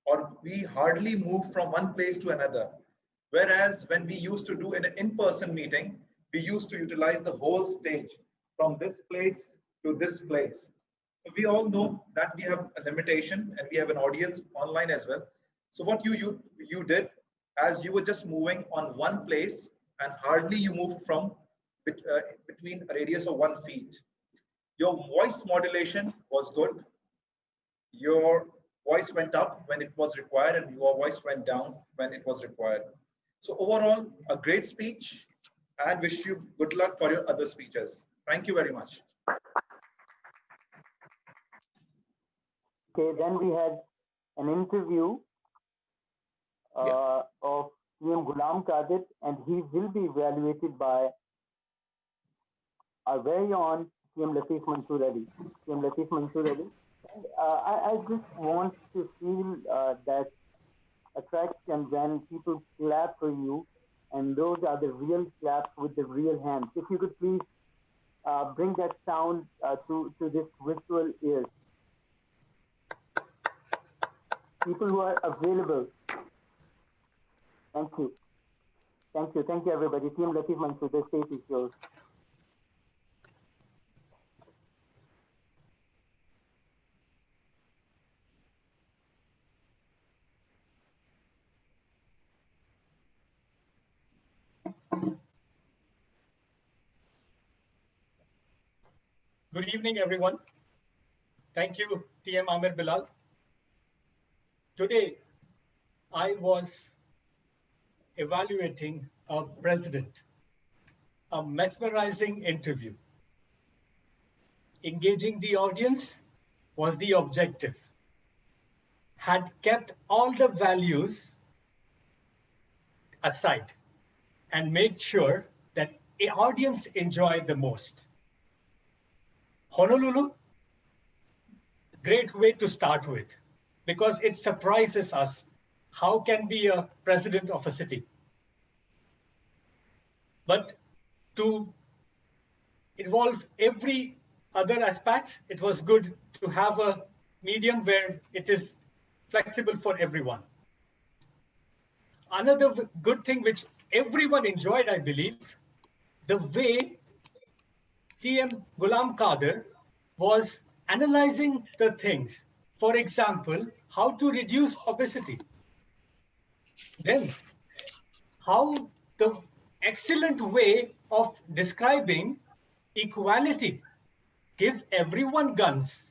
or we hardly move from one place to another. Whereas when we used to do an in-person meeting, we used to utilize the whole stage from this place to this place. So we all know that we have a limitation and we have an audience online as well. So what you did, as you were just moving on one place and hardly you moved from between a radius of 1 feet. Your voice modulation was good. Your voice went up when it was required and your voice went down when it was required. So overall, a great speech, and wish you good luck for your other speeches. Thank you very much. Okay, then we had an interview of CM Ghulam Qadir, and he will be evaluated by our very own CM Latif Mansoor Ali. CM Latif Mansoor Ali. And, I just want to feel that attraction when people clap for you, and those are the real claps with the real hands. If you could please bring that sound to this virtual ears. People who are available. Thank you. Thank you. Thank you, everybody. CM Latif Mansoor, the stage is yours. Good evening, everyone. Thank you, TM Amir Bilal. Today, I was evaluating a president, a mesmerizing interview. Engaging the audience was the objective. Had kept all the values aside and made sure that the audience enjoyed the most. Honolulu, great way to start with, because it surprises us. How can be a president of a city? But to involve every other aspect, it was good to have a medium where it is flexible for everyone. Another good thing which everyone enjoyed, I believe, the way TM Ghulam Qadir was analyzing the things. For example, how to reduce obesity. Then, how the excellent way of describing equality, give everyone guns.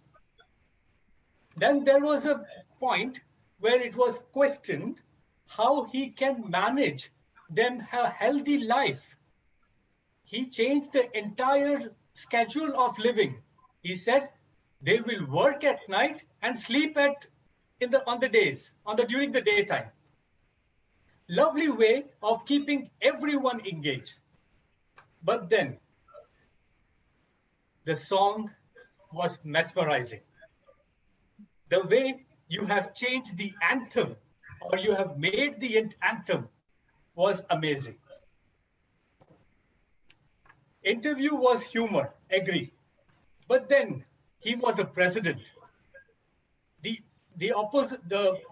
Then there was a point where it was questioned how he can manage them a healthy life. He changed the entire schedule of living. He said they will work at night and sleep during the daytime. Lovely way of keeping everyone engaged. But then the song was mesmerizing. The way you have changed the anthem, or you have made the anthem, was amazing. Interview was humor, agree. But then he was a president. The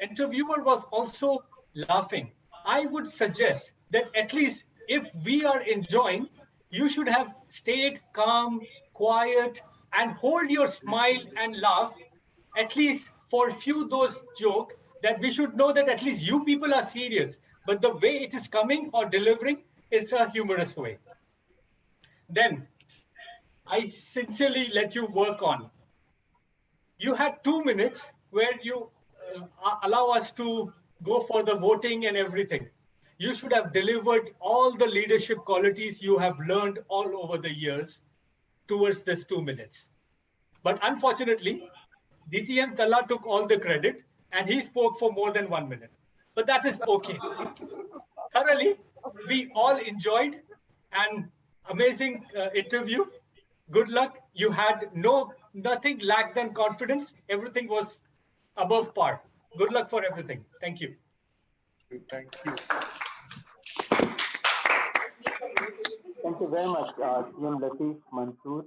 interviewer was also laughing. I would suggest that at least if we are enjoying, you should have stayed calm, quiet, and hold your smile and laugh, at least for a few those jokes, that we should know that at least you people are serious. but the way it is coming or delivering is a humorous way. Then I sincerely let you work on. You had 2 minutes where you allow us to go for the voting and everything. You should have delivered all the leadership qualities you have learned all over the years towards this 2 minutes. But unfortunately, DTM Talla took all the credit and he spoke for more than 1 minute. But that is okay. Thoroughly, we all enjoyed an amazing interview. Good luck. You had nothing lacked than confidence. Everything was above par. Good luck for everything. Thank you. Thank you. Thank you very much, TM Latif Mansoor.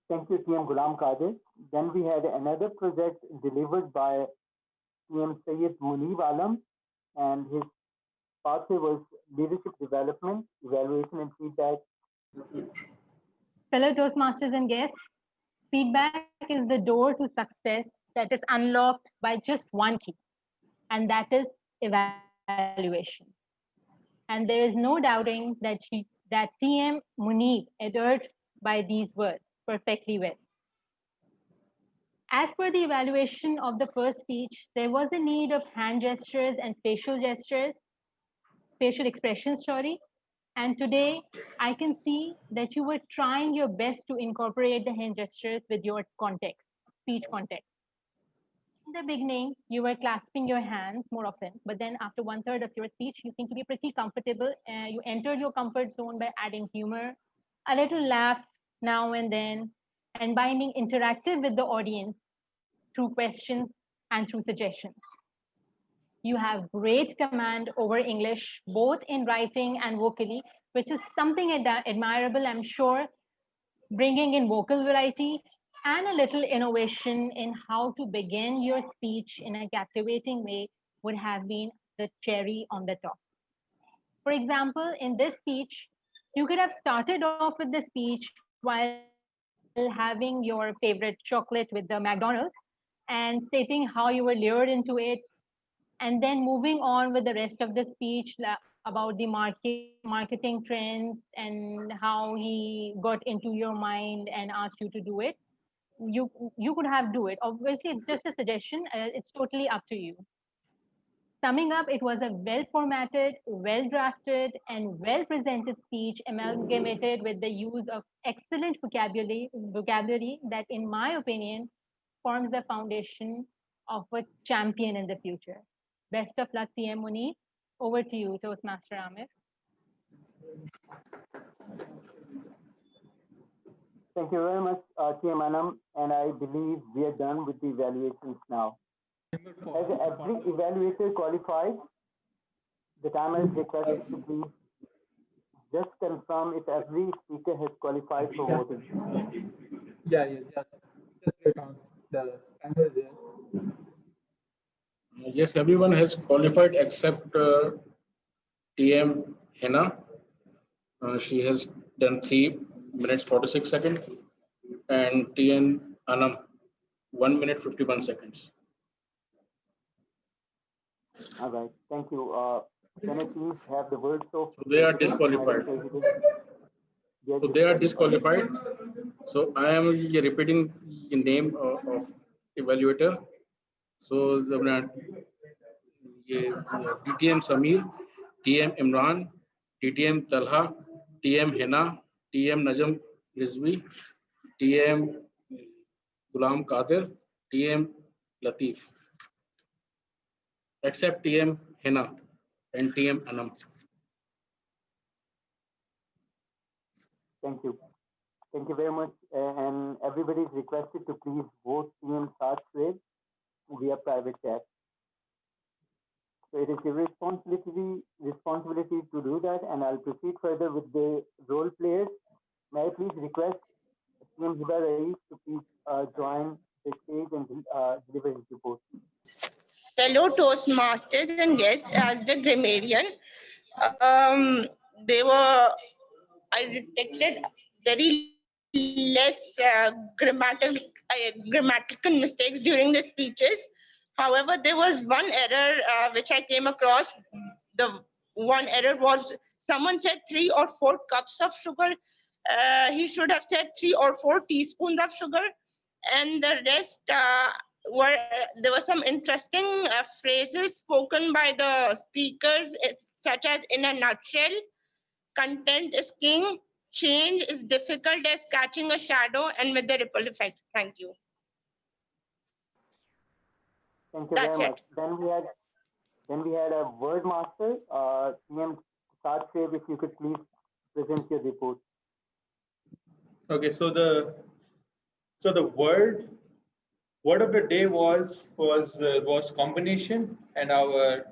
Thank you, TM Ghulam Qadir. Then we had another project delivered by TM Sayyid Munib Alam, and his pathway was leadership development, evaluation and feedback. Fellow Toastmasters and guests, feedback is the door to success that is unlocked by just one key, and that is evaluation. And there is no doubting that TM Munib adhered by these words perfectly well. As per the evaluation of the first speech, there was a need of hand gestures and facial expressions, sorry. And today, I can see that you were trying your best to incorporate the hand gestures with your context, speech context. In the beginning, you were clasping your hands more often, but then after 1/3 of your speech, you seem to be pretty comfortable. You entered your comfort zone by adding humor, a little laugh now and then, and by being interactive with the audience through questions and through suggestions. You have great command over English, both in writing and vocally, which is something admirable, I'm sure, bringing in vocal variety and a little innovation in how to begin your speech in a captivating way would have been the cherry on the top. For example, in this speech, you could have started off with the speech while having your favorite chocolate with the McDonald's and stating how you were lured into it, and then moving on with the rest of the speech about the marketing trends and how he got into your mind and asked you to do it. You could have do it. Obviously, it's just a suggestion. It's totally up to you. Summing up, it was a well-formatted, well-drafted, and well-presented speech amalgamated with the use of excellent vocabulary that, in my opinion, forms the foundation of a champion in the future. Best of luck, TM Munib. Over to you, Toastmaster Amir. Thank you very much, TM Anam, and I believe we are done with the evaluations now. As every evaluator qualified, the timer is requested to please just confirm if every speaker has qualified for voting. Just count the timer is there. Yes, everyone has qualified except TM Hena. She has done 3 minutes 46 seconds, and TN Anam 1 minute 51 seconds. All right, thank you. Can I please have the words of? So they are disqualified. So they are disqualified. So I am repeating the name of evaluator. So DTM Samir, TM Imran, TTM Talha, TM Hena, TM Najam Rizvi, TM Ghulam Qadir, TM Latif, except TM Hena and TM Anam. Thank you. Thank you very much. And everybody is requested to please vote TM Saad Shoaib via private chat. So it is your responsibility to do that, and I'll proceed further with the role players. May I please request TM Hiba Rais to please join the stage and deliver his report. Fellow Toastmasters and guests, as the grammarian, I detected very less grammatical mistakes during the speeches. However, there was one error which I came across. The one error was someone said 3 or 4 cups of sugar. He should have said 3 or 4 teaspoons of sugar, and the rest there were some interesting phrases spoken by the speakers, such as "in a nutshell," "content is king," "change is difficult as catching a shadow," and "with the ripple effect." Thank you. Thank you That's very it. much. Then we had a word master, TM Saad, if you could please present your report. Okay, so the word of the day was combination, and our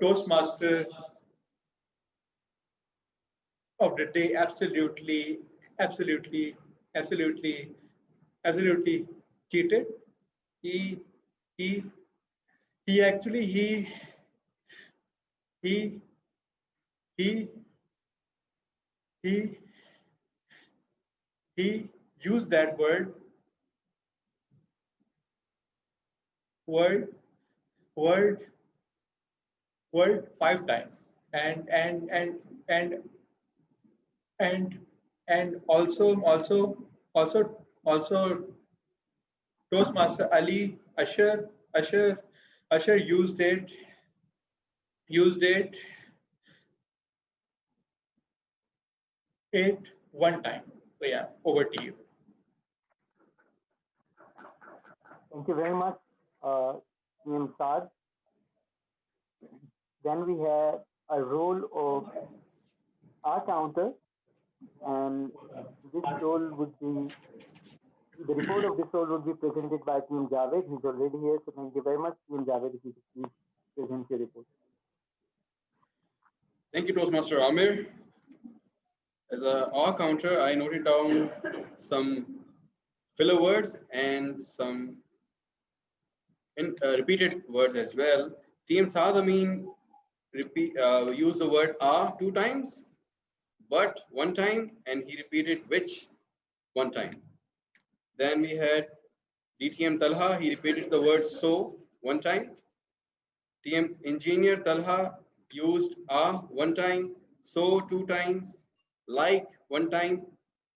Toastmaster of the day absolutely cheated. He actually he used that word 5 times, and also Toastmaster Ali Asher used it one time. So yeah, over to you. Thank you very much, TM Saad. Then we have a role of our counter, and this role would be, the report of this role would be presented by Team Javed. He's already here, so thank you very much, Team Javed, if you could please present your report. Thank you, Toastmaster Amir. As a R counter, I noted down some filler words and some repeated words as well. TM Saad Amin used the word "ah" 2 times, "but" 1 time, and he repeated "which" 1 time. Then we had DTM Talha, he repeated the word "so" 1 time. TM Engineer Talha used "ah" 1 time, "so" 2 times, "like" 1 time,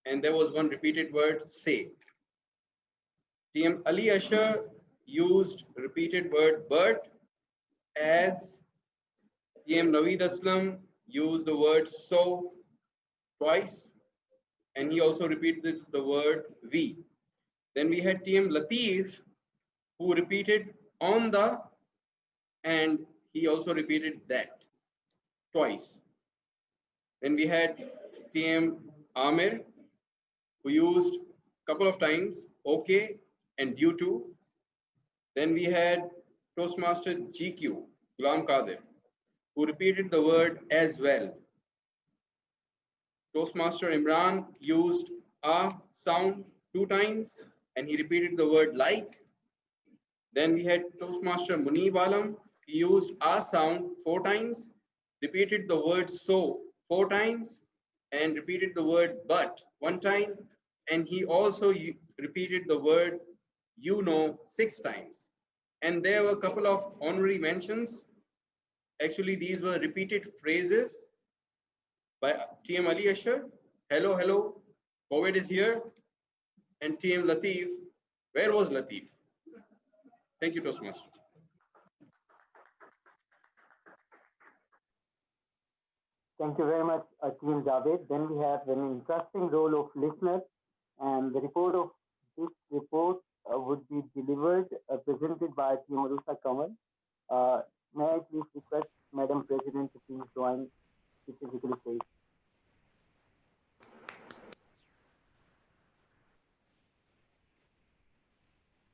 and there was one repeated word "say." TM Ali Asher used repeated word "but," as TM Naveed Aslam used the word "so" twice, and he also repeated the word "we." Then we had TM Latif, who repeated "on the," and he also repeated "that" twice. Then we had TM Amir, who used a couple of times "okay" and "due to." Then we had Toastmaster GQ, Ghulam Qadir, who repeated the word "as well." Toastmaster Imran used "ah" sound 2 times, and he repeated the word "like." Then we had Toastmaster Muneeb Alam. He used "ah" sound 4 times, repeated the word "so" 4 times, and repeated the word "but" 1 time, and he also repeated the word "you know" 6 times. And there were a couple of honorary mentions. Actually, these were repeated phrases by TM Ali Asher: "Hello, hello, COVID is here," and TM Latif, "Where was Latif?" Thank you, Toastmaster. Thank you very much, Team Javed. Then we have an interesting role of listener, and the report of this report would be delivered, presented by Team Arusa Kamal. May I please request Madam President to please join the physical stage.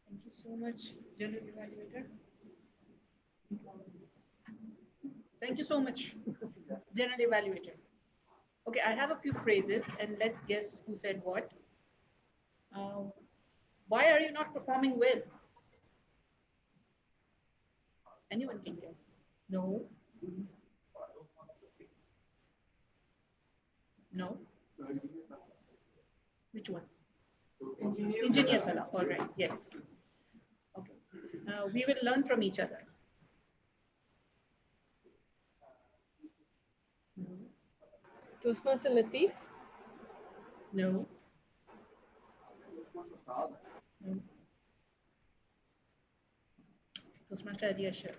Thank you so much, General Evaluator. Thank you so much, General Evaluator. Okay, I have a few phrases, and let's guess who said what. Why are you not performing well? Anyone can guess. No. No. Which one? Engineer Kala. All right. Yes. Okay. We will learn from each other. Toastmaster Latif? No. No. Toastmaster Ali Ashar.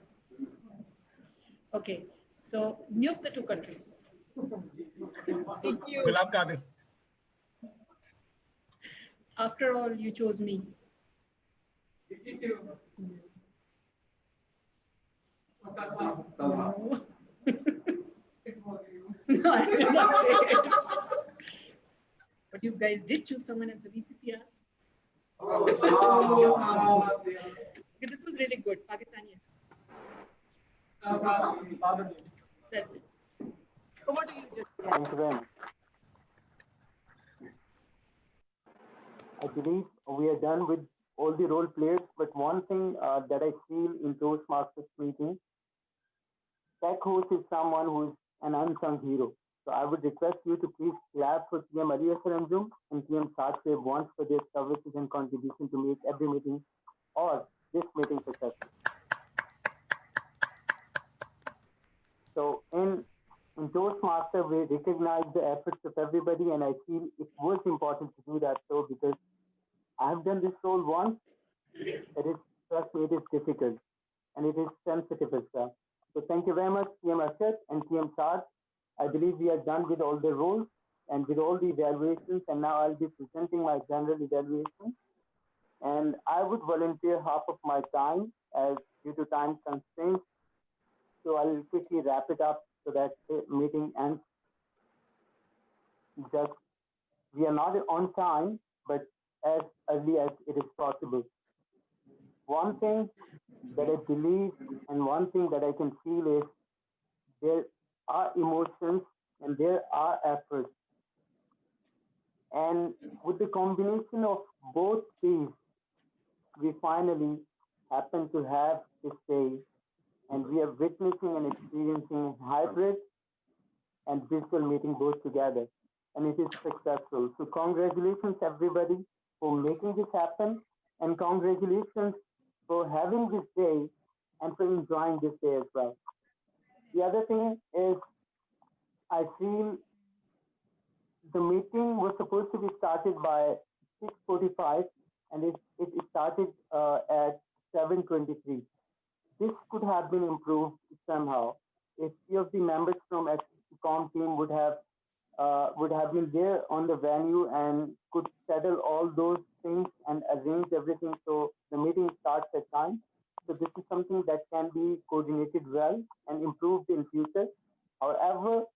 Okay. So nuke the two countries. Thank you. Gulab Qadir. After all, you chose me. No. No, I did not say it. But you guys did choose someone as the VPPR. Okay, this was really good. Pakistani essence. That's it. Over to you, Jeff. Thank you very much. I believe we are done with all the role players, but one thing that I feel in Toastmasters meeting, tech host is someone who is an unsung hero. So I would request you to please clap for TM Ali Anjum and TM Satweb once for their services and contribution to make every meeting or this meeting successful. So in Toastmaster, we recognize the efforts of everybody, and I feel it was important to do that so because I've done this role once. Trust me, it is difficult and it is sensitive as well. So thank you very much, TM Asad and TM Saad. I believe we are done with all the roles and with all the evaluations, and now I'll be presenting my general evaluation. And I would volunteer half of my time as due to time constraints. So I'll quickly wrap it up so that the meeting ends. Just we are not on time, but as early as it is possible. One thing that I believe and one thing that I can feel is there are emotions and there are efforts. And with the combination of both these, we finally happen to have this day, and we are witnessing and experiencing hybrid and digital meeting both together, and it is successful. So congratulations everybody for making this happen, and congratulations for having this day and for enjoying this day as well. The other thing is, I feel the meeting was supposed to be started by 6:45, and it started at 7:23. This could have been improved somehow. If few of the members from XCOM team would have been there on the venue and could settle all those things and arrange everything so the meeting starts at time. So this is something that can be coordinated well and improved in future. However,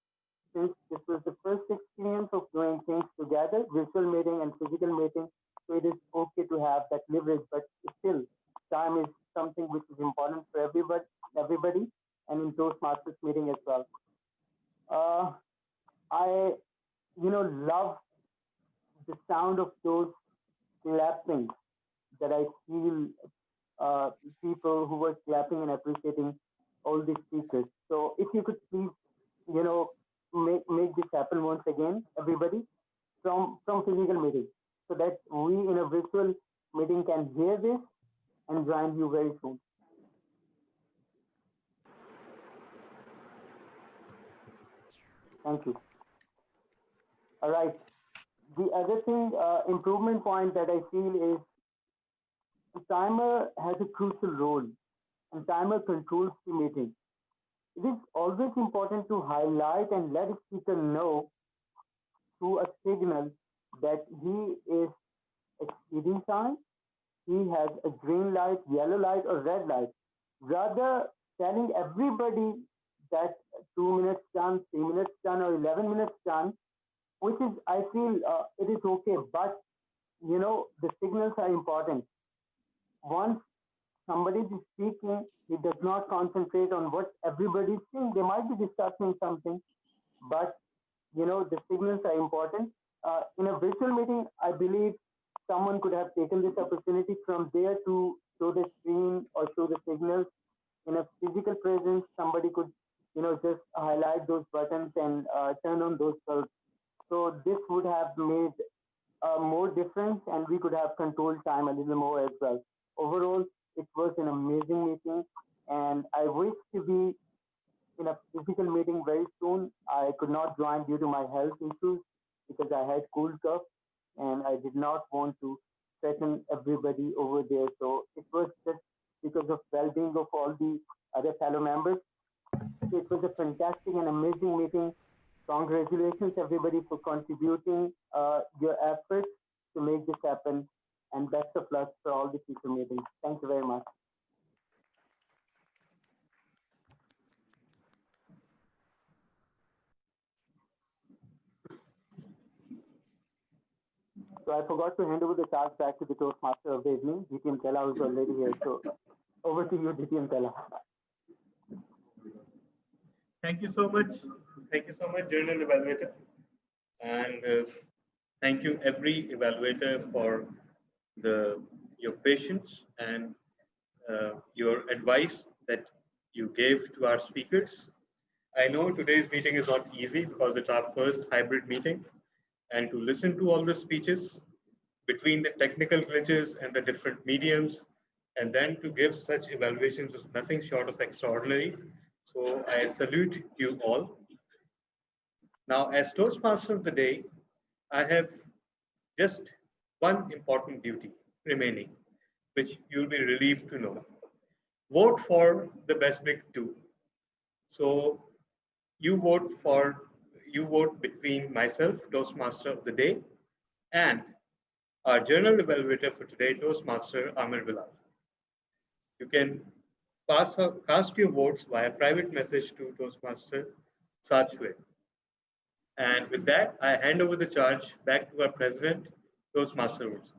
since this was the first experience of doing things together, virtual meeting and physical meeting, so it is okay to have that leverage, but still, time is something which is important for everybody, and in Toastmasters meeting as well. I, love the sound of those clapping that I feel people who were clapping and appreciating all the speakers. So if you could please, make this happen once again, everybody, from physical meeting, so that we in a virtual meeting can hear this and join you very soon. Thank you. All right. The other thing, improvement point that I feel is the timer has a crucial role, and timer controls the meeting. It is always important to highlight and let a speaker know through a signal that he is exceeding time, he has a green light, yellow light, or red light. Rather telling everybody that 2 minutes done, 3 minutes done, or 11 minutes done, which is, I feel it is okay, but the signals are important. Once somebody is speaking, he does not concentrate on what everybody is saying. They might be discussing something, but the signals are important. In a virtual meeting, I believe someone could have taken this opportunity from there to show the screen or show the signals. In a physical presence, somebody could, just highlight those buttons and turn on those bulbs. So this would have made more difference and we could have controlled time a little more as well. Overall, it was an amazing meeting and I wish to be in a physical meeting very soon. I could not join due to my health issues because I had cold cough and I did not want to threaten everybody over there. So it was just because of well-being of all the other fellow members. So it was a fantastic and amazing meeting. Congratulations everybody for contributing your efforts to make this happen and best of luck for all the future meetings. Thank you very much. So I forgot to hand over the charge back to the Toastmaster of the evening, DTM Kela, who's already here. So over to you, DTM Kela. Thank you so much. Thank you so much, Journal Evaluator. And thank you every evaluator for your patience and your advice that you gave to our speakers. I know today's meeting is not easy because it's our first hybrid meeting, and to listen to all the speeches between the technical glitches and the different mediums, and then to give such evaluations is nothing short of extraordinary. So I salute you all. Now, as Toastmaster of the day, I have just one important duty remaining, which you'll be relieved to know. Vote for the best big two. So you vote between myself, Toastmaster of the day, and our journal evaluator for today, Toastmaster Amir Bilal. You can cast your votes via private message to Toastmaster Saad Shoaib. And with that, I hand over the charge back to our president, Toastmaster Woods.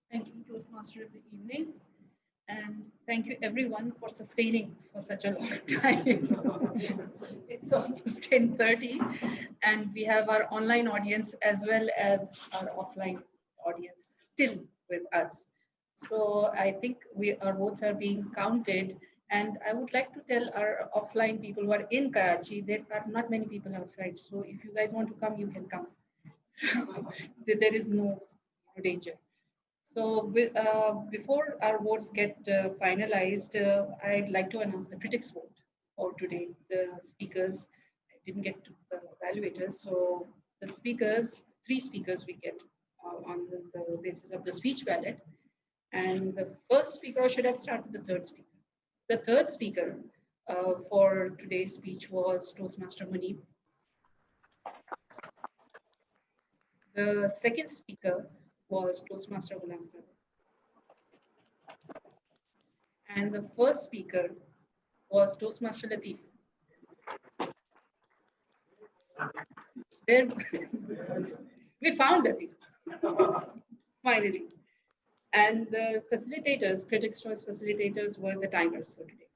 Thank you, Toastmaster of the evening. And thank you everyone for sustaining for such a long time. It's almost 10:30 and we have our online audience as well as our offline audience still with us. So I think our votes are being counted, and I would like to tell our offline people who are in Karachi, there are not many people outside. So if you guys want to come, you can come. So there is no danger. So before our votes get finalized, I'd like to announce the critics vote for today. The speakers, I didn't get to the evaluators. So the speakers, 3 speakers we get on the basis of the speech ballot. And the first speaker, or should I start with the third speaker? The third speaker for today's speech was Toastmaster Munib. The second speaker was Toastmaster Ghulam Khan. And the first speaker was Toastmaster Latif. There, we found Latif, finally. And the facilitators, Critics' Choice facilitators, were the timers for today.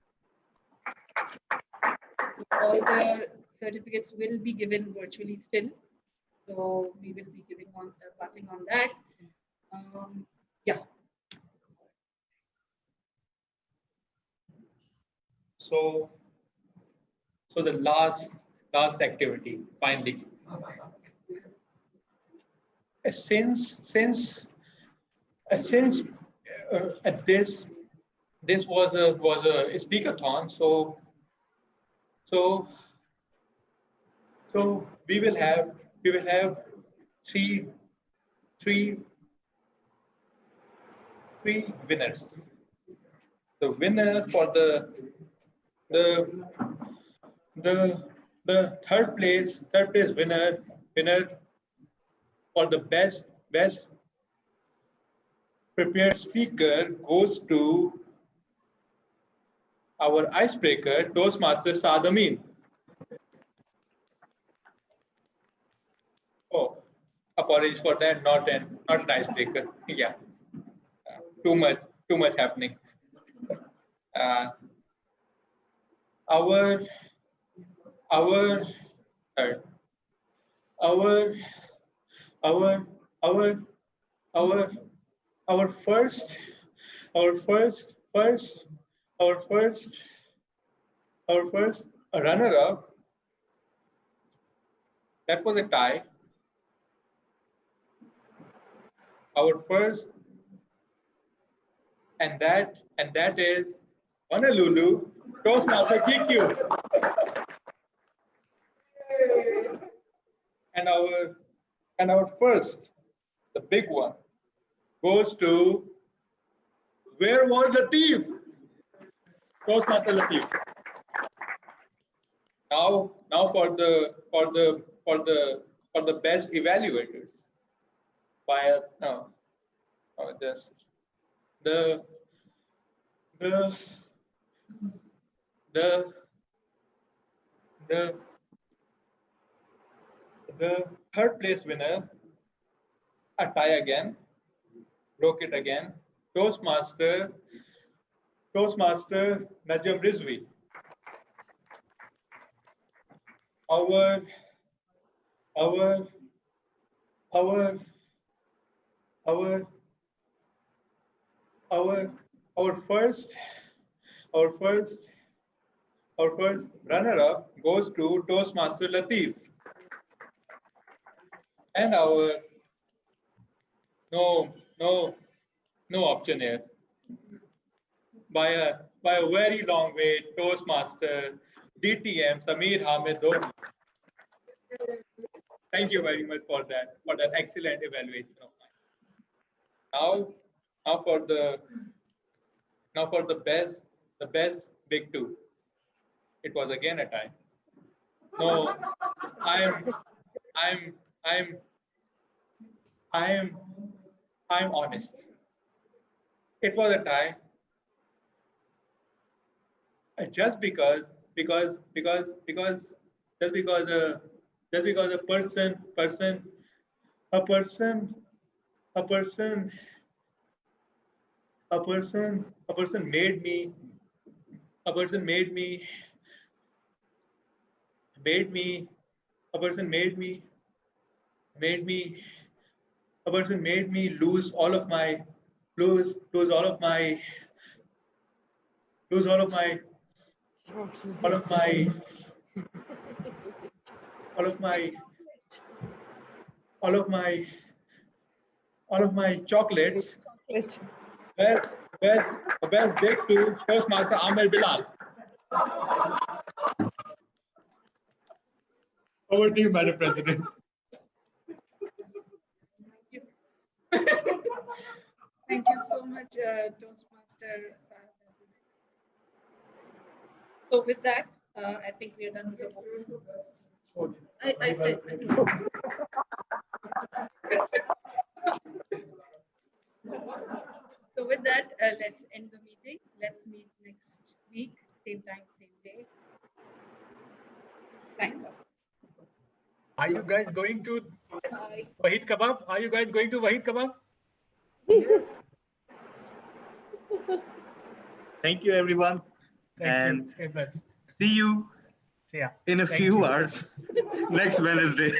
So all the certificates will be given virtually still. So we will be giving on, passing on that. Yeah. So the last activity, finally. Since at this was a speakathon, so we will have three winners. The winner for the third place winner for the best prepared speaker goes to our icebreaker, Toastmaster Saad Amin. Oh, apologies for that. Not an icebreaker. Yeah, too much happening. Our first our first runner-up, that was a tie. Our first, and that is Honolulu Toastmaster TQ. And our first, the big one, goes to, where was Latif? Toastmaster Latif. Now for the best evaluators. The third place winner, a tie again, broke it again. Toastmaster Najam Rizvi. Our first runner-up goes to Toastmaster Latif. And our no option here. By a very long way, Toastmaster DTM Sameer Hamid Dhoni. Thank you very much for that excellent evaluation of mine. Now for the best big two. It was again a tie. No, I'm honest. It was a tie. Just because a person made me lose all of my chocolates. Best big to Toastmaster Amir Bilal. Over to you, Madam President. Thank you so much, Toastmaster. So with that, I think we are done with the vote. I said. So with that, let's end the meeting. Let's meet next week, same time, same day. Thank you. Are you guys going to Wahid Kebab? Are you guys going to Wahid Kebab? Thank you, everyone. Thank you. See you in a few hours next Wednesday.